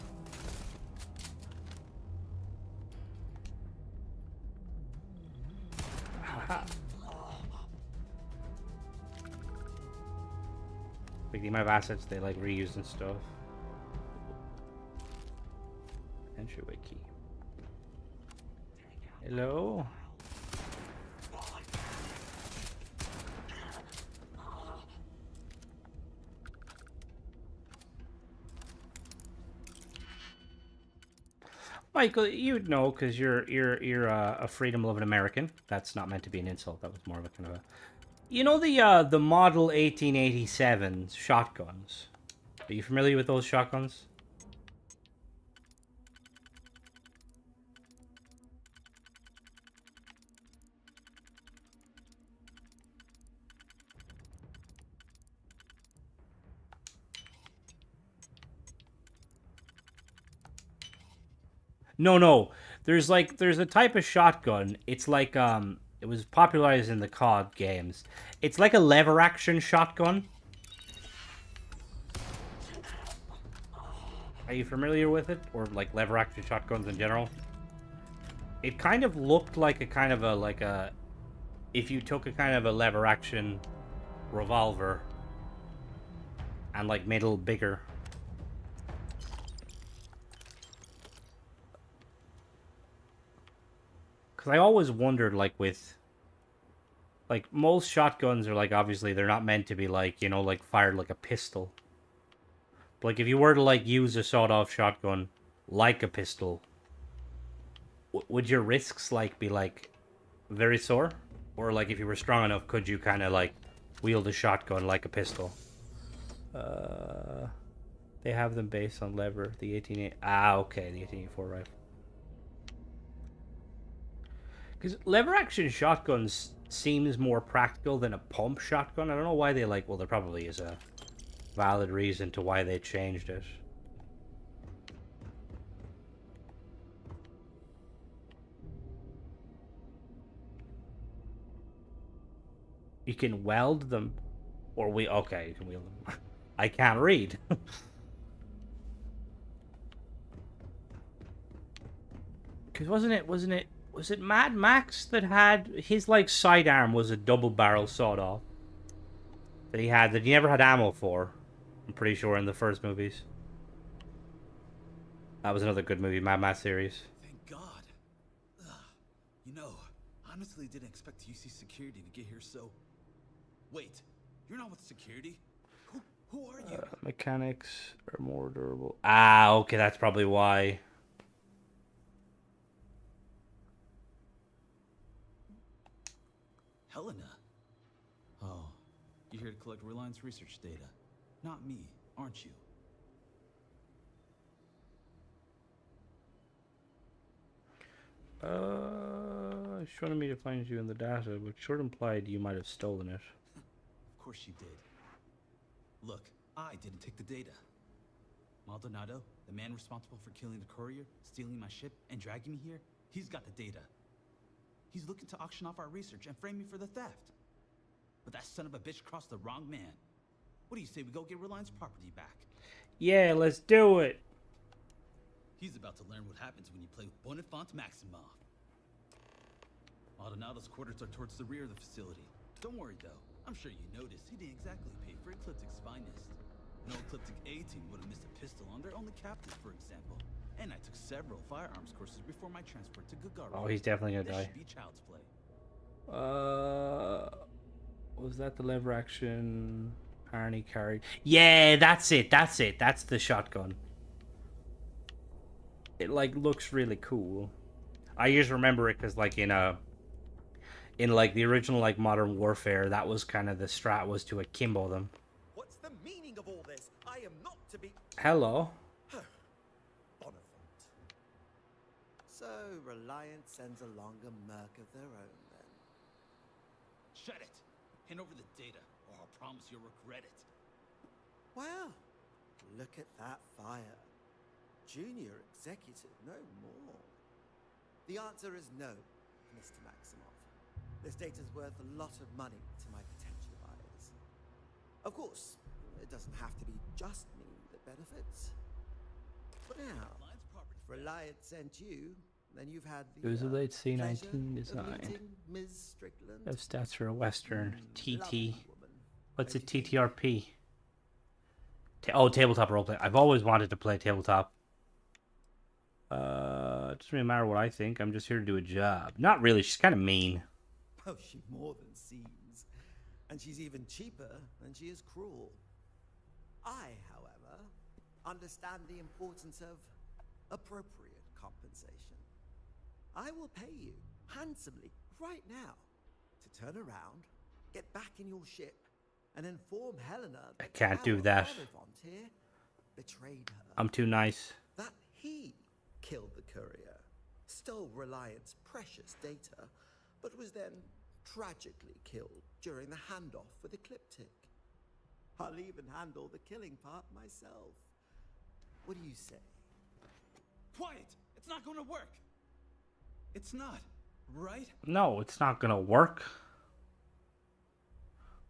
Like the amount of assets they like reuse and stuff. Entryway key. Hello? Michael, you'd know because you're a freedom-loving American. That's not meant to be an insult. That was more of a kind of a. You know the Model 1887 shotguns. Are you familiar with those shotguns? No. There's a type of shotgun. It's like it was popularized in the COD games. It's like a lever action shotgun. Are you familiar with it, or like lever action shotguns in general? It kind of looked like a if you took a kind of a lever action revolver and like made it a little bigger. Because I always wondered, like, with... Like, most shotguns are, like, obviously, they're not meant to be, like, you know, like, fired like a pistol. But, like, if you were to, like, use a sawed-off shotgun like a pistol, would your risks, like, be, like, very sore? Or, like, if you were strong enough, could you kind of, like, wield a shotgun like a pistol? They have them based on lever, the 1880... Ah, okay, the 1884 rifle. Because lever-action shotguns seems more practical than a pump shotgun. I don't know why they, like... Well, there probably is a valid reason to why they changed it. You can weld them. Or we... Okay, you can wield them. I can't read. Because was it Mad Max that had... His, like, sidearm was a double-barrel sawed-off. That he never had ammo for. I'm pretty sure in the first movies. That was another good movie, Mad Max series. Thank God. Ugh. You know, honestly didn't expect UC security to get here so... Wait, you're not with security? Who are you? Mechanics are more durable. Ah, okay, that's probably why. Helena? Oh, you're here to collect Reliance research data. Not me, aren't you? She wanted me to find you in the data, but sure implied you might have stolen it. Of course she did. Look, I didn't take the data. Maldonado, the man responsible for killing the courier, stealing my ship, and dragging me here, he's got the data. He's looking to auction off our research and frame me for the theft. But that son of a bitch crossed the wrong man. What do you say we go get Reliance property back? Yeah, let's do it. He's about to learn what happens when you play with Bonifant Maximov. Maldonado's quarters are towards the rear of the facility. Don't worry though, I'm sure you noticed he didn't exactly pay for Ecliptic's finest. No Ecliptic A-team would have missed a pistol on their only captain, for example. And I took several firearms courses before my transfer to Gagarin. Oh, he's definitely gonna die. This should be child's play. Was that the lever action Arnie carried? Yeah, that's it. That's the shotgun. It, like, looks really cool. I just remember it because, like, in like the original, like, Modern Warfare, that was kind of the strat, was to akimbo them. What's the meaning of all this? I am not to be... Hello. Bonifant. So, Reliance sends along a merc of their own, then. Shut it! Hand over the data, or I'll promise you'll regret it. Well, look at that fire. Junior executive, no more. The answer is no, Mr. Maximov. This data's worth a lot of money to my potential buyers. Of course, it doesn't have to be just me that benefits. But now, if Reliance sent you, then you've had the It was a late C19 pleasure of design. meeting Ms. Strickland. Have stats for a Western TT. Lovely woman. What's a TTRP? Oh, tabletop roleplay. I've always wanted to play tabletop. It doesn't really matter what I think. I'm just here to do a job. Not really. She's kind of mean. Oh, she more than seems. And she's even cheaper than she is cruel. I, however, understand the importance of appropriate compensation. I will pay you handsomely right now to turn around, get back in your ship, and inform Helena that I can't do our that. Bonifant here betrayed her. I'm too nice. That he killed the courier, stole Reliance precious data, but was then tragically killed during the handoff with Ecliptic. I'll even handle the killing part myself. What do you say? Quiet! It's not gonna work! It's not, right? No, it's not gonna work.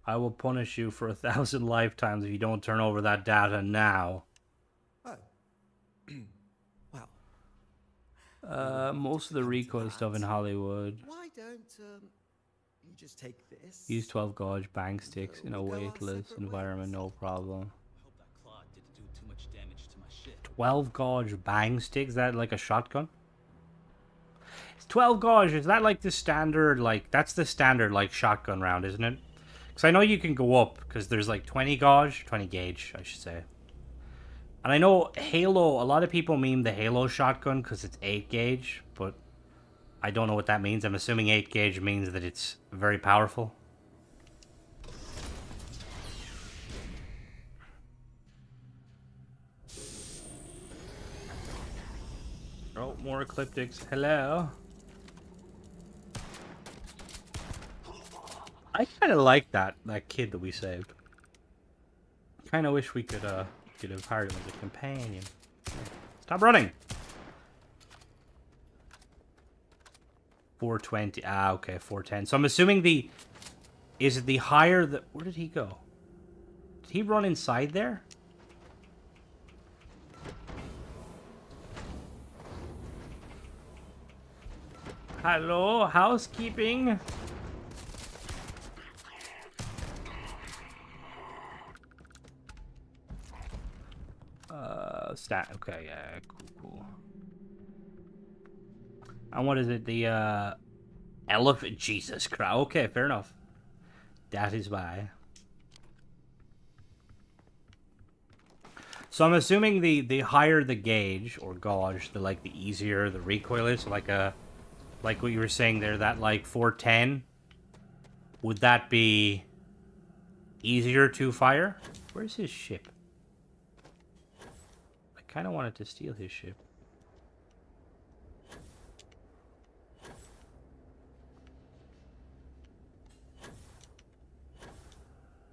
I will punish you for 1,000 lifetimes if you don't turn over that data now. Oh. Well. Most of the recoil stuff in Hollywood. Why don't you just take this? Use 12 gauge bang sticks in a weightless environment, no problem. I hope that Claude didn't do too much damage to my ship. 12 gauge bang sticks? Is that like a shotgun? Is 12 gauge, is that like the standard, like, that's the standard, like, shotgun round, isn't it? Because I know you can go up, because there's like 20 gauge, 20 gauge, I should say. And I know Halo, a lot of people meme the Halo shotgun because it's 8 gauge, but I don't know what that means. I'm assuming 8 gauge means that it's very powerful. Oh, more ecliptics. Hello. I kind of like that kid that we saved. Kind of wish we could have hired him as a companion. Stop running. 420. Ah, okay, 410. So I'm assuming is it the higher the... Where did he go? Did he run inside there? Hello, housekeeping. Stat. Okay, yeah, cool. And what is it? The elephant. Jesus Christ. Okay, fair enough. That is why. So I'm assuming the higher the gauge or gauge, the easier the recoil is. So like what you were saying there, that like 410. Would that be easier to fire? Where's his ship? I kind of wanted to steal his ship.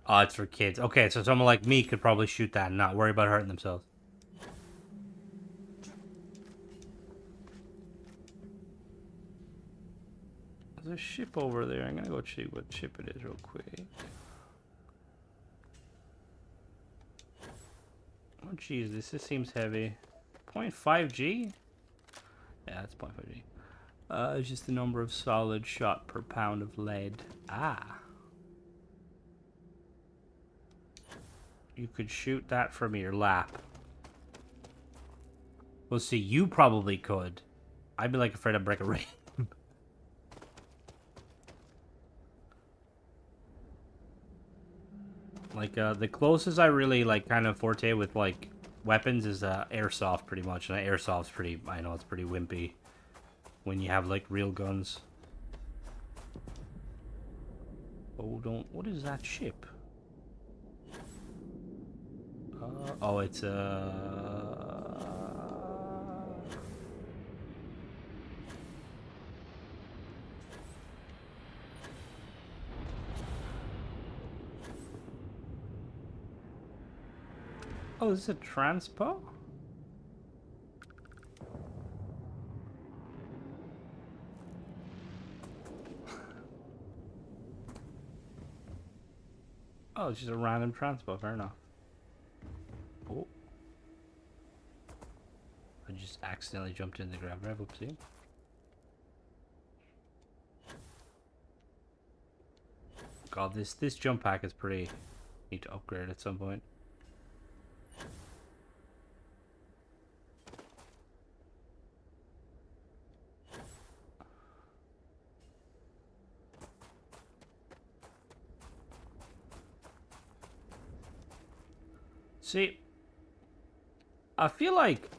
Oh, it's for kids. Okay, so someone like me could probably shoot that and not worry about hurting themselves. There's a ship over there. I'm gonna go check what ship it is real quick. Oh, jeez, this seems heavy. 0.5 G? Yeah, that's 0.5 G. It's just the number of solid shot per pound of lead. Ah. You could shoot that from your lap. Well, see, you probably could. I'd be like afraid to break a ring. Like, the closest I really, like, kind of forte with, like, weapons is, airsoft, pretty much. And airsoft's pretty, I know, it's pretty wimpy when you have, like, real guns. Oh, what is that ship? Oh, it's, Oh, this is a transpo? Oh, it's just a random transpo, fair enough. Oh. I just accidentally jumped in the grab rev, oopsie. God, this jump pack is pretty... Need to upgrade at some point. See, I feel like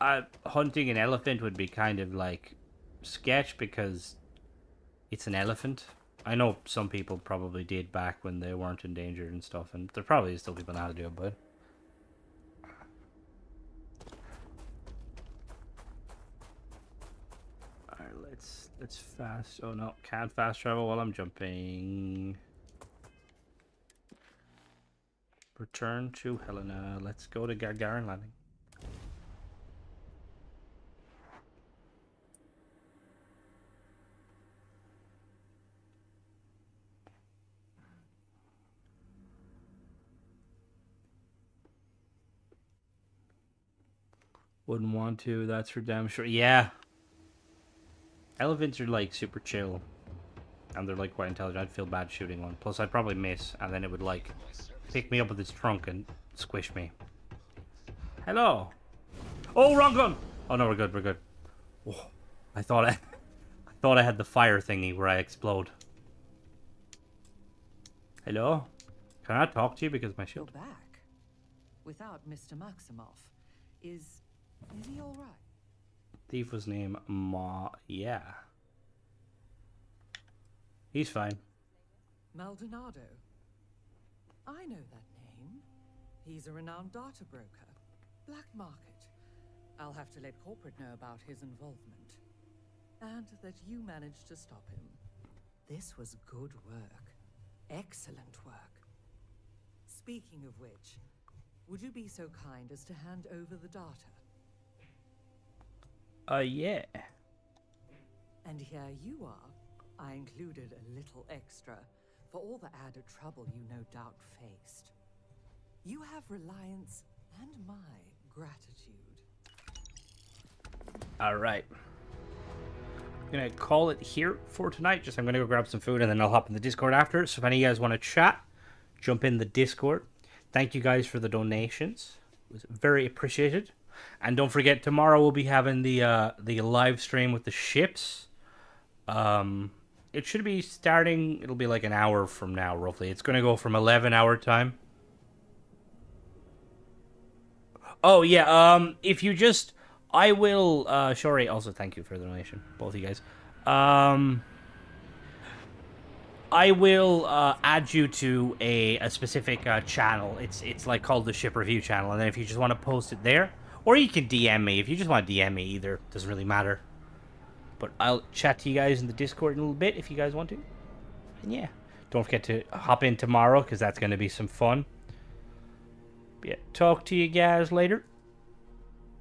hunting an elephant would be kind of like sketch because it's an elephant. I know some people probably did back when they weren't endangered and stuff, and there probably is still people know how to do it, but... Alright, let's fast... Oh no, can't fast travel while I'm jumping. Return to Helena. Let's go to Gagarin Landing. Wouldn't want to, that's for damn sure. Yeah. Elephants are like super chill. And they're like quite intelligent. I'd feel bad shooting one. Plus I'd probably miss, and then it would like pick me up with its trunk and squish me. Hello. Oh, wrong gun. Oh no, we're good. Oh, I thought Thought I had the fire thingy where I explode. Hello? Can I talk to you because of my shield? You're back. Without Mr. Maximoff. Is he all right? Thief was named Yeah. He's fine. Maldonado. I know that name. He's a renowned data broker. Black market. I'll have to let corporate know about his involvement. And that you managed to stop him. This was good work. Excellent work. Speaking of which, would you be so kind as to hand over the data? Yeah. And here you are. I included a little extra for all the added trouble you no doubt faced. You have Reliance and my gratitude. Alright. I'm gonna call it here for tonight. I'm gonna go grab some food and then I'll hop in the Discord after. So if any of you guys want to chat, jump in the Discord. Thank you guys for the donations. It was very appreciated. And don't forget, tomorrow we'll be having the live stream with the ships. It should be starting, it'll be like an hour from now, roughly. It's going to go from 11 hour time. Oh, yeah, if you just, I will, Shori, also thank you for the donation, both of you guys. I will add you to a specific channel. It's like called the Ship Review channel, and then if you just want to post it there, or you can DM me. If you just want to DM me, either. Doesn't really matter. But I'll chat to you guys in the Discord in a little bit if you guys want to. And yeah, don't forget to hop in tomorrow because that's going to be some fun. But yeah, talk to you guys later.